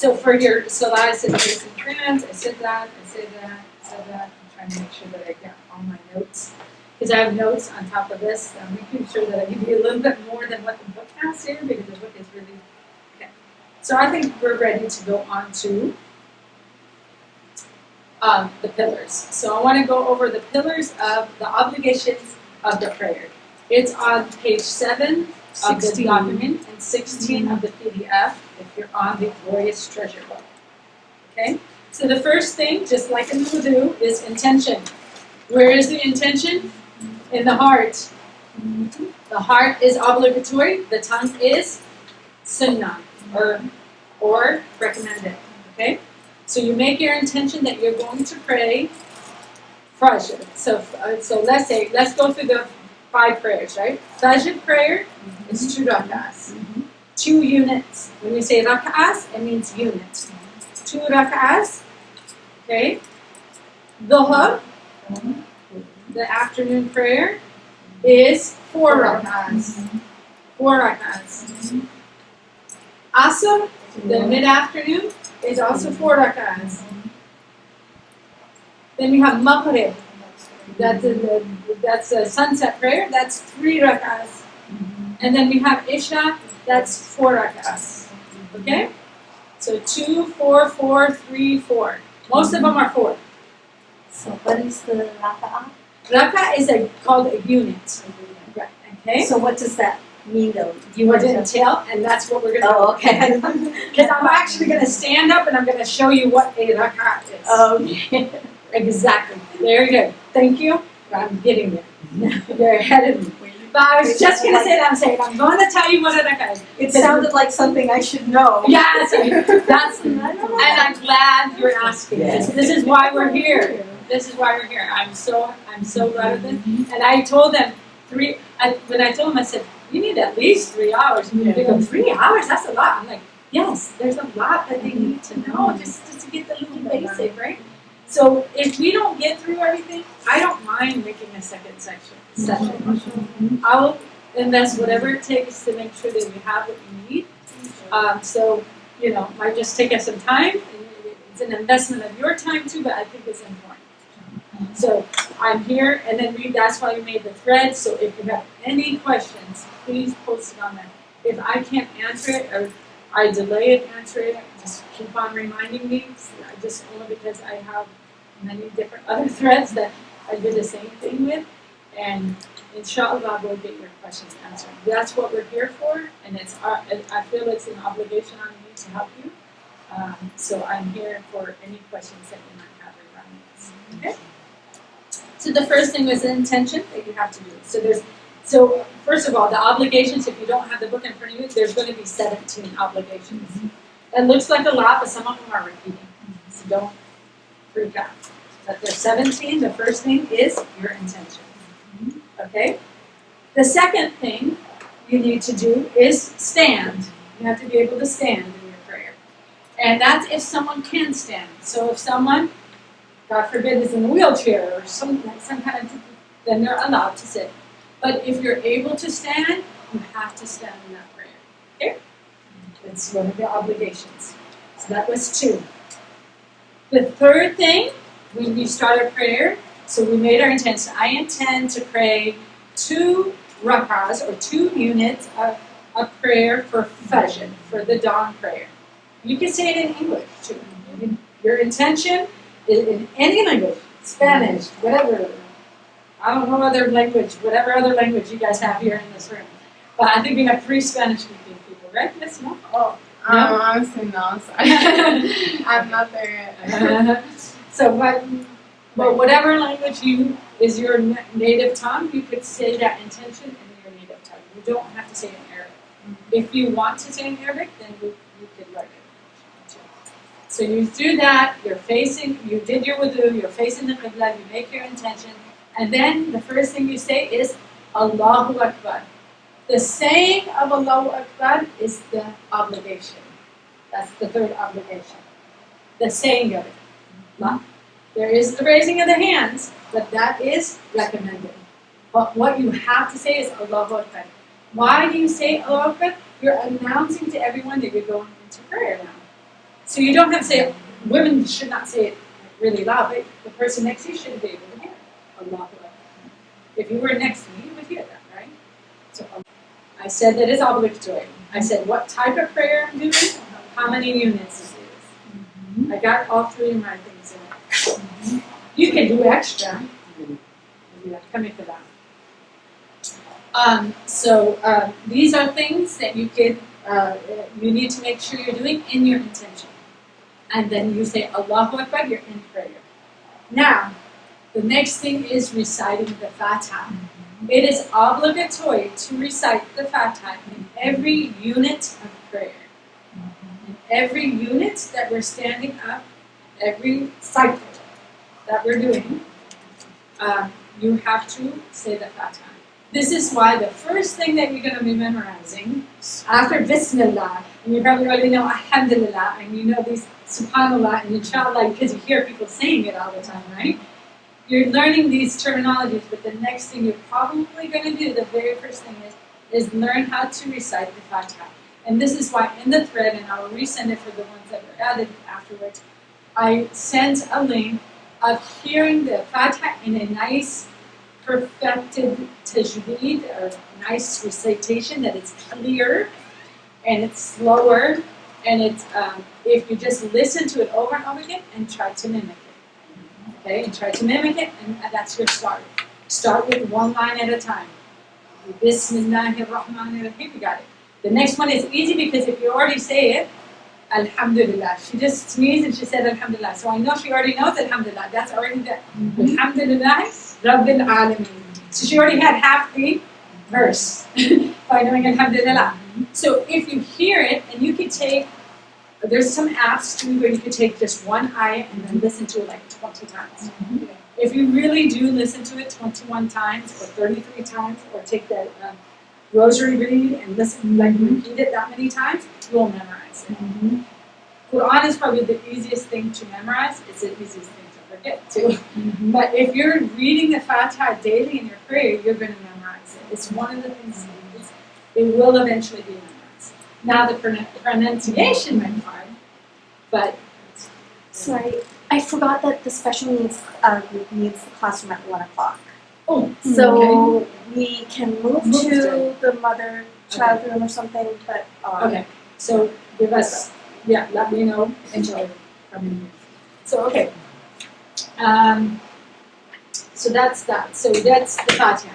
So for your salah, I said this in France, I said that, I said that, I said that. I'm trying to make sure that I get all my notes. Because I have notes on top of this. I'm making sure that I give you a little bit more than what the book has here, because the book is really, okay. So I think we're ready to go on to the pillars. So I want to go over the pillars of the obligations of the prayer. It's on page 7 of the document and 16 of the PDF if you're on the Glorious Treasure book. Okay? So the first thing, just like in the wudu, is intention. Where is the intention? In the heart. The heart is obligatory. The tongue is sunnah or recommended. Okay? So you make your intention that you're going to pray Fajr. So let's go through the 5 prayers, right? Fajr prayer is 2 rak'ahs. 2 units. When we say rak'ahs, it means units. 2 rak'ahs. Okay? Dhuhr, the afternoon prayer, is 4 rak'ahs. 4 rak'ahs. Asr, the mid-afternoon, is also 4 rak'ahs. Then we have Maghrib. That's a sunset prayer. That's 3 rak'ahs. And then we have Isha. That's 4 rak'ahs. Okay? So 2, 4, 4, 3, 4. Most of them are 4. So what is the raka'ah? Rak'ah is called a unit. Right. Okay? So what does that mean though? You didn't tell, and that's what we're going to do. Oh, okay. Because I'm actually going to stand up and I'm going to show you what a rak'ah is. Okay. Exactly. Very good. Thank you. I'm getting there. You're ahead of me. But I was just going to say that. I'm going to tell you what a rak'ah is. It sounded like something I should know. Yes, and I'm glad you're asking. This is why we're here. This is why we're here. I'm so glad of this. And I told them when I told them, I said, you need at least 3 hours. They go, 3 hours? That's a lot. I'm like, yes, there's a lot that they need to know just to get the little basic, right? So if we don't get through everything, I don't mind making a second session. I will invest whatever it takes to make sure that you have what you need. So, might just take us some time. It's an investment of your time too, but I think it's important. So I'm here, and then that's why we made the thread. So if you have any questions, please post it on there. If I can't answer it or I delay it, answer it, just keep on reminding me. Just only because I have many different other threads that I do the same thing with, and inshallah we'll get your questions answered. That's what we're here for, and I feel it's an obligation on me to help you. So I'm here for any questions that you might have regarding this. Okay. So the first thing was the intention that you have to do. So first of all, the obligations, if you don't have the book in front of you, there's going to be 17 obligations. It looks like a lot, but some of them are repeating. So don't freak out. But there's 17. The first thing is your intention. Okay? The second thing you need to do is stand. You have to be able to stand in your prayer. And that's if someone can stand. So if someone, God forbid, is in a wheelchair or some kind of, then they're allowed to sit. But if you're able to stand, you have to stand in that prayer. Okay? It's one of the obligations. So that was 2. The third thing, when we start our prayer, so we made our intention. I intend to pray 2 rak'ahs or 2 units of prayer for Fajr, for the dawn prayer. You can say it in English too. Your intention is in any language, Spanish, whatever. I don't know other language, whatever other language you guys have here in this room. But I think we have 3 Spanish-speaking people, right? Yes, no? Oh, No? honestly, no. Sorry. I'm not there yet. So, but whatever language is your native tongue, you could say that intention in your native tongue. You don't have to say it in Arabic. If you want to say in Arabic, then you could write it. So you do that, you did your wudu, you're facing the Qibla, you make your intention, and then the first thing you say is Allahu Akbar. The saying of Allahu Akbar is the obligation. That's the third obligation. The saying of it. There is the raising of the hands, but that is recommended. But what you have to say is Allahu Akbar. Why do you say Allahu Akbar? You're announcing to everyone that you're going into prayer now. So you don't have to say it. Women should not say it really loud, but the person next to you should be able to hear it. Allahu Akbar. If you were next to me, you would hear that, right? So I said that it's obligatory. I said what type of prayer I'm doing, how many units it is. I got all three of my things in it. You can do extra. You have to come in for that. These are things that you you need to make sure you're doing in your intention. And then you say Allahu Akbar, you're in prayer. Now, the next thing is reciting the Fatiha. It is obligatory to recite the Fatiha in every unit of prayer. In every unit that we're standing up, every cycle that we're doing, you have to say the Fatiha. This is why the first thing that you're going to be memorizing after Bismillah, and you probably already know Alhamdulillah, and you know these Subhanallah and Inshallah because you hear people saying it all the time, right? You're learning these terminologies, but the next thing you're probably going to do, the very first thing is learn how to recite the Fatiha. And this is why in the thread, and I'll resend it for the ones that were added afterwards, I sent a link of hearing the Fatiha in a nice perfected tajweed, or nice recitation that it's clear and it's slower, and it's if you just listen to it over and over again and try to mimic it. Okay, and try to mimic it, and that's your start. Start with one line at a time. Bismillahirrahmanirrahim, you got it. The next one is easy because if you already say it, Alhamdulillah. She just sneezed and she said Alhamdulillah. So I know she already knows Alhamdulillah. That's already there. Alhamdulillah Rabbil Alameen. So she already had half the verse by knowing Alhamdulillah. So if you hear it, and you could take, there's some apps too where you could take just one ayah and then listen to it like 20 times. If you really do listen to it 21 times or 33 times, or take that rosary read and listen, like repeat it that many times, you'll memorize it. Quran is probably the easiest thing to memorize. It's the easiest thing to forget too. But if you're reading the Fatiha daily in your prayer, you're going to memorize it. It's one of the things, it will eventually be memorized. Now the pronunciation might be hard, but... Sorry, I forgot that the special needs group needs the classroom at 1 o'clock. Oh, so we can move to the mother-child room or something, but... okay, so give us, let me know until coming here. So, okay. So that's that. So that's the Fatiha.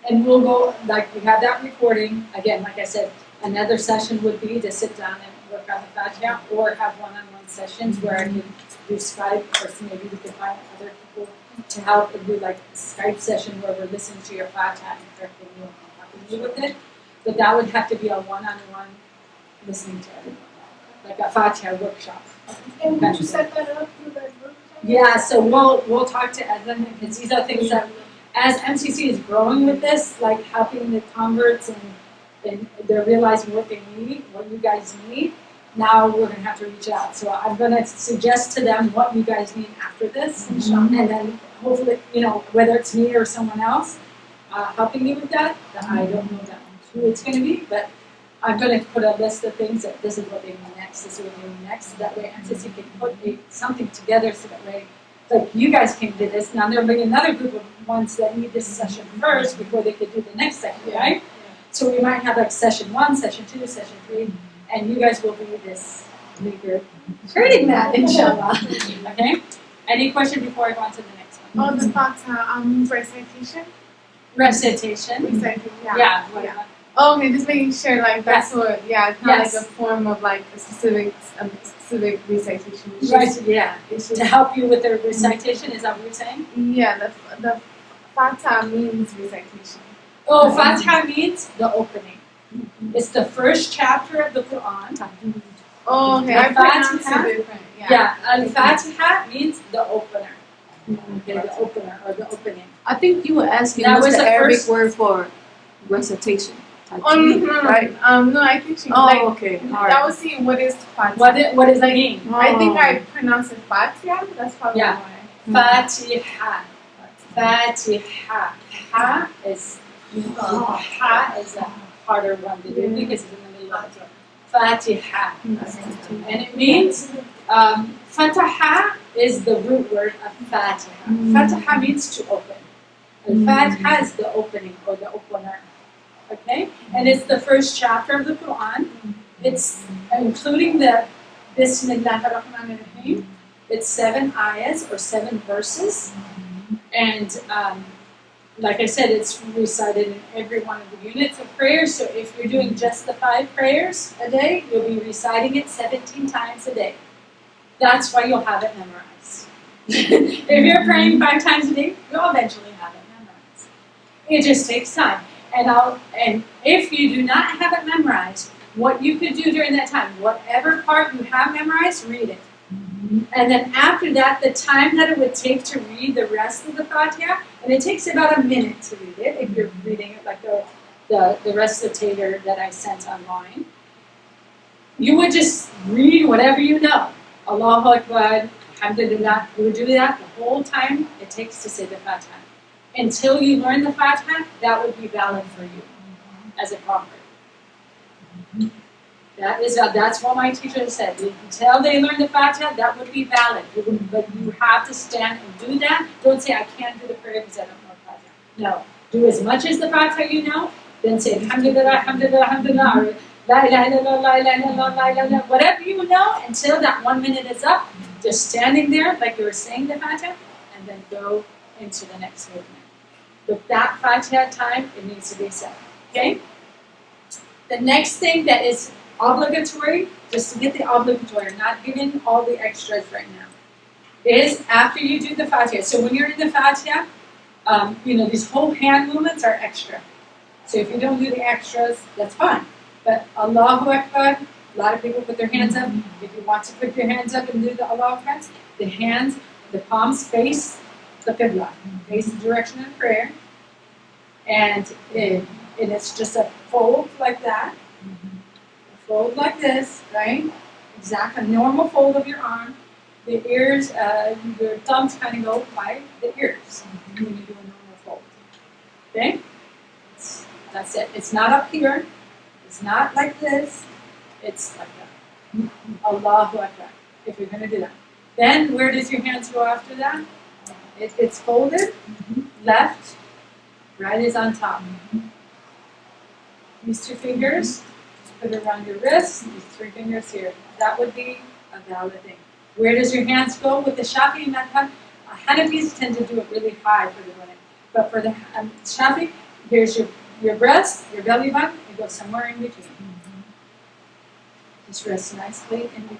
And we'll go, like we have that recording. Again, like I said, another session would be to sit down and work on the Fatiha, or have one-on-one sessions where I can do Skype, or maybe we can find other people to help and do like a Skype session where we're listening to your Fatiha and correcting you and helping you with it. But that would have to be a one-on-one listening to everyone, like a Fatiha workshop. And would you set that up through that group? Yeah, so we'll talk to Edlin, because these are things that, as MCC is growing with this, like helping the converts and they're realizing what they need, what you guys need, now we're going to have to reach out. So I'm going to suggest to them what you guys need after this, and then hopefully, whether it's me or someone else helping you with that, I don't know who it's going to be, but I'm going to put a list of things that this is what they need next, this is what they need next, so that way MCC can put something together, so that way, like you guys came to this, now there'll be another group of ones that need this session first before they could do the next section, right? So we might have like session 1, session 2, session 3, and you guys will be this bigger creating that, inshallah. Okay? Any question before I go on to the next one? Oh, the Fatiha, recitation? Recitation? Yeah. Oh, okay, just making sure, like, that's what, it's not like a form of, like, a specific recitation. Right, yeah. To help you with the recitation, is that what you're saying? Yeah, the Fatiha means recitation. Oh, Fatiha means the opening. It's the first chapter of the Quran. Oh, okay, I pronounced it different. Yeah, Al-Fatiha means the opener. Okay, the opener, or the opening. I think you were asking That what's was the the Arabic first- word for recitation. Right? No, I think she, okay. All right. that was seeing what is Fatiha. What does it mean? I think I pronounced it Fatiha, that's probably why. Fatiha. Fatiha. Ha is a harder one to do because it's in the middle of the throat. Fatiha. And it means, Fataha is the root word of Fatiha. Fataha means to open. Al-Fatiha is the opening or the opener. Okay? And it's the first chapter of the Quran. It's including the Bismillah ar-Rahman ar-Rahim. It's 7 ayahs or 7 verses. And like I said, it's recited in every one of the units of prayer. So if you're doing just the 5 prayers a day, you'll be reciting it 17 times a day. That's why you'll have it memorized. If you're praying 5 times a day, you'll eventually have it memorized. It just takes time. And if you do not have it memorized, what you could do during that time, whatever part you have memorized, read it. And then after that, the time that it would take to read the rest of the Fatiha, and it takes about a minute to read it if you're reading it like the recitator that I sent online. You would just read whatever you know. Allahu Akbar, Alhamdulillah. You would do that the whole time it takes to say the Fatiha. Until you learn the Fatiha, that would be valid for you as a prophet. That's what my teacher said. Until they learn the Fatiha, that would be valid. But you have to stand and do that. Don't say, I can't do the prayer because I don't know Fatiha. No. Do as much as the Fatiha you know, then say, Alhamdulillah, Alhamdulillah, Alhamdulillah, or La ilaha illallah, La ilaha illallah, La ilaha illallah, whatever you know, until that 1 minute is up, just standing there like you were saying the Fatiha, and then go into the next movement. With that Fatiha time, it needs to be set. Okay? The next thing that is obligatory, just to get the obligatory, I'm not giving all the extras right now, is after you do the Fatiha. So when you're in the Fatiha, these whole hand movements are extra. So if you don't do the extras, that's fine. But Allahu Akbar, a lot of people put their hands up. If you want to put your hands up and do the Allahu Akbar, the hands, the palms face the Qibla, face the direction of prayer. And it's just a fold like that. Fold like this, right? Exactly, a normal fold of your arm. The ears, your thumbs kind of go by the ears when you do a normal fold. Okay? That's it. It's not up here. It's not like this. It's like that. Allahu Akbar, if you're going to do that. Then where does your hands go after that? It's folded, left, right is on top. These 2 fingers, put it around your wrist, these 3 fingers here. That would be a valid thing. Where does your hands go? With the Shafi'i madhab, Hanafis tend to do it really high for the women. But for the Shafi'i, here's your breast, your belly button, it goes somewhere in between. Just rest nicely in between.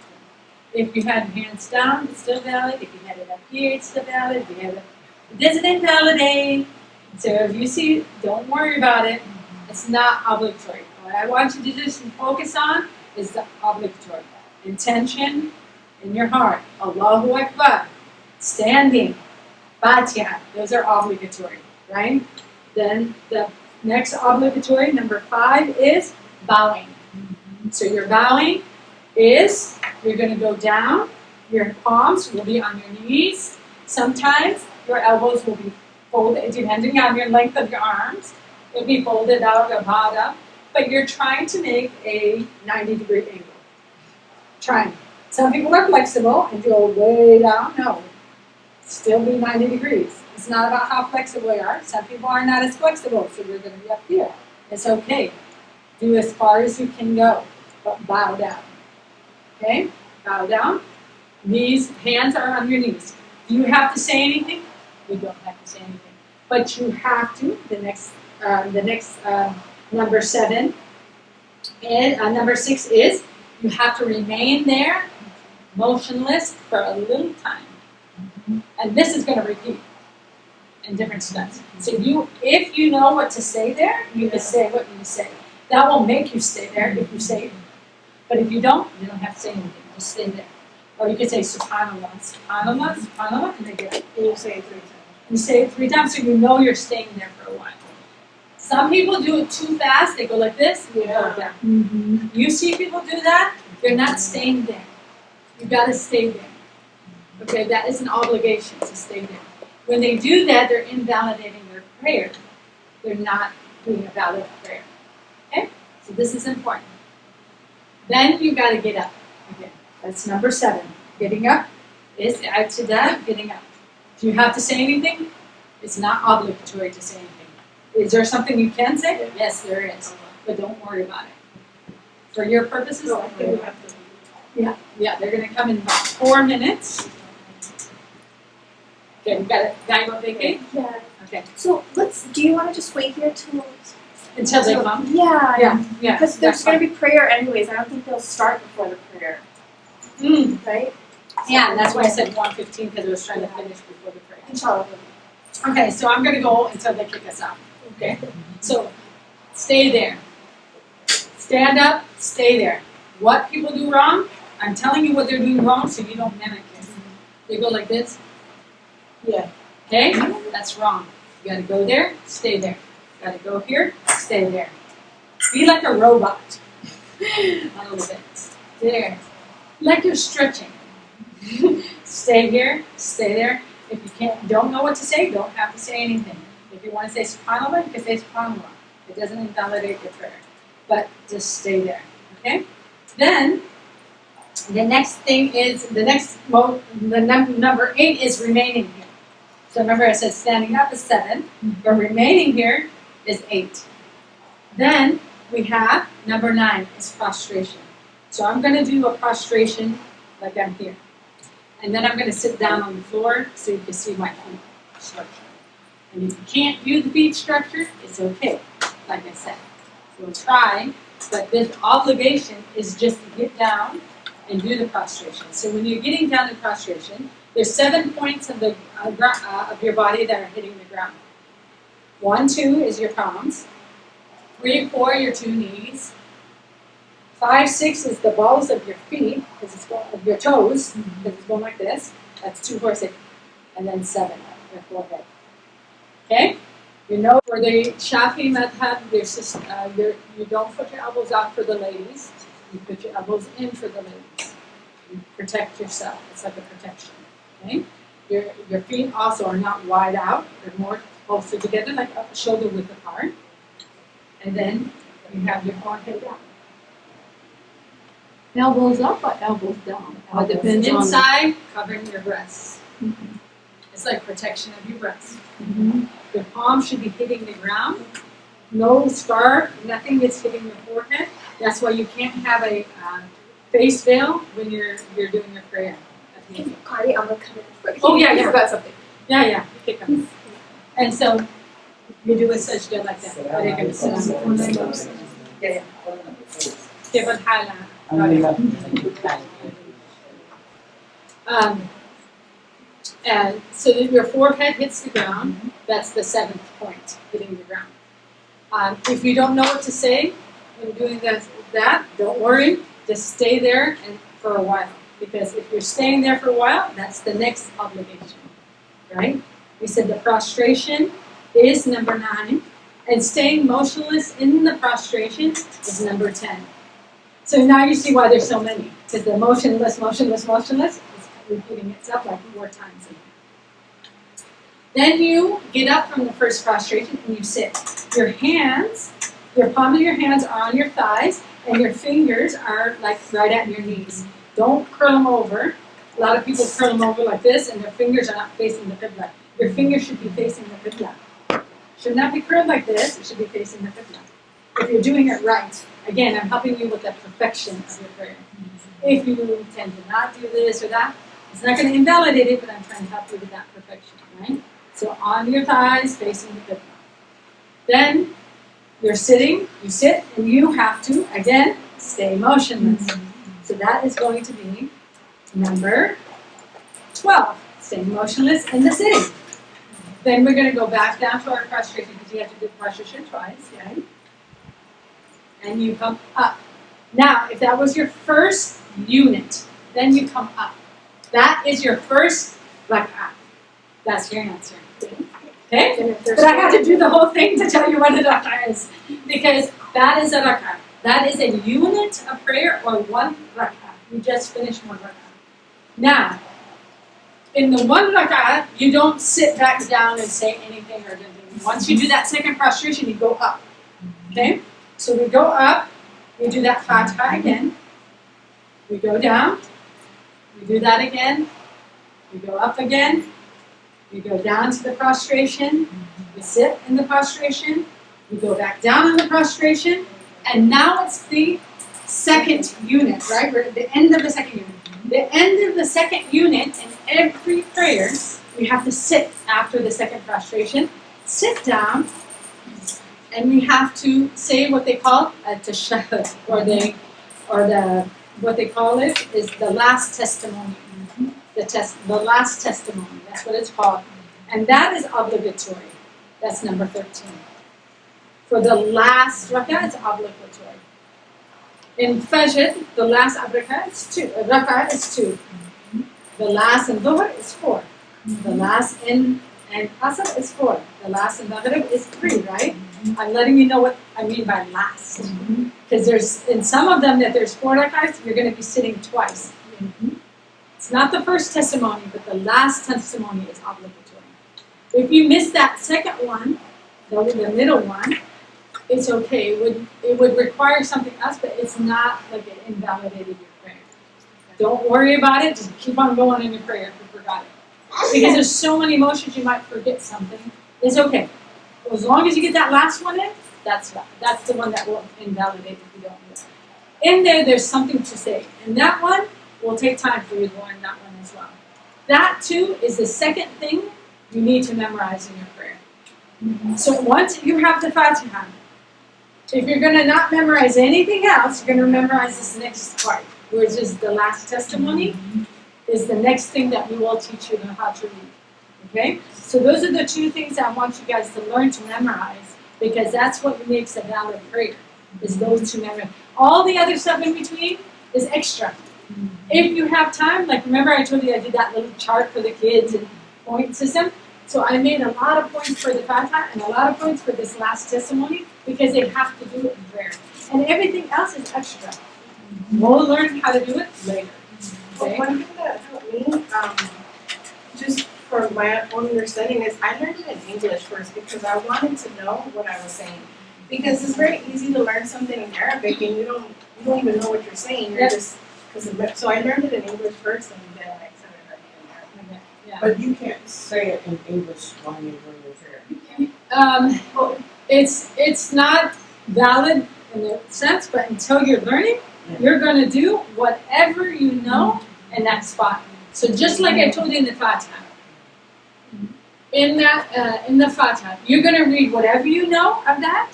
If you had hands down, it's still valid. If you had it up here, it's still valid. If you have it doesn't invalidate. So if you see, don't worry about it. It's not obligatory. What I want you to just focus on is the obligatory. Intention in your heart. Allahu Akbar. Standing. Fatiha. Those are obligatory, right? Then the next obligatory, number 5, is bowing. So your bowing is, you're going to go down. Your palms will be on your knees. Sometimes your elbows will be folded, depending on your length of your arms. It'll be folded out or bowed up. But you're trying to make a 90-degree angle. Trying. Some people are flexible and go way down. No. Still be 90 degrees. It's not about how flexible you are. Some people are not as flexible, so you're going to be up here. It's okay. Do as far as you can go, but bow down. Okay? Bow down. Knees, hands are on your knees. Do you have to say anything? You don't have to say anything. But you have to, the next number 7, and number 6 is, you have to remain there, motionless, for a little time. And this is going to repeat in different steps. So if you know what to say there, you can say what you say. That will make you stay there if you say it. But if you don't have to say anything. Just stay there. Or you can say Subhanallah, Subhanallah, Subhanallah, and then get up. And you say it 3 times. You say it 3 times so you know you're staying there for a while. Some people do it too fast. They go like this, and you go down. You see people do that, they're not staying there. You got to stay there. Okay, that is an obligation to stay there. When they do that, they're invalidating their prayer. They're not doing a valid prayer. Okay? So this is important. Then you gotta get up again. That's number 7. Getting up is add to that, getting up. Do you have to say anything? It's not obligatory to say anything. Is there something you can say? Yes, there is. But don't worry about it. For your purposes, yeah, they're gonna come in about 4 minutes. Okay, we got it vacate? Yeah. Okay. So do you wanna just wait here Until they come? Yeah. Yeah. Because there's gonna be prayer anyways. I don't think they'll start before the prayer. Right? Yeah, and that's why I said 1:15 because I was trying to finish before the prayer. Inshallah. Okay, so I'm gonna go until they kick us out. Okay? So stay there. Stand up, stay there. What people do wrong, I'm telling you what they're doing wrong so you don't mimic it. They go like this. Yeah. Okay? That's wrong. You gotta go there, stay there. Gotta go here, stay there. Be like a robot. A little bit. There. Like you're stretching. Stay here, stay there. If you don't know what to say, don't have to say anything. If you want to say subhanAllah, you can say subhanAllah. It doesn't invalidate your prayer. But just stay there. Okay? Then the next thing is number 8 is remaining here. So remember I said standing up is 7, but remaining here is 8. Then we have number 9 is prostration. So I'm going to do a prostration like I'm here. And then I'm going to sit down on the floor so you can see my feet structure. And if you can't do the feet structure, it's okay, like I said. We'll try, but the obligation is just to get down and do the prostration. So when you're getting down to prostration, there's 7 points of your body that are hitting the ground. 1, 2 is your palms. 3, 4, your 2 knees. 5, 6 is the balls of your feet, because it's going, of your toes, because it's going like this. That's 2, 4, 6. And then 7, your forehead. Okay? You know, for the Shafi madhab, you don't put your elbows out for the ladies. You put your elbows in for the ladies. You protect yourself. It's like a protection. Okay? Your feet also are not wide out. They're more closer together, like shoulder width apart. And then you have your forehead down. Elbows up or elbows down? Or Elbows depends inside, covering your breasts. It's like protection of your breasts. Your palm should be hitting the ground. No scarf, nothing is hitting the forehead. That's why you can't have a face veil when you're doing your prayer. Cardi, I'm gonna come in first. Oh yeah, You yeah. forgot something. Yeah, you kick them. And so you do a sajda like that. عليك السلام. كيف الحال؟ And so that your forehead hits the ground, that's the 7th point, hitting the ground. If you don't know what to say when doing that, don't worry, just stay there for a while. Because if you're staying there for a while, that's the next obligation, right? We said the prostration is number 9, and staying motionless in the prostration is number 10. So now you see why there's so many, because the motionless is repeating itself like 4 times in here. Then you get up from the first prostration and you sit. Your palm of your hands are on your thighs, and your fingers are like right at your knees. Don't curl them over. A lot of people curl them over like this, and their fingers are not facing the qibla. Your fingers should be facing the qibla. Should not be curled like this. It should be facing the qibla. If you're doing it right, again, I'm helping you with the perfection of your prayer. If you tend to not do this or that, it's not going to invalidate it, but I'm trying to help you with that perfection, right? So on your thighs, facing the qibla. Then you're sitting, you sit, and you have to, again, stay motionless. So that is going to be number 12, staying motionless in the sitting. Then we're going to go back down to our prostration, because you have to do prostration twice, right? And you come up. Now, if that was your first unit, then you come up. That is your first rak'ah. That's your answer. Okay? But I had to do the whole thing to tell you what a rak'ah is. Because that is a rak'ah. That is a unit of prayer or one rak'ah. You just finished one rak'ah. Now, in the one rak'ah, you don't sit back down and say anything or anything. Once you do that second prostration, you go up. Okay? So we go up, we do that Fatiha again, We go down, we do that again, we go up again, we go down to the prostration, we sit in the prostration, we go back down on the prostration, and now it's the second unit, right? We're at the end of the second unit. The end of the second unit in every prayer, we have to sit after the second prostration, sit down, and we have to say what they call a tashahhud, or what they call it is the last testimony. The last testimony, that's what it's called. And that is obligatory. That's number 13. For the last rak'ah, it's obligatory. In Fajr, the last rak'ah is 2. The last in Dhuhr is 4. The last in Asr is 4. The last in Maghrib is 3, right? I'm letting you know what I mean by last. Because there's, in some of them, that there's 4 rak'ahs, you're going to be sitting twice. It's not the first testimony, but the last testimony is obligatory. If you miss that second one, the middle one, it's okay. It would require something else, but it's not like it invalidated your prayer. Don't worry about it. Just keep on going in your prayer if you forgot it. Because there's so many emotions, you might forget something. It's okay. As long as you get that last one in, that's the one that will invalidate if you don't do it. In there's something to say. And that one will take time for you to learn that one as well. That too is the second thing you need to memorize in your prayer. So once you have the Fatiha, if you're going to not memorize anything else, you're going to memorize this next part, which is the last testimony, is the next thing that we will teach you how to read. Okay? So those are the 2 things I want you guys to learn to memorize, because that's what makes a valid prayer, is those 2 memories. All the other stuff in between is extra. If you have time, like remember I told you I did that little chart for the kids and point system? So I made a lot of points for the Fatiha and a lot of points for this last testimony, because they have to do it in prayer. And everything else is extra. We'll learn how to do it later. Okay? One thing that helped me, just for my own understanding, is I learned it in English first because I wanted to know what I was saying. Because it's very easy to learn something in Arabic and you don't even know what you're saying. You're just so I learned it in English first, and then I started learning it in Arabic. Yeah. But you can't say it in English while you're doing your prayer. It's not valid in the sense, but until you're learning, you're going to do whatever you know in that spot. So just like I told you in the Fatiha, in the Fatiha, you're going to read whatever you know of that.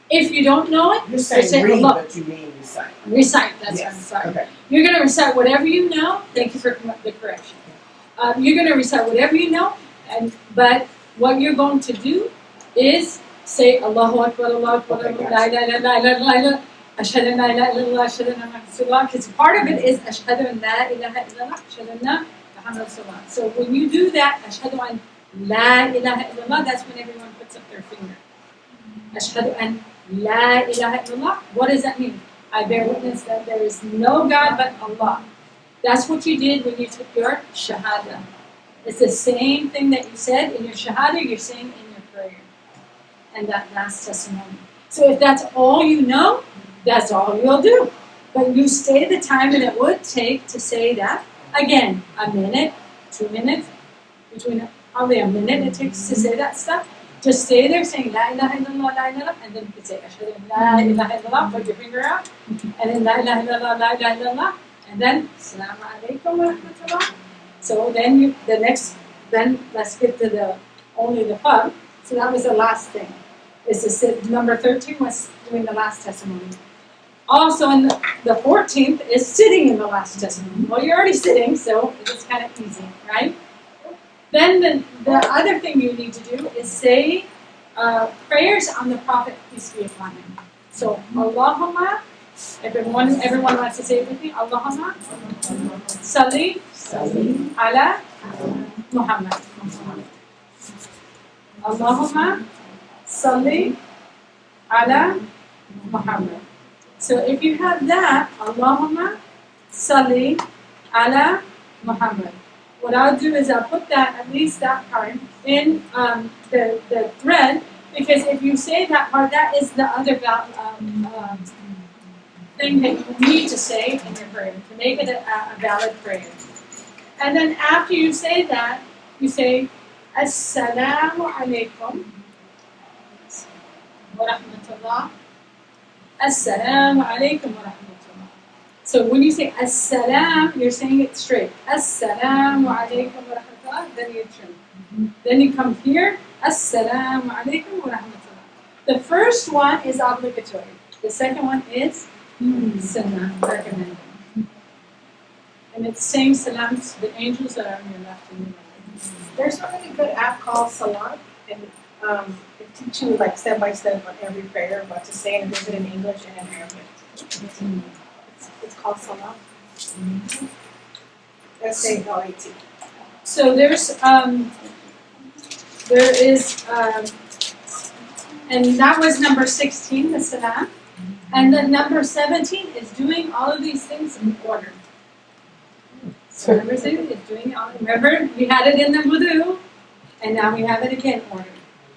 If you don't know it, You're saying read, Allah. but you mean recite. Recite, that's Yes. what I'm sorry. Okay. You're going to recite whatever you know. Thank you for the correction. You're going to recite whatever you know, but what you're going to do is say Allahu Akbar, Allahu Akbar, La ilaha illallah, La ilaha Ashhadu an la ilaha illallah, Ashhadu anna Muhammadan Rasulullah, because part of it is Ashhadu an la ilaha illallah, Ashhadu anna Muhammadan Rasulullah. So when you do that, Ashhadu an la ilaha illallah, that's when everyone puts up their finger. Ashhadu an la ilaha illallah. What does that mean? I bear witness that there is no God but Allah. That's what you did when you took your shahada. It's the same thing that you said in your shahada, you're saying in your prayer. And that last testimony. So if that's all you know, that's all you'll do. But you stay the time that it would take to say that. Again, a minute, 2 minutes, between probably a minute it takes to say that stuff. Just stay there saying La ilaha illallah, La ilaha, and then you can say Ashhadu an la ilaha illallah, put your finger out, and then La ilaha illallah, La ilaha illallah, and then Assalamu alaikum wa rahmatullah. So then then let's get to only the pub. So that was the last thing. Number 13 was doing the last testimony. Also, in the 14th is sitting in the last testimony. Well, you're already sitting, so it's kind of easy, right? Then the other thing you need to do is say prayers on the Prophet, peace be upon him. So, Allahumma, everyone wants to say it with me, Allahumma, Salli, ala Muhammad. Allahumma, Salli, ala Muhammad. So if you have that, Allahumma salli ala Muhammad. What I'll do is I'll put that, at least that part, in the thread, because if you say that part, that is the other thing that you need to say in your prayer to make it a valid prayer. And then after you say that, you say, Assalamu alaikum wa rahmatullah. Assalamu alaikum wa rahmatullah. So when you say assalam, you're saying it straight. Assalamu alaikum wa rahmatullah, then you turn. Then you come here, Assalamu alaikum wa rahmatullah. The first one is obligatory. The second one is sunnah, recommended. And it's saying salam to the angels that are on your left and your right. There's a really good app called Salat, and it teaches you like step by step on every prayer what to say, and it does it in English and in Arabic. It's called Salat. S-A-L-A-T. So there is, and that was number 16, the salam. And then number 17 is doing all of these things in order. So number 17 is doing all. Remember, we had it in the wudu, and now we have it again in order.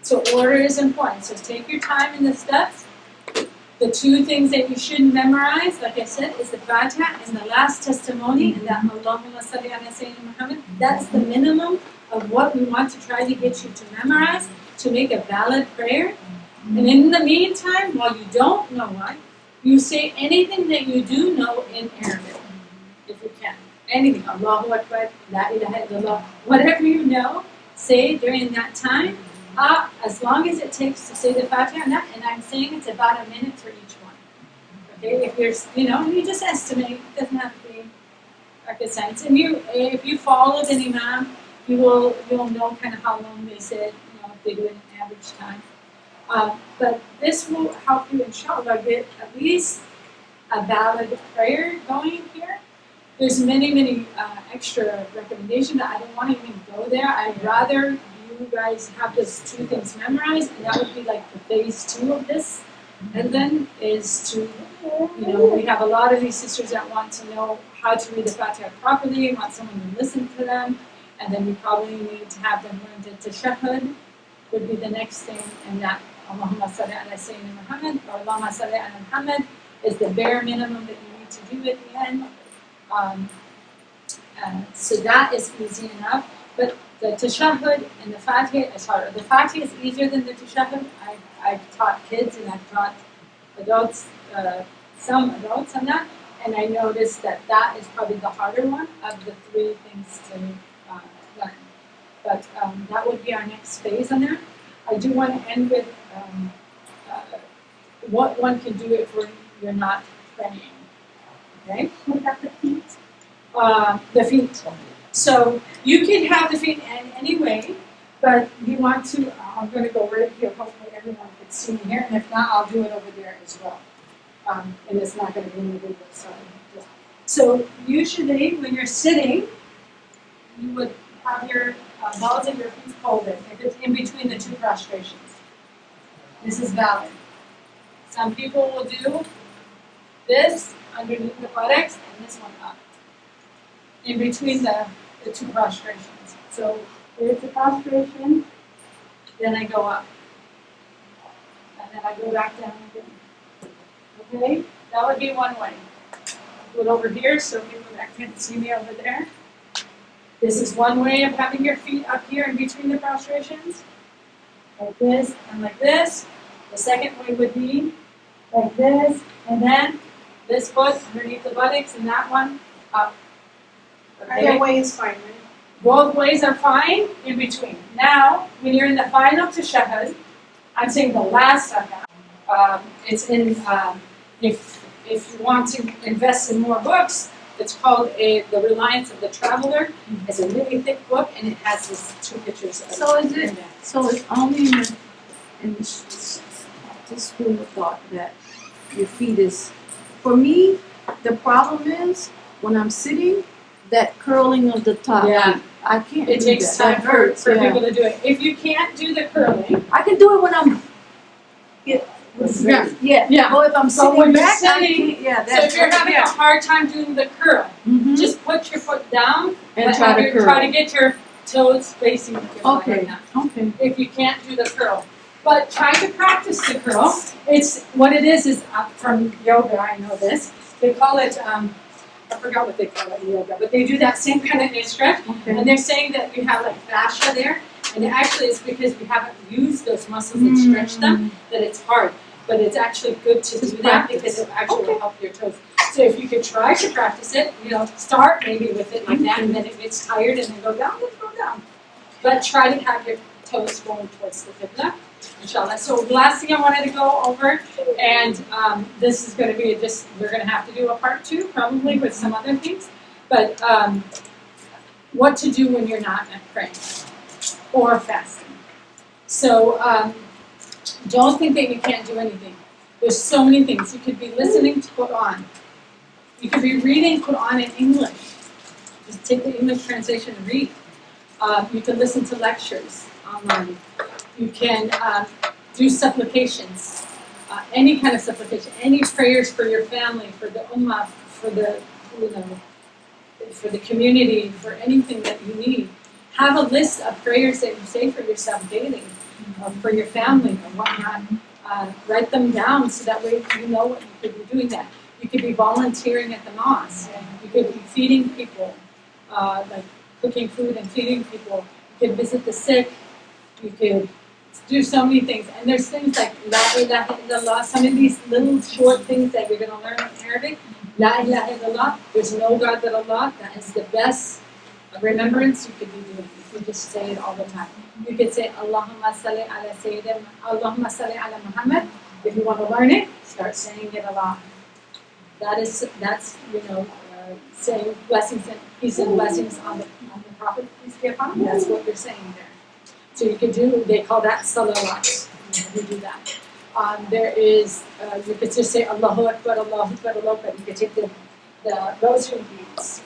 So order is important. So take your time in the steps. The two things that you should memorize, like I said, is the Fatiha and the last testimony, and that Allahumma salli ala Sayyidina Muhammad. That's the minimum of what we want to try to get you to memorize to make a valid prayer. And in the meantime, while you don't know what, you say anything that you do know in Arabic, if you can. Anything. Allahu Akbar, La ilaha illallah, whatever you know, say during that time. As long as it takes to say the Fatiha, and I'm saying it's about a minute for each one. Okay, if you're, you just estimate. It doesn't have to be rocket science. And if you follow the Imam, you'll know kind of how long they said. If they do it in average time. But this will help you, inshallah, get at least a valid prayer going here. There's many extra recommendations. I don't want to even go there. I'd rather you guys have those two things memorized, and that would be like the phase 2 of this. And then is to, we have a lot of these sisters that want to know how to read the Fatiha properly, want someone to listen to them, and then we probably need to have them learn the tashahhud, would be the next thing, and that Allahumma salli ala Sayyidina Muhammad, or Allahumma salli ala Muhammad, is the bare minimum that you need to do at the end. So that is easy enough. But the tashahhud and the Fatiha is harder. The Fatiha is easier than the tashahhud. I've taught kids and I've taught adults, some adults on that, and I noticed that is probably the harder one of the 3 things to learn. But that would be our next phase on that. I do want to end with what one can do if you're not praying. Okay? What about the feet? The feet. So you can have the feet in any way, but you want to, I'm going to go right here. Hopefully everyone can see me here, and if not, I'll do it over there as well. And it's not going to be in the video, so usually when you're sitting, you would have your balls of your feet folded if it's in between the 2 prostrations. This is valid. Some people will do this underneath the buttocks and this one up in between the 2 prostrations. So here's the prostration, then I go up, and then I go back down again. Okay, that would be one way. Do it over here so people that can't see me over there. This is one way of having your feet up here in between the prostrations, like this and like this. The second way would be like this, and then this foot underneath the buttocks, and that one up. Okay? Either way is fine, right? Both ways are fine in between. Now, when you're in the final tashahhud, I'm saying the last rak'ah. It's in, if you want to invest in more books, it's called The Reliance of the Traveler. It's a really thick book, and it has these 2 pictures of So is it? So it's only in this school of thought that your feet is. For me, the problem is when I'm sitting, that curling of the top. Yeah. I can't. It do takes that. time That hurts, for yeah. people to do it. If you can't do the curling, I can do it when I'm. Yeah. Well, if I'm So sitting when you're back, I sitting- can't. Yeah. so if you're having a hard time doing the curl, just put your foot down And try to curl. try to get your toes facing your body Okay. now. Okay. If you can't do the curl. But try to practice the curl. It's what it is from yoga. I know this. They call it. I forgot what they call it in yoga, but they do that same kind of stretch, and they're saying that you have like fascia there, and it actually it's because we haven't used those muscles and stretched them that it's hard. But it's actually good to do that because it actually will help your toes. So if you could try to practice it, start maybe with it like that, and then it gets tired, and then go down, let's go down. But try to have your toes going towards the qibla, inshallah. So the last thing I wanted to go over, and this is going to be we're going to have to do a part 2 probably with some other things, but what to do when you're not praying or fasting. So don't think that you can't do anything. There's so many things. You could be listening to Quran. You could be reading Quran in English. Just take the English translation and read. You can listen to lectures online. You can do supplications, any kind of supplication, any prayers for your family, for the ummah, for the for the community, for anything that you need. Have a list of prayers that you say for yourself daily, for your family and whatnot. Write them down so that way you know what you could be doing that. You could be volunteering at the mosque. You could be feeding people, like cooking food and feeding people. You could visit the sick. You could do so many things. And there's things like La ilaha illallah, some of these little short things that you're going to learn in Arabic. La ilaha illallah, there's no God but Allah. That is the best remembrance you could be doing if you just say it all the time. You could say Allahumma salli ala Sayyidina, Allahumma salli ala Muhammad. If you want to learn it, start saying it a lot. That's saying blessings and peace and blessings on the Prophet, peace be upon him. That's what you're saying there. So you could do, they call that salawat. You do that. There is, you could just say Allahu Akbar, Allahu Akbar, Allahu Akbar. You could take the rosary beads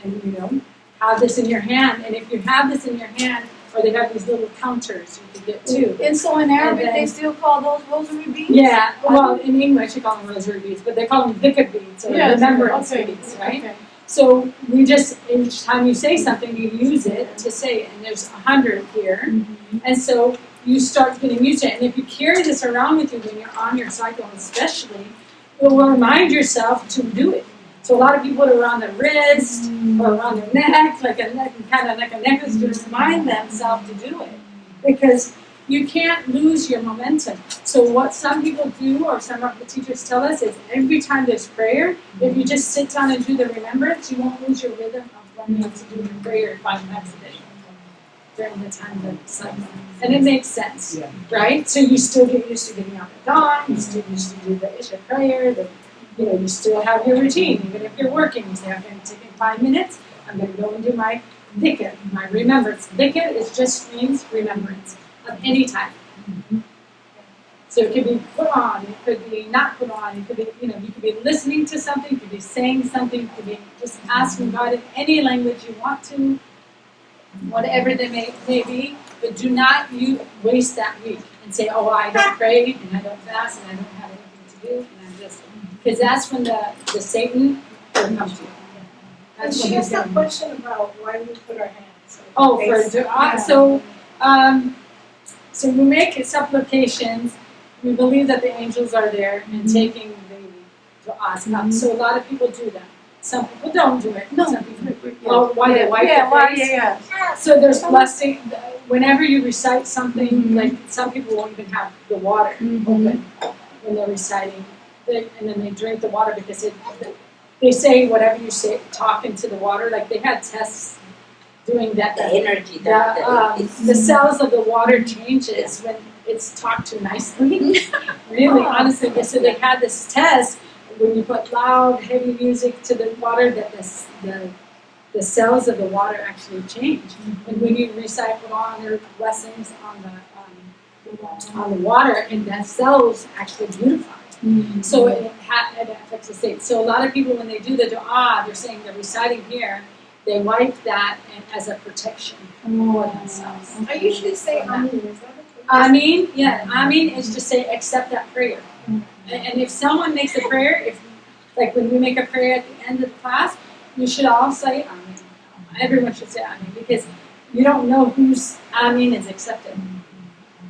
and, have this in your hand. And if you have this in your hand, or they have these little counters you could get too. And so in Arabic, they still call those rosary beads? Yeah, well, in English you call them rosary beads, but they call them dhikr beads, or remembrance beads, right? Okay. So we just, each time you say something, you use it to say it, and there's 100 here. And so you start getting used to it. And if you carry this around with you when you're on your cycle especially, it will remind yourself to do it. So a lot of people put it around their wrist or around their neck, like a necklace, to remind themselves to do it. Because you can't lose your momentum. So what some people do, or some of the teachers tell us, is every time there's prayer, if you just sit down and do the remembrance, you won't lose your rhythm of learning to do the prayer 5 times a day during the time of the cycle. And it makes sense, right? So you still get used to getting up at dawn, you still used to do the Isha prayer, you still have your routine. Even if you're working, you say, okay, I'm taking 5 minutes, I'm going to go and do my dhikr, my remembrance. Dhikr just means remembrance of any type. So it could be put on, it could be not put on, it could be, you could be listening to something, you could be saying something, you could be just asking God in any language you want to, whatever they may be, but do not waste that week and say, oh, I don't pray, and I don't fast, and I don't have anything to do, and I'm just, because that's when the Satan will come to you. That's She has a question about why we put our hands. Oh, for dua. So we make supplications. We believe that the angels are there and taking the du'as up. So a lot of people do that. Some people don't do it. Some people, why they wipe their face. So there's blessing. Whenever you recite something, like some people won't even have the water open when they're reciting, and then they drink the water because they say whatever you say, talk into the water. Like they had tests doing that. The energy the cells of the water changes when it's talked to nicely. Really, honestly. So they had this test when you put loud, heavy music to the water that the cells of the water actually change. And when you recite Quran or blessings on the water, and that cells actually beautify. So it affects the state. So a lot of people, when they do the dua, they're saying they're reciting here, they wipe that as a protection for themselves. I usually say Ameen. Is that okay? Ameen, yeah. Ameen is to say accept that prayer. And if someone makes a prayer, like when we make a prayer at the end of the class, you should all say Ameen. Everyone should say Ameen, because you don't know whose Ameen is accepted.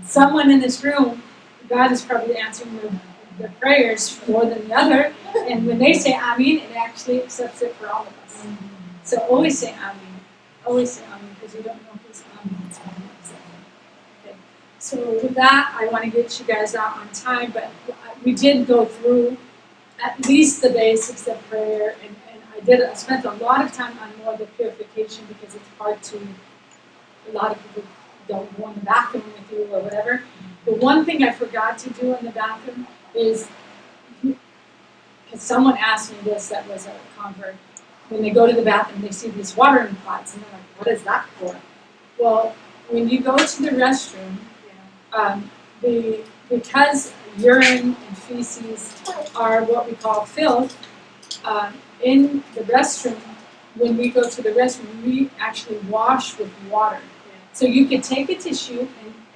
someone in this room, God is probably answering the prayers more than the other. And when they say Amin, it actually accepts it for all of us. So always say Amin. Always say Amin, because you don't know who's Amin. Okay. So with that, I want to get you guys out on time, but we did go through at least the basics of prayer, and I spent a lot of time on more the purification because it's hard to, a lot of people don't go in the bathroom with you or whatever. The one thing I forgot to do in the bathroom is, because someone asked me this that was a convert, when they go to the bathroom they see these watering pots and they're like, what is that for? Well, when you go to the restroom, because urine and feces are what we call filth, in the restroom, when we go to the restroom, we actually wash with water. So you could take a tissue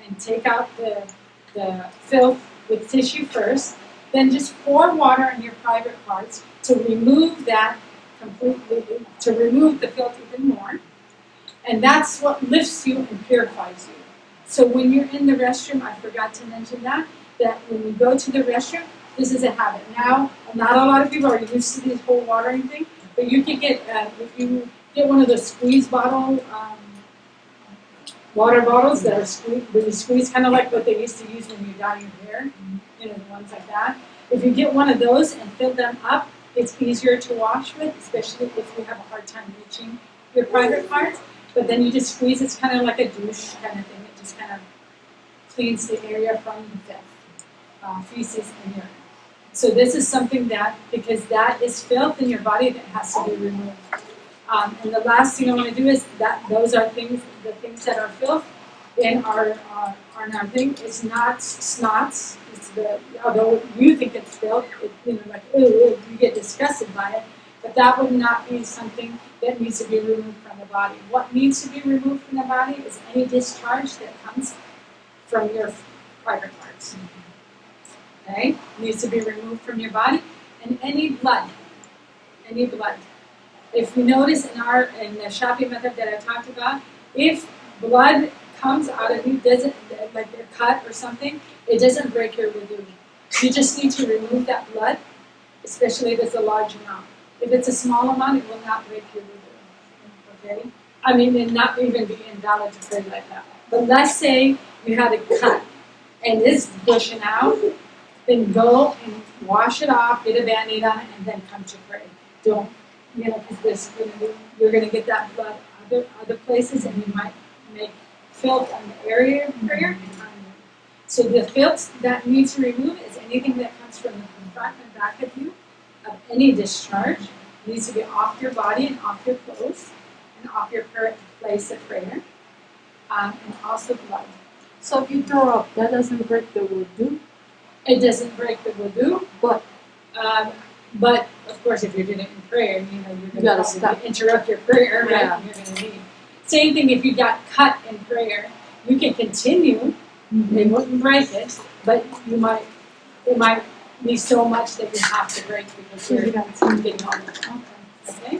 and take out the filth with tissue first, then just pour water in your private parts to remove that completely, to remove the filth even more. And that's what lifts you and purifies you. So when you're in the restroom, I forgot to mention that when you go to the restroom, this is a habit. Now, not a lot of people are used to this whole watering thing, but you can get, if you get one of the squeeze bottle, water bottles that are squeezed, where you squeeze kind of like what they used to use when you dye your hair, the ones like that. If you get one of those and fill them up, it's easier to wash with, especially if you have a hard time reaching your private parts. But then you just squeeze, it's kind of like a douche kind of thing. It just kind of cleans the area from the filth, feces and urine. So this is something that, because that is filth in your body that has to be removed. And the last thing I want to do is that those are things, the things that are filth in our thing. It's not snots. It's although you think it's filth, like you get disgusted by it, but that would not be something that needs to be removed from the body. What needs to be removed from the body is any discharge that comes from your private parts. Okay, needs to be removed from your body, and any blood. If you notice in the Shafi method that I talked about, if blood comes out of you, doesn't, like you're cut or something, it doesn't break your wudu. You just need to remove that blood, especially if it's a large amount. If it's a small amount, it will not break your wudu. Okay? I mean, it not even be invalid to pray like that. But let's say you had a cut and it's gushing out, then go and wash it off, get a Band-Aid on it, and then come to pray. Don't, because you're going to get that blood other places, and you might make filth on the area of prayer and on you. So the filth that needs to remove is anything that comes from the front and back of you, of any discharge, needs to be off your body and off your clothes, and off your place of prayer, and also blood. So if you throw up, that doesn't break the wudu? It doesn't break the wudu, but of course, if you're doing it in prayer, you're going to interrupt your prayer, right? Yeah. You're going to leave. Same thing if you got cut in prayer, you can continue. It wouldn't break it, but it might be so much that you have to break because you're getting all the okay?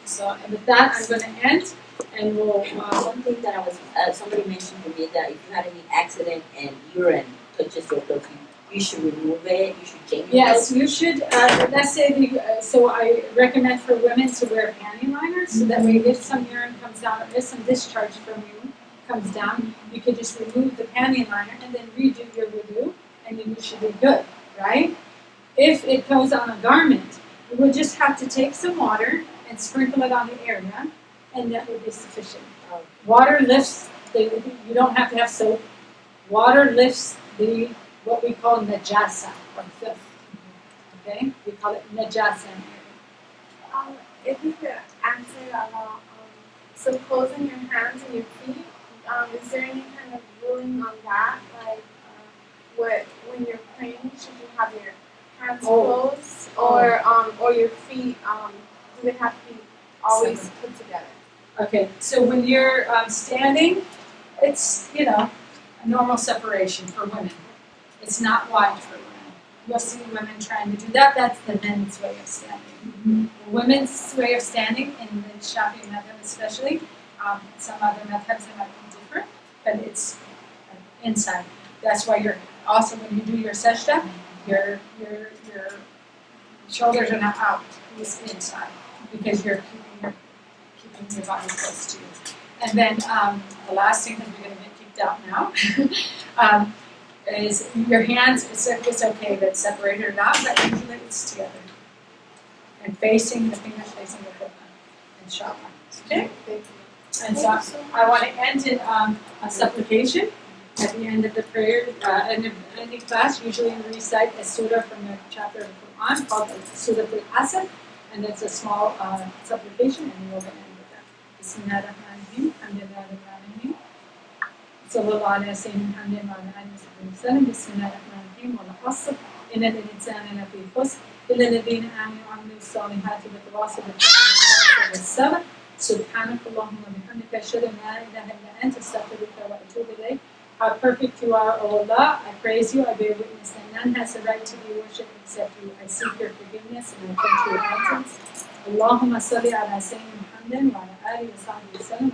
So with that, I'm going to end, and we'll. One thing that somebody mentioned to me that if you had any accident and urine touches your clothes, you should remove it. You should change it. Yes, you should. Let's say so. I recommend for women to wear panty liners, so that way, if some urine comes down or if some discharge from you comes down, you can just remove the panty liner and then redo your wudu, and then you should be good, right? If it goes on a garment, you would just have to take some water and sprinkle it on the area, and that would be sufficient. Water lifts. You don't have to have soap. Water lifts what we call najasa, or filth. Okay? We call it najasa. If you could answer about some clothes in your hands and your feet, is there any kind of ruling on that? Like, when you're praying, should you have your hands closed, or your feet? Do they have to be always put together? Okay. So when you're standing, it's a normal separation for women. It's not wide for women. You'll see women trying to do that. That's the men's way of standing. The women's way of standing, in the Shafi method especially, some other methods might be different, but it's inside. That's why you're also when you do your sajda, your shoulders are not out, it's inside because you're keeping your body close to you. And then the last thing, because we're going to get kicked out now, is your hands. It's okay if it's separated or not, but usually it's together and facing the fingers facing the Quran, inshallah. Okay. And so I want to end in a supplication. At the end of the prayer, end of any class, usually we recite a surah from a chapter of the Quran called Surah Al-Asr, and it's a small supplication, and we're going to end with that. Bismillahirrahmanirrahim, alhamdulillahirrahmanirrahim. Sallallahu alayhi wa sallam, alhamdulillah, Bismillahirrahmanirrahim, wal-asr, inna al-insana lafi khusr, illa alladhina amanu wa amilu s-salihati wa tawasaw bil-haqqi wa was-sabr. Subhanakallahumma wa bihamdika, ashhadu an la ilaha illa anta, astaghfiruka wa atubu ilayk. How perfect you are, O Allah. I praise you. I bear witness that none has the right to be worshipped except you. I seek your forgiveness and I thank you repentance. Allahumma salli ala Sayyidina Muhammadin wa ala alihi wa sahbihi wa sallam.